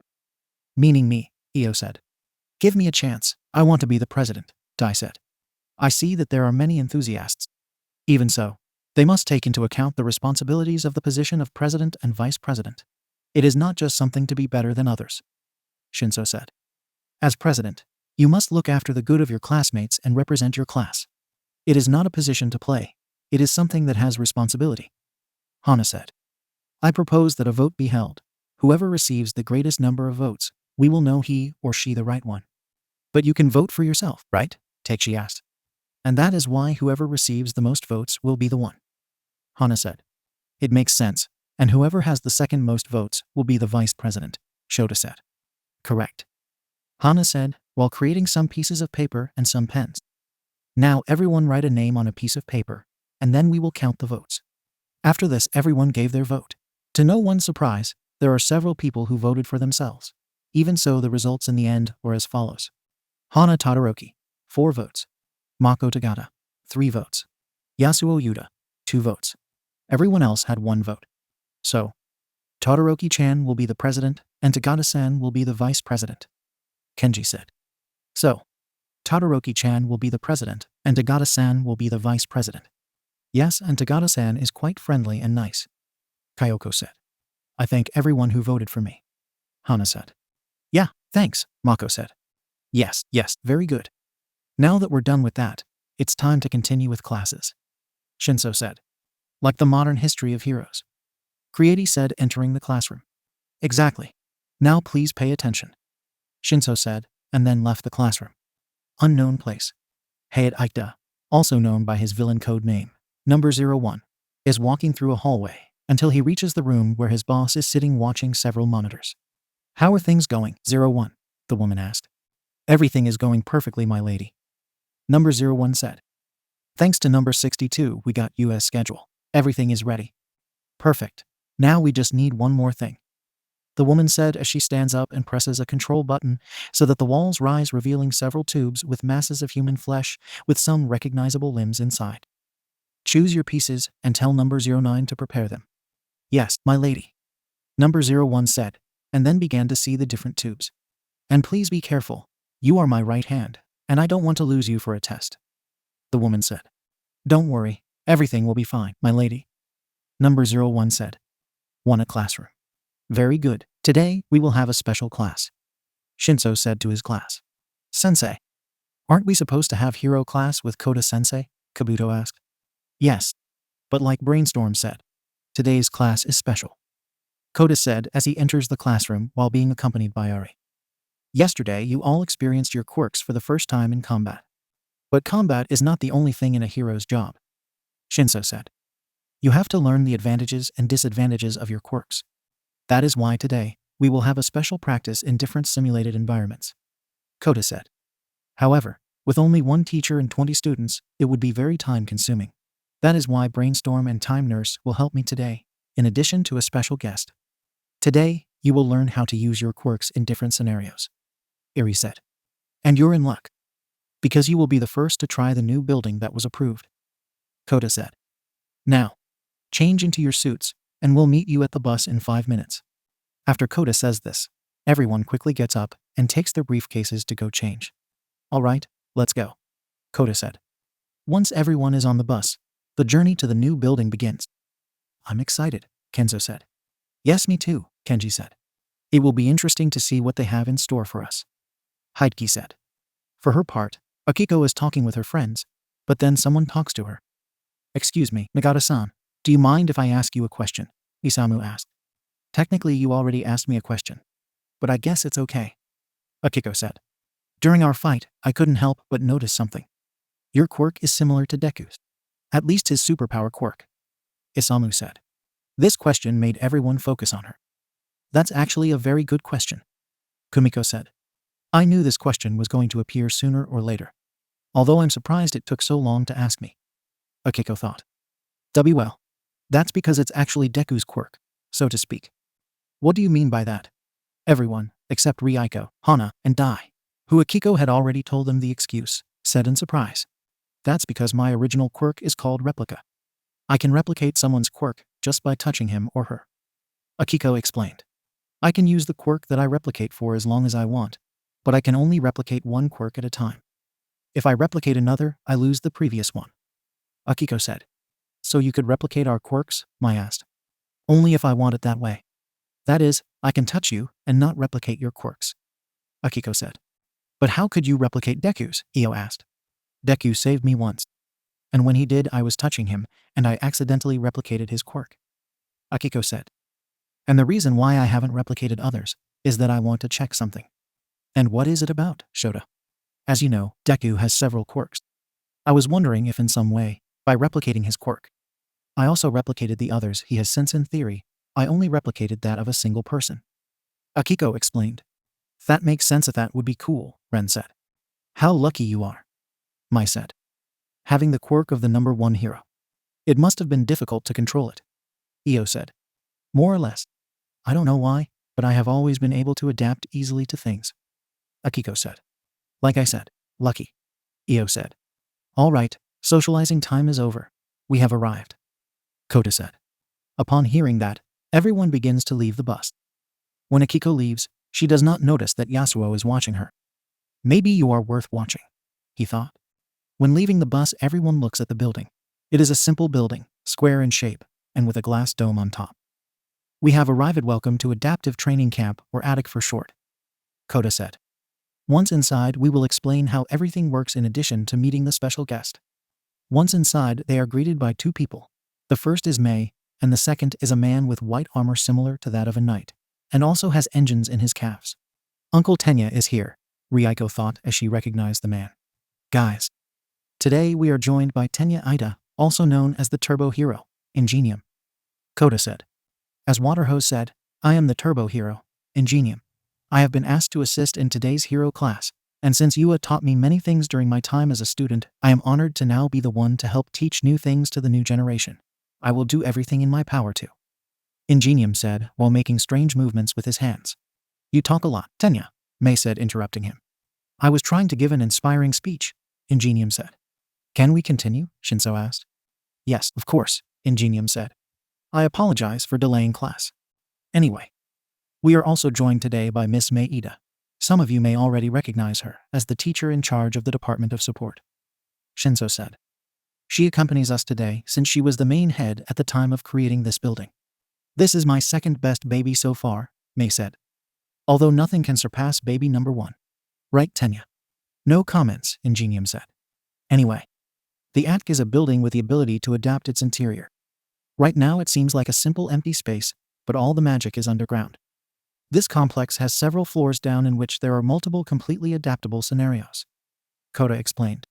Meaning me, Io said. Give me a chance, I want to be the president, Dai said. I see that there are many enthusiasts. Even so, they must take into account the responsibilities of the position of president and vice president. It is not just something to be better than others, Shinso said. As president, you must look after the good of your classmates and represent your class. It is not a position to play. It is something that has responsibility, Hana said. I propose that a vote be held. Whoever receives the greatest number of votes, we will know he or she the right one. But you can vote for yourself, right? Takeshi asked. And that is why whoever receives the most votes will be the one, Hana said. It makes sense, and whoever has the second most votes will be the vice president, Shota said. Correct, Hana said, while creating some pieces of paper and some pens. Now everyone write a name on a piece of paper, and then we will count the votes. After this, everyone gave their vote. To no one's surprise, there are several people who voted for themselves. Even so, the results in the end were as follows. Hana Todoroki, 4 votes. Mako Tagata, 3 votes. Yasuo Yuta, 2 votes. Everyone else had 1 vote. So, Todoroki-chan will be the president, and Tagada-san will be the vice president, Kenji said. So, Todoroki-chan will be the president, and Tagada-san will be the vice president. Yes, and Tagada-san is quite friendly and nice, Kyoko said. I thank everyone who voted for me, Hana said. Yeah, thanks, Mako said. Yes, very good. Now that we're done with that, it's time to continue with classes, Shinso said. Like the modern history of heroes, Creati said, entering the classroom. Exactly. Now please pay attention, Shinso said, and then left the classroom. Unknown place. Hayat Aikda, also known by his villain code name, number 01, is walking through a hallway until he reaches the room where his boss is sitting watching several monitors. How are things going, 01? The woman asked. Everything is going perfectly, my lady, number 01 said. Thanks to number 62, we got US schedule. Everything is ready. Perfect. Now we just need one more thing, the woman said as she stands up and presses a control button so that the walls rise, revealing several tubes with masses of human flesh with some recognizable limbs inside. Choose your pieces and tell number 09 to prepare them. Yes, my lady, number 01 said, and then began to see the different tubes. And please be careful. You are my right hand, and I don't want to lose you for a test, the woman said. Don't worry, everything will be fine, my lady, number 01 said. Want a classroom? Very good. Today, we will have a special class, Shinso said to his class. Sensei, aren't we supposed to have hero class with Kota-sensei? Kabuto asked. Yes, but like Brainstorm said, today's class is special, Kota said as he enters the classroom while being accompanied by Ari. Yesterday, you all experienced your quirks for the first time in combat. But combat is not the only thing in a hero's job, Shinso said. You have to learn the advantages and disadvantages of your quirks. That is why today, we will have a special practice in different simulated environments, Kota said. However, with only 1 teacher and 20 students, it would be very time-consuming. That is why Brainstorm and Time Nurse will help me today, in addition to a special guest. Today, you will learn how to use your quirks in different scenarios, Eri said. And you're in luck, because you will be the first to try the new building that was approved, Kota said. Now, change into your suits, and we'll meet you at the bus in 5 minutes. After Kota says this, everyone quickly gets up and takes their briefcases to go change. All right, let's go, Kota said. Once everyone is on the bus, the journey to the new building begins. I'm excited, Kenzo said. Yes, me too, Kenji said. It will be interesting to see what they have in store for us, Heidki said. For her part, Akiko is talking with her friends, but then someone talks to her. Excuse me, Nagata-san, do you mind if I ask you a question? Isamu asked. Technically, you already asked me a question, but I guess it's okay, Akiko said. During our fight, I couldn't help but notice something. Your quirk is similar to Deku's. At least his superpower quirk, Isamu said. This question made everyone focus on her. That's actually a very good question, Kumiko said. I knew this question was going to appear sooner or later, although I'm surprised it took so long to ask me, Akiko thought. Well, that's because it's actually Deku's quirk, so to speak. What do you mean by that? Everyone, except Ryuko, Hana, and Dai, who Akiko had already told them the excuse, said in surprise. That's because my original quirk is called replica. I can replicate someone's quirk just by touching him or her, Akiko explained. I can use the quirk that I replicate for as long as I want, but I can only replicate one quirk at a time. If I replicate another, I lose the previous one, Akiko said. So you could replicate our quirks? Mai asked. Only if I want it that way. That is, I can touch you and not replicate your quirks, Akiko said. But how could you replicate Deku's? Io asked. Deku saved me once. And when he did, I was touching him, and I accidentally replicated his quirk, Akiko said. And the reason why I haven't replicated others is that I want to check something. And what is it about, Shota? As you know, Deku has several quirks. I was wondering if in some way, by replicating his quirk, I also replicated the others he has, since in theory, I only replicated that of a single person, Akiko explained. That makes sense. That would be cool, Ren said. How lucky you are, Mai said. Having the quirk of the number 1 hero. It must have been difficult to control it, Io said. More or less. I don't know why, but I have always been able to adapt easily to things, Akiko said. Like I said, lucky, Io said. All right, socializing time is over. We have arrived, Kota said. Upon hearing that, everyone begins to leave the bus. When Akiko leaves, she does not notice that Yasuo is watching her. Maybe you are worth watching, he thought. When leaving the bus, everyone looks at the building. It is a simple building, square in shape, and with a glass dome on top. We have arrived. Welcome to Adaptive Training Camp, or ATTIC for short, Kota said. Once inside, we will explain how everything works in addition to meeting the special guest. Once inside, they are greeted by two people. The first is Mei, and the second is a man with white armor similar to that of a knight, and also has engines in his calves. Uncle Tenya is here, Ryuko thought as she recognized the man. Guys. Today we are joined by Tenya Ida, also known as the Turbo Hero, Ingenium, Kota said. As Waterhose said, I am the Turbo Hero, Ingenium. I have been asked to assist in today's hero class, and since Yua taught me many things during my time as a student, I am honored to now be the one to help teach new things to the new generation. I will do everything in my power to, Ingenium said while making strange movements with his hands. You talk a lot, Tenya, Mei said, interrupting him. I was trying to give an inspiring speech, Ingenium said. Can we continue? Shinso asked. Yes, of course, Ingenium said. I apologize for delaying class. Anyway, we are also joined today by Miss Mei Ida. Some of you may already recognize her as the teacher in charge of the Department of Support, Shinso said. She accompanies us today since she was the main head at the time of creating this building. This is my second best baby so far, Mei said. Although nothing can surpass baby number 1. Right, Tenya? No comments, Ingenium said. Anyway, the ATTIC is a building with the ability to adapt its interior. Right now it seems like a simple empty space, but all the magic is underground. This complex has several floors down in which there are multiple completely adaptable scenarios, Kota explained.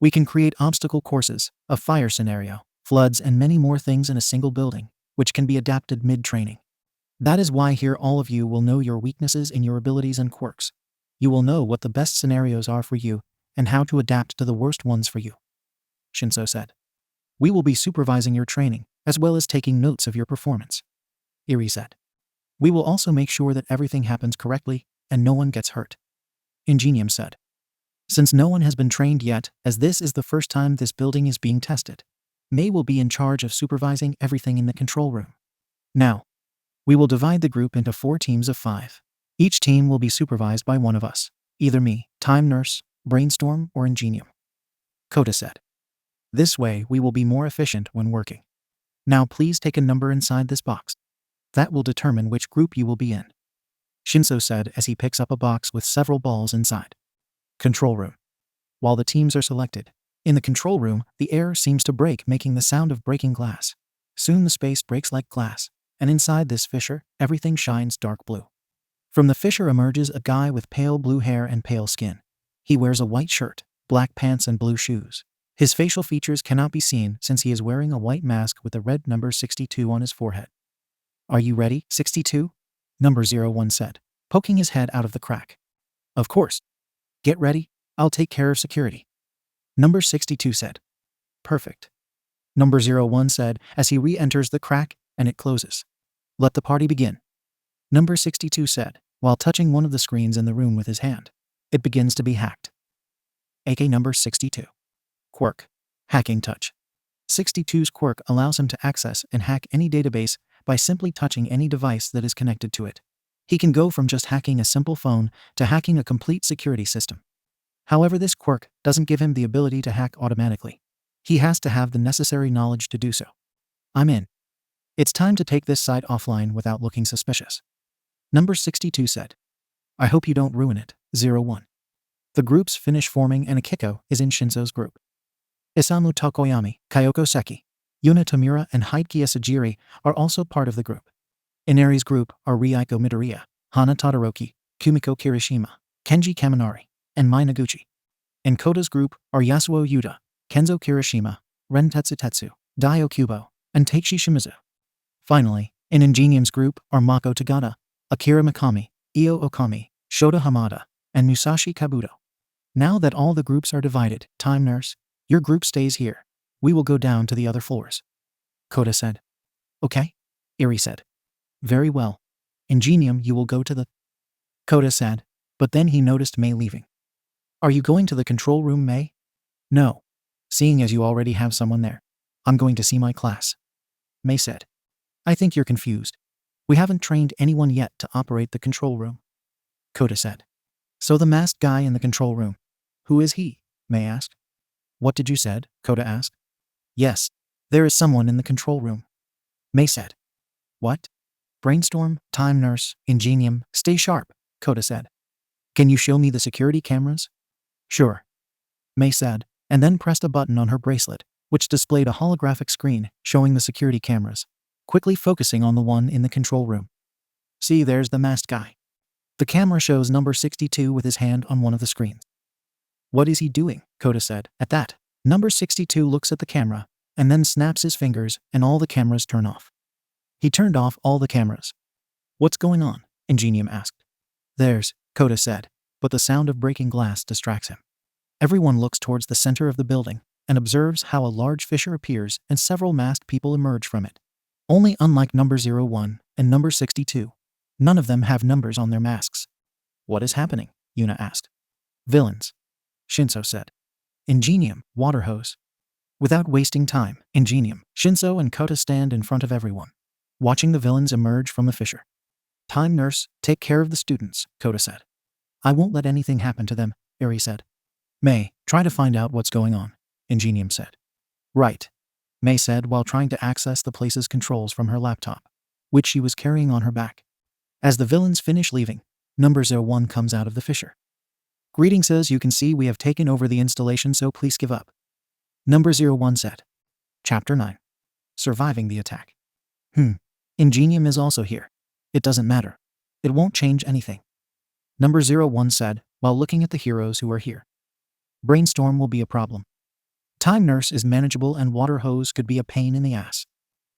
We can create obstacle courses, a fire scenario, floods, and many more things in a single building, which can be adapted mid-training. That is why here all of you will know your weaknesses in your abilities and quirks. You will know what the best scenarios are for you, and how to adapt to the worst ones for you, Shinso said. We will be supervising your training, as well as taking notes of your performance, Iri said. We will also make sure that everything happens correctly, and no one gets hurt, Ingenium said. Since no one has been trained yet, as this is the first time this building is being tested, Mei will be in charge of supervising everything in the control room. Now, we will divide the group into 4 teams of 5. Each team will be supervised by one of us, either me, Time Nurse, Brainstorm, or Ingenium, Kota said. This way we will be more efficient when working. Now please take a number inside this box. That will determine which group you will be in, Shinso said as he picks up a box with several balls inside. Control room. While the teams are selected, in the control room, the air seems to break, making the sound of breaking glass. Soon the space breaks like glass, and inside this fissure, everything shines dark blue. From the fissure emerges a guy with pale blue hair and pale skin. He wears a white shirt, black pants, and blue shoes. His facial features cannot be seen since he is wearing a white mask with the red number 62 on his forehead. Are you ready, 62? Number 01 said, poking his head out of the crack. Of course. Get ready, I'll take care of security, Number 62 said. Perfect, Number 01 said as he re-enters the crack and it closes. Let the party begin, Number 62 said, while touching one of the screens in the room with his hand. It begins to be hacked. AK number 62. Quirk. Hacking touch. 62's quirk allows him to access and hack any database by simply touching any device that is connected to it. He can go from just hacking a simple phone to hacking a complete security system. However, this quirk doesn't give him the ability to hack automatically. He has to have the necessary knowledge to do so. I'm in. It's time to take this site offline without looking suspicious, Number 62 said. I hope you don't ruin it, 01. The groups finish forming and Akiko is in Shinso's group. Isamu Tokoyami, Kyoko Seki, Yuna Tamura, and Heideki Asajiri are also part of the group. Inari's group are Ryuko Midoriya, Hana Todoroki, Kumiko Kirishima, Kenji Kaminari, and Mai Noguchi. In Kota's group are Yasuo Yuta, Kenzo Kirishima, Ren Tetsu, Dio Kubo, and Teichi Shimizu. Finally, in Ingenium's group are Mako Tagada, Akira Mikami, Io Okami, Shota Hamada, and Musashi Kabuto. Now that all the groups are divided, Time Nurse, your group stays here. We will go down to the other floors, Kota said. Okay, Iri said. Very well. Ingenium, you will go to the... Kota said, but then he noticed Mei leaving. Are you going to the control room, Mei? No, seeing as you already have someone there, I'm going to see my class. Mei said. I think you're confused. We haven't trained anyone yet to operate the control room. Kota said. So the masked guy in the control room. Who is he? Mei asked. What did you said? Kota asked. Yes, there is someone in the control room. Mei said. What? Brainstorm, Time Nurse, Ingenium, stay sharp, Kota said. Can you show me the security cameras? Sure. Mei said, and then pressed a button on her bracelet, which displayed a holographic screen showing the security cameras, quickly focusing on the one in the control room. See, there's the masked guy. The camera shows number 62 with his hand on one of the screens. What is he doing? Kota said. At that, number 62 looks at the camera, and then snaps his fingers and all the cameras turn off. He turned off all the cameras. What's going on? Ingenium asked. There's, Kota said, but the sound of breaking glass distracts him. Everyone looks towards the center of the building and observes how a large fissure appears and several masked people emerge from it. Only unlike number 01 and number 62, none of them have numbers on their masks. What is happening? Yuna asked. Villains, Shinso said. Ingenium, water hose. Without wasting time, Ingenium, Shinso and Kota stand in front of everyone, watching the villains emerge from the fissure. Time Nurse, take care of the students, Kota said. I won't let anything happen to them, Eri said. Mei, try to find out what's going on, Ingenium said. Right, Mei said while trying to access the place's controls from her laptop, which she was carrying on her back. As the villains finish leaving, number 01 comes out of the fissure. Greetings, as you can see we have taken over the installation, so please give up. Number 01 said. Chapter 9. Surviving the attack. Ingenium is also here. It doesn't matter. It won't change anything. Number 01 said, while looking at the heroes who are here. Brainstorm will be a problem. Time Nurse is manageable and water hose could be a pain in the ass.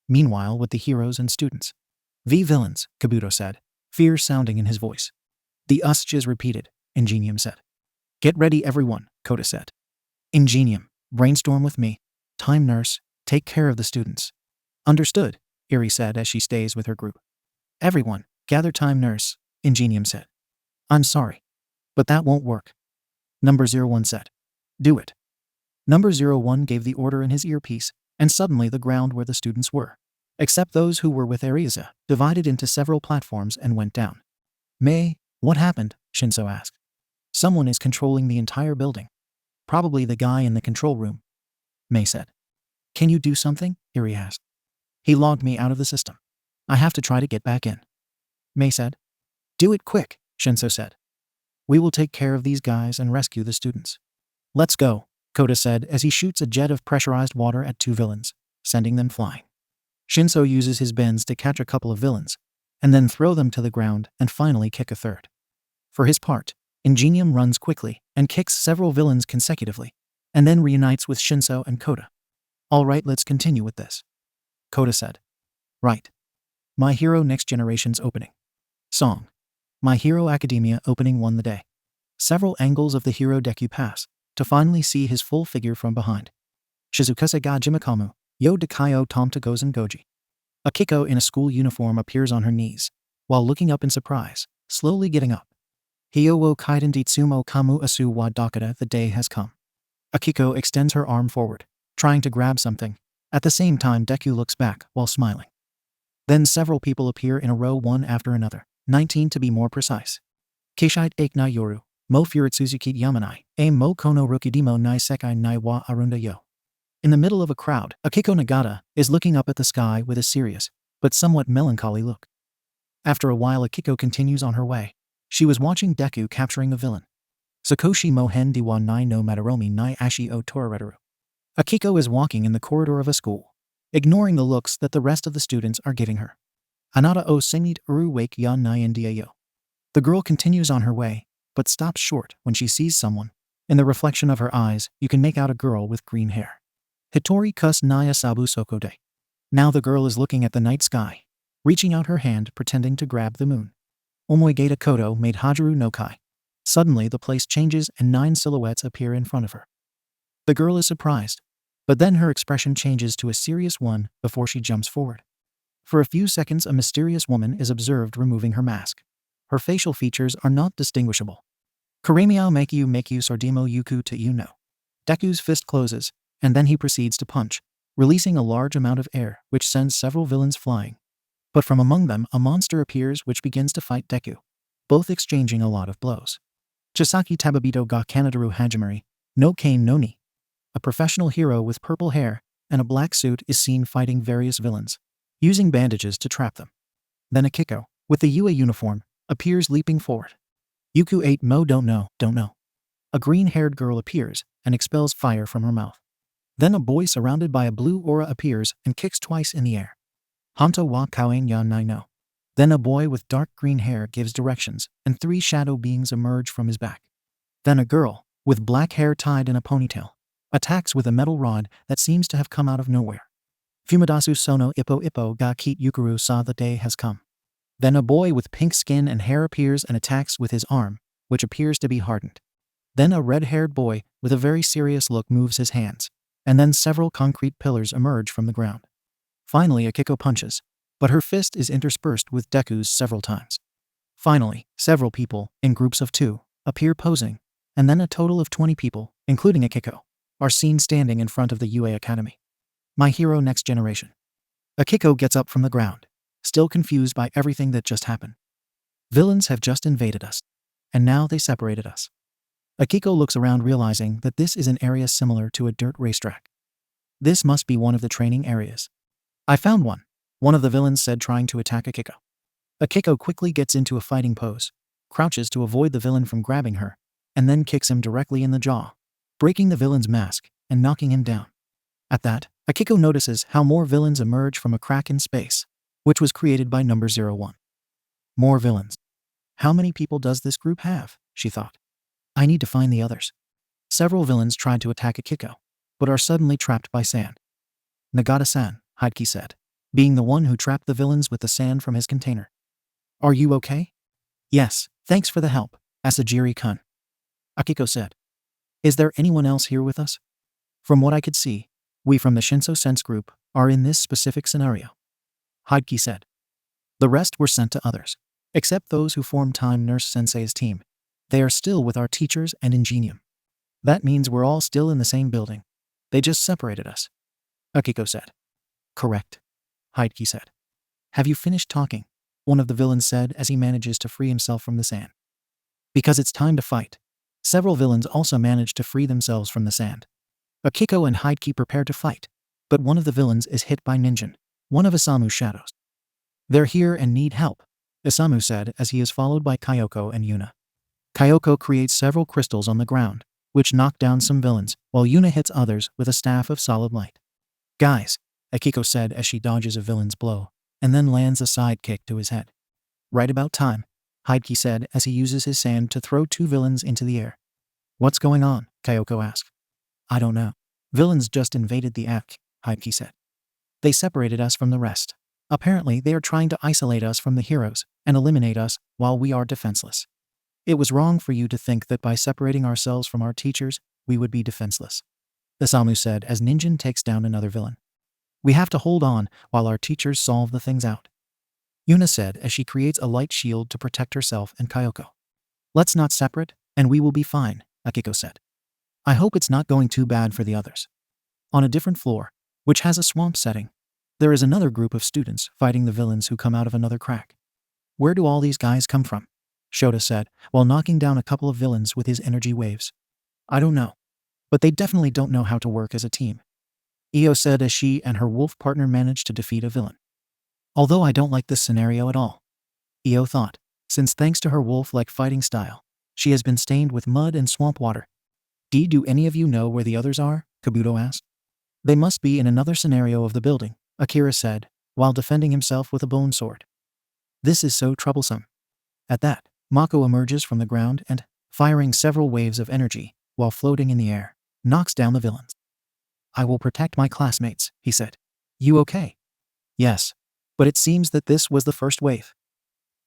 Meanwhile, with the heroes and students. Villains, Kabuto said, fear sounding in his voice. The is repeated, Ingenium said. Get ready everyone, Kota said. Ingenium, brainstorm with me. Time Nurse, take care of the students. Understood, Eri said as she stays with her group. Everyone, gather. Time Nurse, Ingenium said. I'm sorry, but that won't work. Number 01 said. Do it. Number 01 gave the order in his earpiece, and suddenly the ground where the students were, except those who were with Ariza, divided into several platforms and went down. Mei, what happened? Shinso asked. Someone is controlling the entire building. Probably the guy in the control room, Mei said. Can you do something? Eri asked. He logged me out of the system. I have to try to get back in, Mei said. Do it quick, Shinso said. We will take care of these guys and rescue the students. Let's go, Kota said as he shoots a jet of pressurized water at two villains, sending them flying. Shinso uses his bends to catch a couple of villains, and then throw them to the ground and finally kick a third. For his part, Ingenium runs quickly and kicks several villains consecutively, and then reunites with Shinso and Kota. All right, let's continue with this, Kota said. Right. My Hero Next Generation's opening. Song. My Hero Academia opening won the day. Several angles of the hero Deku pass, to finally see his full figure from behind. Shizukase ga Jimakamu, yo Dakayo Tomta Gozen Goji. Akiko in a school uniform appears on her knees, while looking up in surprise, slowly getting up. Hyo wo kaiden ditsumo kamu asu wa dakata, the day has come. Akiko extends her arm forward, trying to grab something. At the same time, Deku looks back while smiling. Then several people appear in a row, one after another, 19 to be more precise. Kishite ake na yoru, mo furitsuzuki yamanai, e mo kono rokudimo nai sekai nai wa arunda yo. In the middle of a crowd, Akiko Nagata is looking up at the sky with a serious, but somewhat melancholy look. After a while, Akiko continues on her way. She was watching Deku capturing a villain. Sakoshi mo hen diwa nai no mataromi nai ashi o torareru. Akiko is walking in the corridor of a school, ignoring the looks that the rest of the students are giving her. Anata o sengit uru wake ya nai yo. The girl continues on her way, but stops short when she sees someone. In the reflection of her eyes, you can make out a girl with green hair. Hitori kus naya sabu sokode. Now the girl is looking at the night sky, reaching out her hand pretending to grab the moon. Omoigata Koto made Hajaru no Kai. Suddenly the place changes and 9 silhouettes appear in front of her. The girl is surprised, but then her expression changes to a serious one before she jumps forward. For a few seconds, a mysterious woman is observed removing her mask. Her facial features are not distinguishable. Karemiao make you sordimo yuku to you no. Deku's fist closes, and then he proceeds to punch, releasing a large amount of air which sends several villains flying. But from among them a monster appears which begins to fight Deku, both exchanging a lot of blows. Chisaki Tababito ga Kanadaru Hajimari, no Kane no Ni. A professional hero with purple hair and a black suit is seen fighting various villains, using bandages to trap them. Then Akiko, with the UA uniform, appears leaping forward. Yuku 8 Mo don't know. A green-haired girl appears and expels fire from her mouth. Then a boy surrounded by a blue aura appears and kicks twice in the air. Hanto wa kawain ya nai no. Then a boy with dark green hair gives directions and 3 shadow beings emerge from his back. Then a girl, with black hair tied in a ponytail, attacks with a metal rod that seems to have come out of nowhere. Fumidasu sono ippo ga kite yukuru sa the day has come. Then a boy with pink skin and hair appears and attacks with his arm, which appears to be hardened. Then a red-haired boy with a very serious look moves his hands, and then several concrete pillars emerge from the ground. Finally Akiko punches, but her fist is interspersed with Deku's several times. Finally, several people, in groups of 2, appear posing, and then a total of 20 people, including Akiko, are seen standing in front of the UA Academy. My hero next generation. Akiko gets up from the ground, still confused by everything that just happened. Villains have just invaded us, and now they separated us. Akiko looks around realizing that this is an area similar to a dirt racetrack. This must be one of the training areas. I found one of the villains said trying to attack Akiko. Akiko quickly gets into a fighting pose, crouches to avoid the villain from grabbing her, and then kicks him directly in the jaw, breaking the villain's mask and knocking him down. At that, Akiko notices how more villains emerge from a crack in space, which was created by number 01. More villains. How many people does this group have? She thought. I need to find the others. Several villains tried to attack Akiko, but are suddenly trapped by sand. Nagata-san, Hideki said, being the one who trapped the villains with the sand from his container. Are you okay? Yes, thanks for the help, Asajiri-kun. Akiko said. Is there anyone else here with us? From what I could see, we from the Shinso Sense group are in this specific scenario. Hideki said. The rest were sent to others, except those who formed Time Nurse Sensei's team. They are still with our teachers and Ingenium. That means we're all still in the same building. They just separated us. Akiko said. Correct. Hideki said. Have you finished talking? One of the villains said as he manages to free himself from the sand. Because it's time to fight. Several villains also managed to free themselves from the sand. Akiko and Hideki prepare to fight, but one of the villains is hit by Ninjin, one of Isamu's shadows. They're here and need help, Isamu said as he is followed by Kyoko and Yuna. Kyoko creates several crystals on the ground, which knock down some villains, while Yuna hits others with a staff of solid light. Guys, Akiko said as she dodges a villain's blow, and then lands a side kick to his head. Right about time, Hideki said as he uses his sand to throw 2 villains into the air. What's going on? Kyoko asked. I don't know. Villains just invaded the Ak, Hideki said. They separated us from the rest. Apparently they are trying to isolate us from the heroes and eliminate us while we are defenseless. It was wrong for you to think that by separating ourselves from our teachers, we would be defenseless. Isamu said as Ninjin takes down another villain. We have to hold on while our teachers solve the things out. Yuna said as she creates a light shield to protect herself and Kyoko. Let's not separate, and we will be fine, Akiko said. I hope it's not going too bad for the others. On a different floor, which has a swamp setting, there is another group of students fighting the villains who come out of another crack. Where do all these guys come from? Shota said, while knocking down a couple of villains with his energy waves. I don't know. But they definitely don't know how to work as a team. Io said as she and her wolf partner managed to defeat a villain. Although I don't like this scenario at all, Io thought, since thanks to her wolf-like fighting style, she has been stained with mud and swamp water. Do any of you know where the others are? Kabuto asked. They must be in another scenario of the building, Akira said, while defending himself with a bone sword. This is so troublesome. At that, Mako emerges from the ground and, firing several waves of energy, while floating in the air, knocks down the villains. I will protect my classmates, he said. You okay? Yes. But it seems that this was the first wave.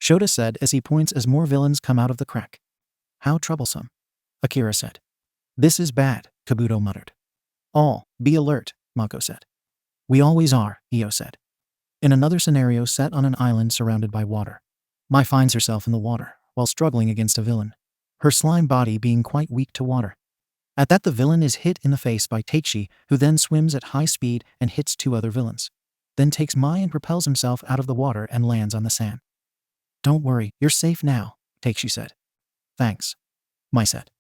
Shota said as he points as more villains come out of the crack. How troublesome, Akira said. This is bad, Kabuto muttered. All, be alert, Mako said. We always are, Io said. In another scenario set on an island surrounded by water, Mai finds herself in the water while struggling against a villain, her slime body being quite weak to water. At that, the villain is hit in the face by Teichi, who then swims at high speed and hits 2 other villains. Then takes Mai and propels himself out of the water and lands on the sand. "Don't worry, you're safe now," Teichi said. "Thanks," Mai said.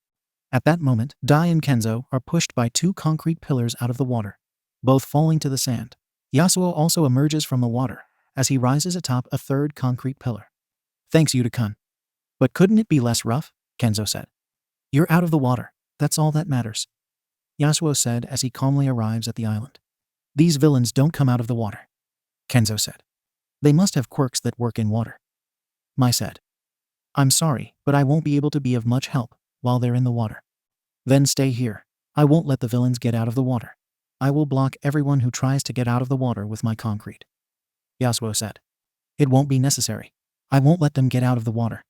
At that moment, Dai and Kenzo are pushed by 2 concrete pillars out of the water, both falling to the sand. Yasuo also emerges from the water as he rises atop a 3rd concrete pillar. "Thanks, Yuta-kun. But couldn't it be less rough?" Kenzo said. "You're out of the water. That's all that matters," Yasuo said as he calmly arrives at the island. "These villains don't come out of the water," Kenzo said. "They must have quirks that work in water," Mai said. "I'm sorry, but I won't be able to be of much help while they're in the water." "Then stay here. I won't let the villains get out of the water. I will block everyone who tries to get out of the water with my concrete," Yasuo said. "It won't be necessary. I won't let them get out of the water,"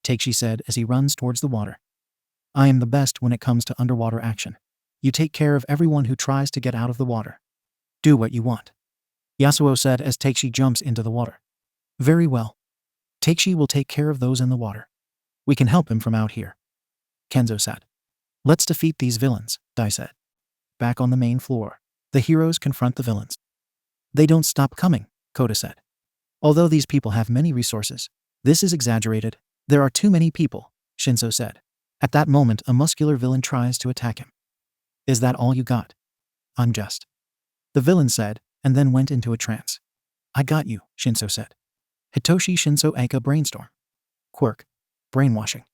Teichi said as he runs towards the water. "I am the best when it comes to underwater action. You take care of everyone who tries to get out of the water. Do what you want," Yasuo said as Teichi jumps into the water. "Very well. Teichi will take care of those in the water. We can help him from out here," Kenzo said. "Let's defeat these villains," Dai said. Back on the main floor, the heroes confront the villains. "They don't stop coming," Koda said. "Although these people have many resources, this is exaggerated. There are too many people," Shinso said. At that moment, a muscular villain tries to attack him. "Is that all you got?" "I'm just," the villain said, and then went into a trance. "I got you," Shinso said. Hitoshi Shinso Aka Brainstorm. Quirk. Brainwashing.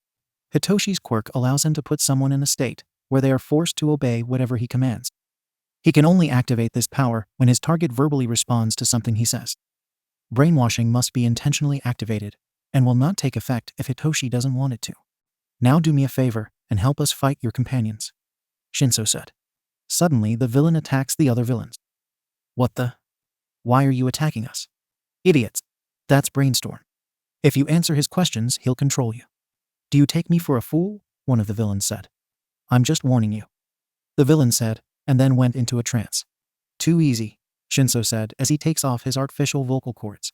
Hitoshi's quirk allows him to put someone in a state where they are forced to obey whatever he commands. He can only activate this power when his target verbally responds to something he says. Brainwashing must be intentionally activated and will not take effect if Hitoshi doesn't want it to. "Now do me a favor and help us fight your companions," Shinso said. Suddenly, the villain attacks the other villains. "What the? Why are you attacking us?" "Idiots. That's Brainstorm. If you answer his questions, he'll control you." "Do you take me for a fool?" one of the villains said. "I'm just warning you," the villain said, and then went into a trance. "Too easy," Shinso said as he takes off his artificial vocal cords.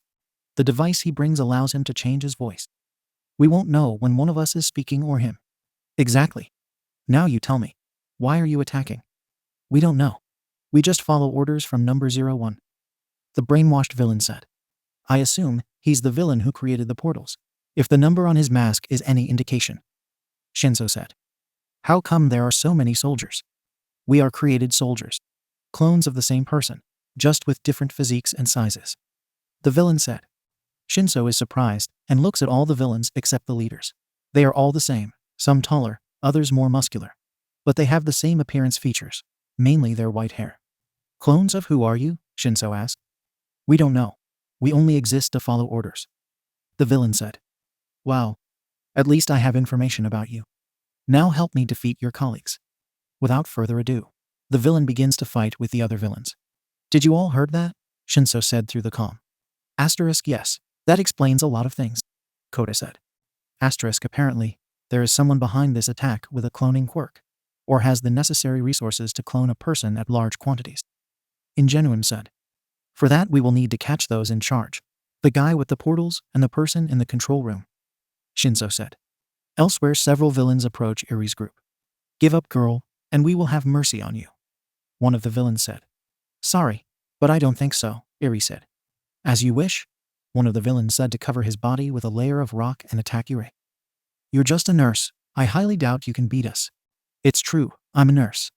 The device he brings allows him to change his voice. "We won't know when one of us is speaking or him." "Exactly. Now you tell me. Why are you attacking?" "We don't know. We just follow orders from number 01. The brainwashed villain said. "I assume he's the villain who created the portals, if the number on his mask is any indication," Shinso said. "How come there are so many soldiers?" "We are created soldiers. Clones of the same person, just with different physiques and sizes," the villain said. Shinso is surprised and looks at all the villains except the leaders. They are all the same, some taller, others more muscular. But they have the same appearance features, mainly their white hair. "Clones of who are you?" Shinso asked. "We don't know. We only exist to follow orders," the villain said. "Wow. At least I have information about you. Now help me defeat your colleagues." Without further ado, the villain begins to fight with the other villains. "Did you all heard that?" Shinso said through the calm. Yes. That explains a lot of things," Koda said. Apparently, there is someone behind this attack with a cloning quirk, or has the necessary resources to clone a person at large quantities. Ingenuine said. "For that we will need to catch those in charge. The guy with the portals and the person in the control room," Shinso said. Elsewhere, several villains approach Iri's group. "Give up, girl, and we will have mercy on you," one of the villains said. "Sorry, but I don't think so," Iri said. "As you wish," one of the villains said to cover his body with a layer of rock and attack Iri. "You're just a nurse. I highly doubt you can beat us." "It's true, I'm a nurse,"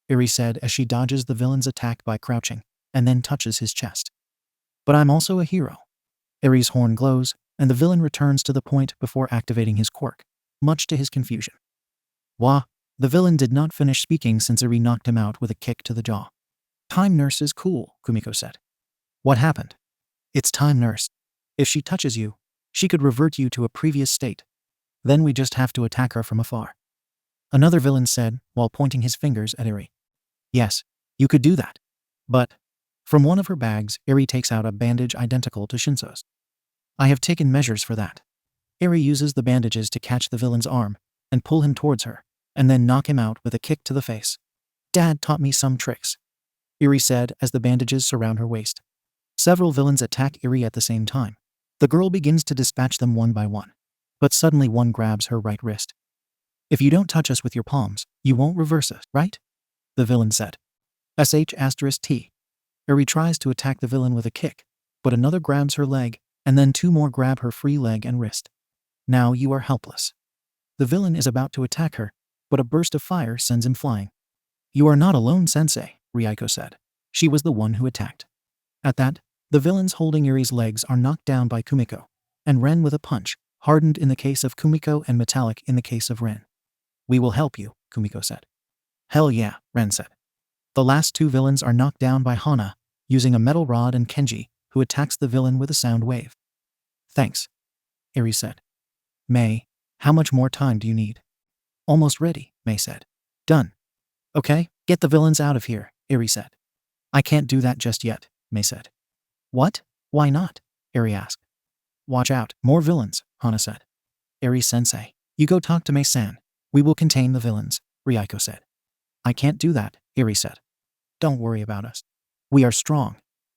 Iri said as she dodges the villain's attack by crouching, and then touches his chest. "But I'm also a hero." Iri's horn glows, and the villain returns to the point before activating his quirk, much to his confusion. "Wah!" The villain did not finish speaking since Iri knocked him out with a kick to the jaw. "Time Nurse is cool," Kumiko said. "What happened?" "It's Time Nurse. If she touches you, she could revert you to a previous state. Then we just have to attack her from afar," another villain said while pointing his fingers at Iri. "Yes, you could do that. But..." From one of her bags, Iri takes out a bandage identical to Shinso's. "I have taken measures for that." Iri uses the bandages to catch the villain's arm and pull him towards her, and then knock him out with a kick to the face. "Dad taught me some tricks," Iri said as the bandages surround her waist. Several villains attack Iri at the same time. The girl begins to dispatch them one by one, but suddenly one grabs her right wrist. If you don't touch us with your palms, you won't reverse us, right? The villain said. *T. Eri tries to attack the villain with a kick, but another grabs her leg, and then two more grab her free leg and wrist. Now you are helpless. The villain is about to attack her, but a burst of fire sends him flying. You are not alone, Sensei, Ryuko said. She was the one who attacked. At that, the villains holding Eri's legs are knocked down by Kumiko, and Ren with a punch, hardened in the case of Kumiko and metallic in the case of Ren. We will help you, Kumiko said. Hell yeah, Ren said. The last two villains are knocked down by Hana, using a metal rod, and Kenji, who attacks the villain with a sound wave. Thanks, Eri said. Mei, how much more time do you need? Almost ready, Mei said. Done. Okay, get the villains out of here, Eri said. I can't do that just yet, Mei said. What? Why not? Eri asked. Watch out, more villains, Hana said. Eri-sensei, you go talk to Mei-san. We will contain the villains, Ryuko said. I can't do that, Eri said. Don't worry about us. We are strong,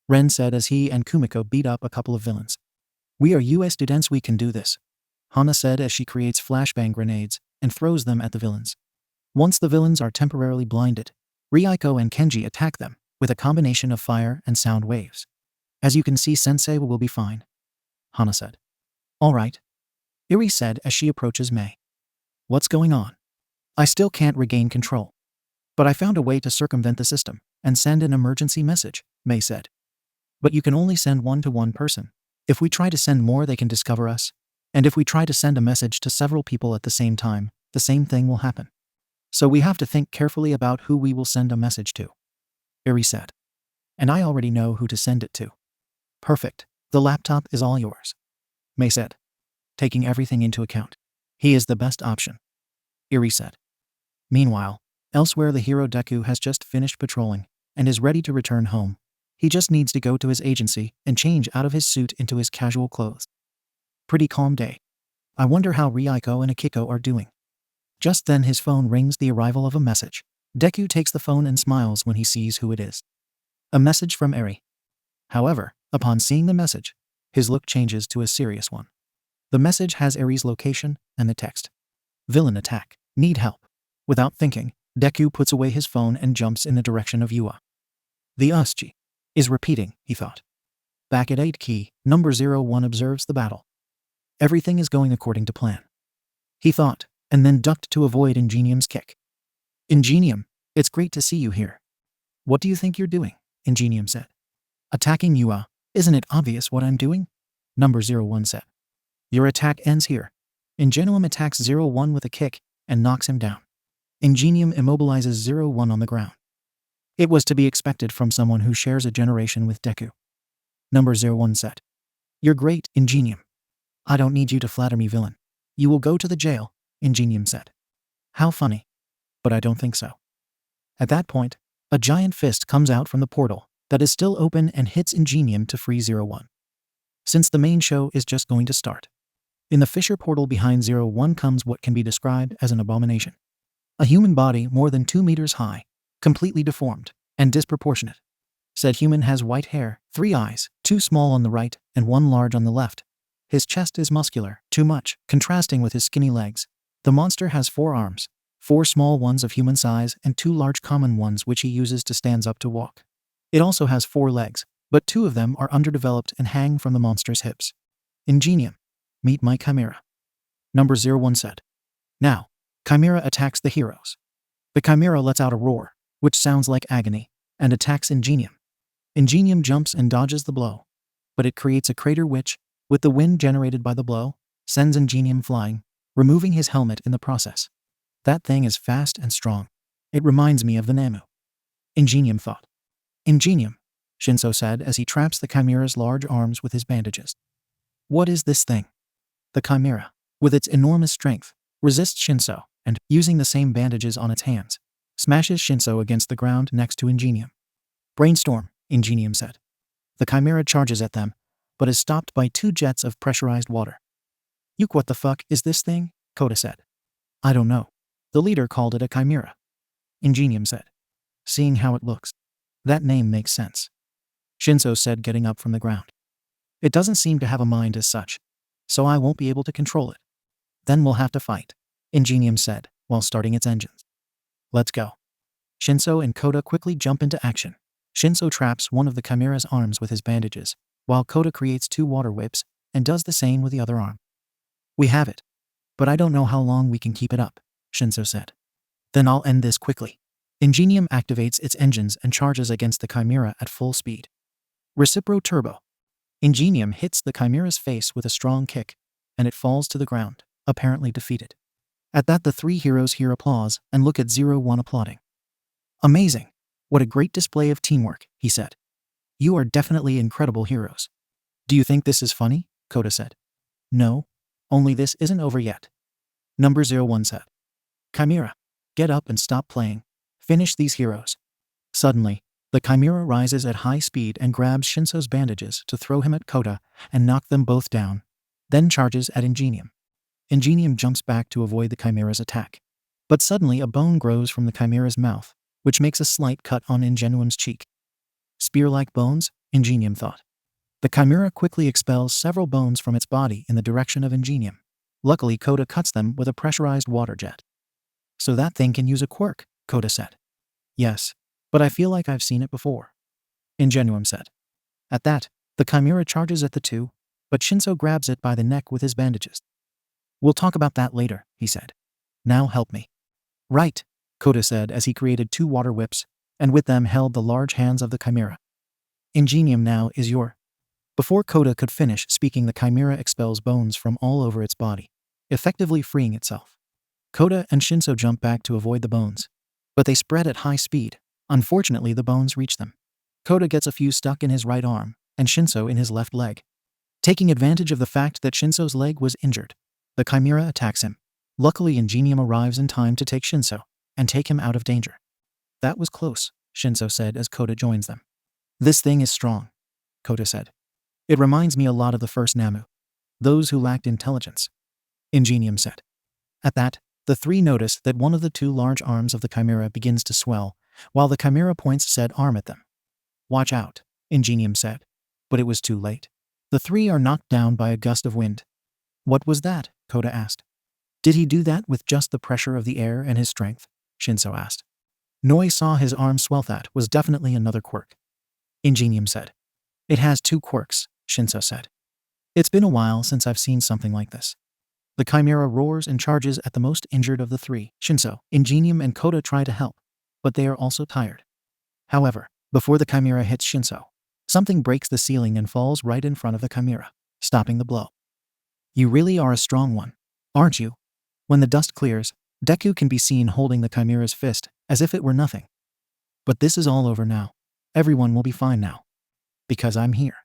Ren said as he and Kumiko beat up a couple of villains. We are US students, we can do this, Hana said as she creates flashbang grenades and throws them at the villains. Once the villains are temporarily blinded, Ryuko and Kenji attack them with a combination of fire and sound waves. As you can see, Sensei will be fine, Hana said. All right, Eri said as she approaches Mei. What's going on? I still can't regain control. But I found a way to circumvent the system and send an emergency message, Mei said. But you can only send one to one person. If we try to send more, they can discover us. And if we try to send a message to several people at the same time, the same thing will happen. So we have to think carefully about who we will send a message to, Eri said. And I already know who to send it to. Perfect. The laptop is all yours, Mei said, taking everything into account. He is the best option, Eri said. Meanwhile, elsewhere, the hero Deku has just finished patrolling and is ready to return home. He just needs to go to his agency and change out of his suit into his casual clothes. Pretty calm day. I wonder how Ryuko and Akiko are doing. Just then his phone rings, the arrival of a message. Deku takes the phone and smiles when he sees who it is. A message from Eri. However, upon seeing the message, his look changes to a serious one. The message has Eri's location and the text. Villain attack. Need help. Without thinking, Deku puts away his phone and jumps in the direction of Yua. The USG is repeating, he thought. Back at 8 Key, number 01 observes the battle. Everything is going according to plan, he thought, and then ducked to avoid Ingenium's kick. Ingenium, it's great to see you here. What do you think you're doing? Ingenium said. Attacking Yua. Isn't it obvious what I'm doing? Number 01 said. Your attack ends here. Ingenium attacks 01 with a kick and knocks him down. Ingenium immobilizes 01 on the ground. It was to be expected from someone who shares a generation with Deku. Number 01 said. You're great, Ingenium. I don't need you to flatter me, villain. You will go to the jail, Ingenium said. How funny. But I don't think so. At that point, a giant fist comes out from the portal that is still open and hits Ingenium to free 01. Since the main show is just going to start. In the fissure portal behind 01 comes what can be described as an abomination. A human body more than 2 meters high, completely deformed and disproportionate. Said human has white hair, 3 eyes, 2 small on the right and 1 large on the left. His chest is muscular, too much, contrasting with his skinny legs. The monster has 4 arms, 4 small ones of human size and 2 large common ones which he uses to stand up to walk. It also has 4 legs, but 2 of them are underdeveloped and hang from the monster's hips. Ingenium, meet my chimera, Number 01 said. Now, Chimera attacks the heroes. The Chimera lets out a roar, which sounds like agony, and attacks Ingenium. Ingenium jumps and dodges the blow, but it creates a crater which, with the wind generated by the blow, sends Ingenium flying, removing his helmet in the process. That thing is fast and strong. It reminds me of the Namu. Ingenium thought. Ingenium, Shinso said as he traps the Chimera's large arms with his bandages. What is this thing? The Chimera, with its enormous strength, resists Shinso, and, using the same bandages on its hands, smashes Shinso against the ground next to Ingenium. Brainstorm, Ingenium said. The Chimera charges at them, but is stopped by 2 jets of pressurized water. Yuck, what the fuck is this thing? Koda said. I don't know. The leader called it a Chimera, Ingenium said. Seeing how it looks, that name makes sense, Shinso said, getting up from the ground. It doesn't seem to have a mind as such, so I won't be able to control it. Then we'll have to fight, Ingenium said, while starting its engines. Let's go. Shinso and Koda quickly jump into action. Shinso traps one of the Chimera's arms with his bandages, while Koda creates 2 water whips and does the same with the other arm. We have it. But I don't know how long we can keep it up, Shinso said. Then I'll end this quickly. Ingenium activates its engines and charges against the Chimera at full speed. Recipro Turbo. Ingenium hits the Chimera's face with a strong kick, and it falls to the ground, apparently defeated. At that, the 3 heroes hear applause and look at 01 applauding. Amazing! What a great display of teamwork, he said. You are definitely incredible heroes. Do you think this is funny? Koda said. No, only this isn't over yet. Number 01 said. Chimera, get up and stop playing. Finish these heroes. Suddenly, the Chimera rises at high speed and grabs Shinso's bandages to throw him at Koda and knock them both down, then charges at Ingenium. Ingenium jumps back to avoid the Chimera's attack. But suddenly a bone grows from the Chimera's mouth, which makes a slight cut on Ingenium's cheek. Spear-like bones, Ingenium thought. The Chimera quickly expels several bones from its body in the direction of Ingenium. Luckily, Koda cuts them with a pressurized water jet. So that thing can use a quirk, Koda said. Yes, but I feel like I've seen it before, Ingenium said. At that, the Chimera charges at the 2, but Shinso grabs it by the neck with his bandages. We'll talk about that later, he said. Now help me. Right, Koda said as he created 2 water whips, and with them held the large hands of the Chimera. Ingenium now is your... Before Koda could finish speaking, the Chimera expels bones from all over its body, effectively freeing itself. Koda and Shinso jump back to avoid the bones, but they spread at high speed. Unfortunately, the bones reach them. Koda gets a few stuck in his right arm, and Shinso in his left leg. Taking advantage of the fact that Shinso's leg was injured, the Chimera attacks him. Luckily, Ingenium arrives in time to take Shinso and take him out of danger. That was close, Shinso said as Koda joins them. This thing is strong, Koda said. It reminds me a lot of the first Namu, those who lacked intelligence, Ingenium said. At that, the 3 notice that one of the 2 large arms of the Chimera begins to swell, while the Chimera points said arm at them. Watch out, Ingenium said. But it was too late. The 3 are knocked down by a gust of wind. What was that? Koda asked. Did he do that with just the pressure of the air and his strength? Shinso asked. Noi saw his arm swell. That was definitely another quirk, Ingenium said. It has 2 quirks, Shinso said. It's been a while since I've seen something like this. The Chimera roars and charges at the most injured of the 3. Shinso, Ingenium and Koda try to help, but they are also tired. However, before the Chimera hits Shinso, something breaks the ceiling and falls right in front of the Chimera, stopping the blow. You really are a strong one, aren't you? When the dust clears, Deku can be seen holding the Chimera's fist as if it were nothing. But this is all over now. Everyone will be fine now. Because I'm here.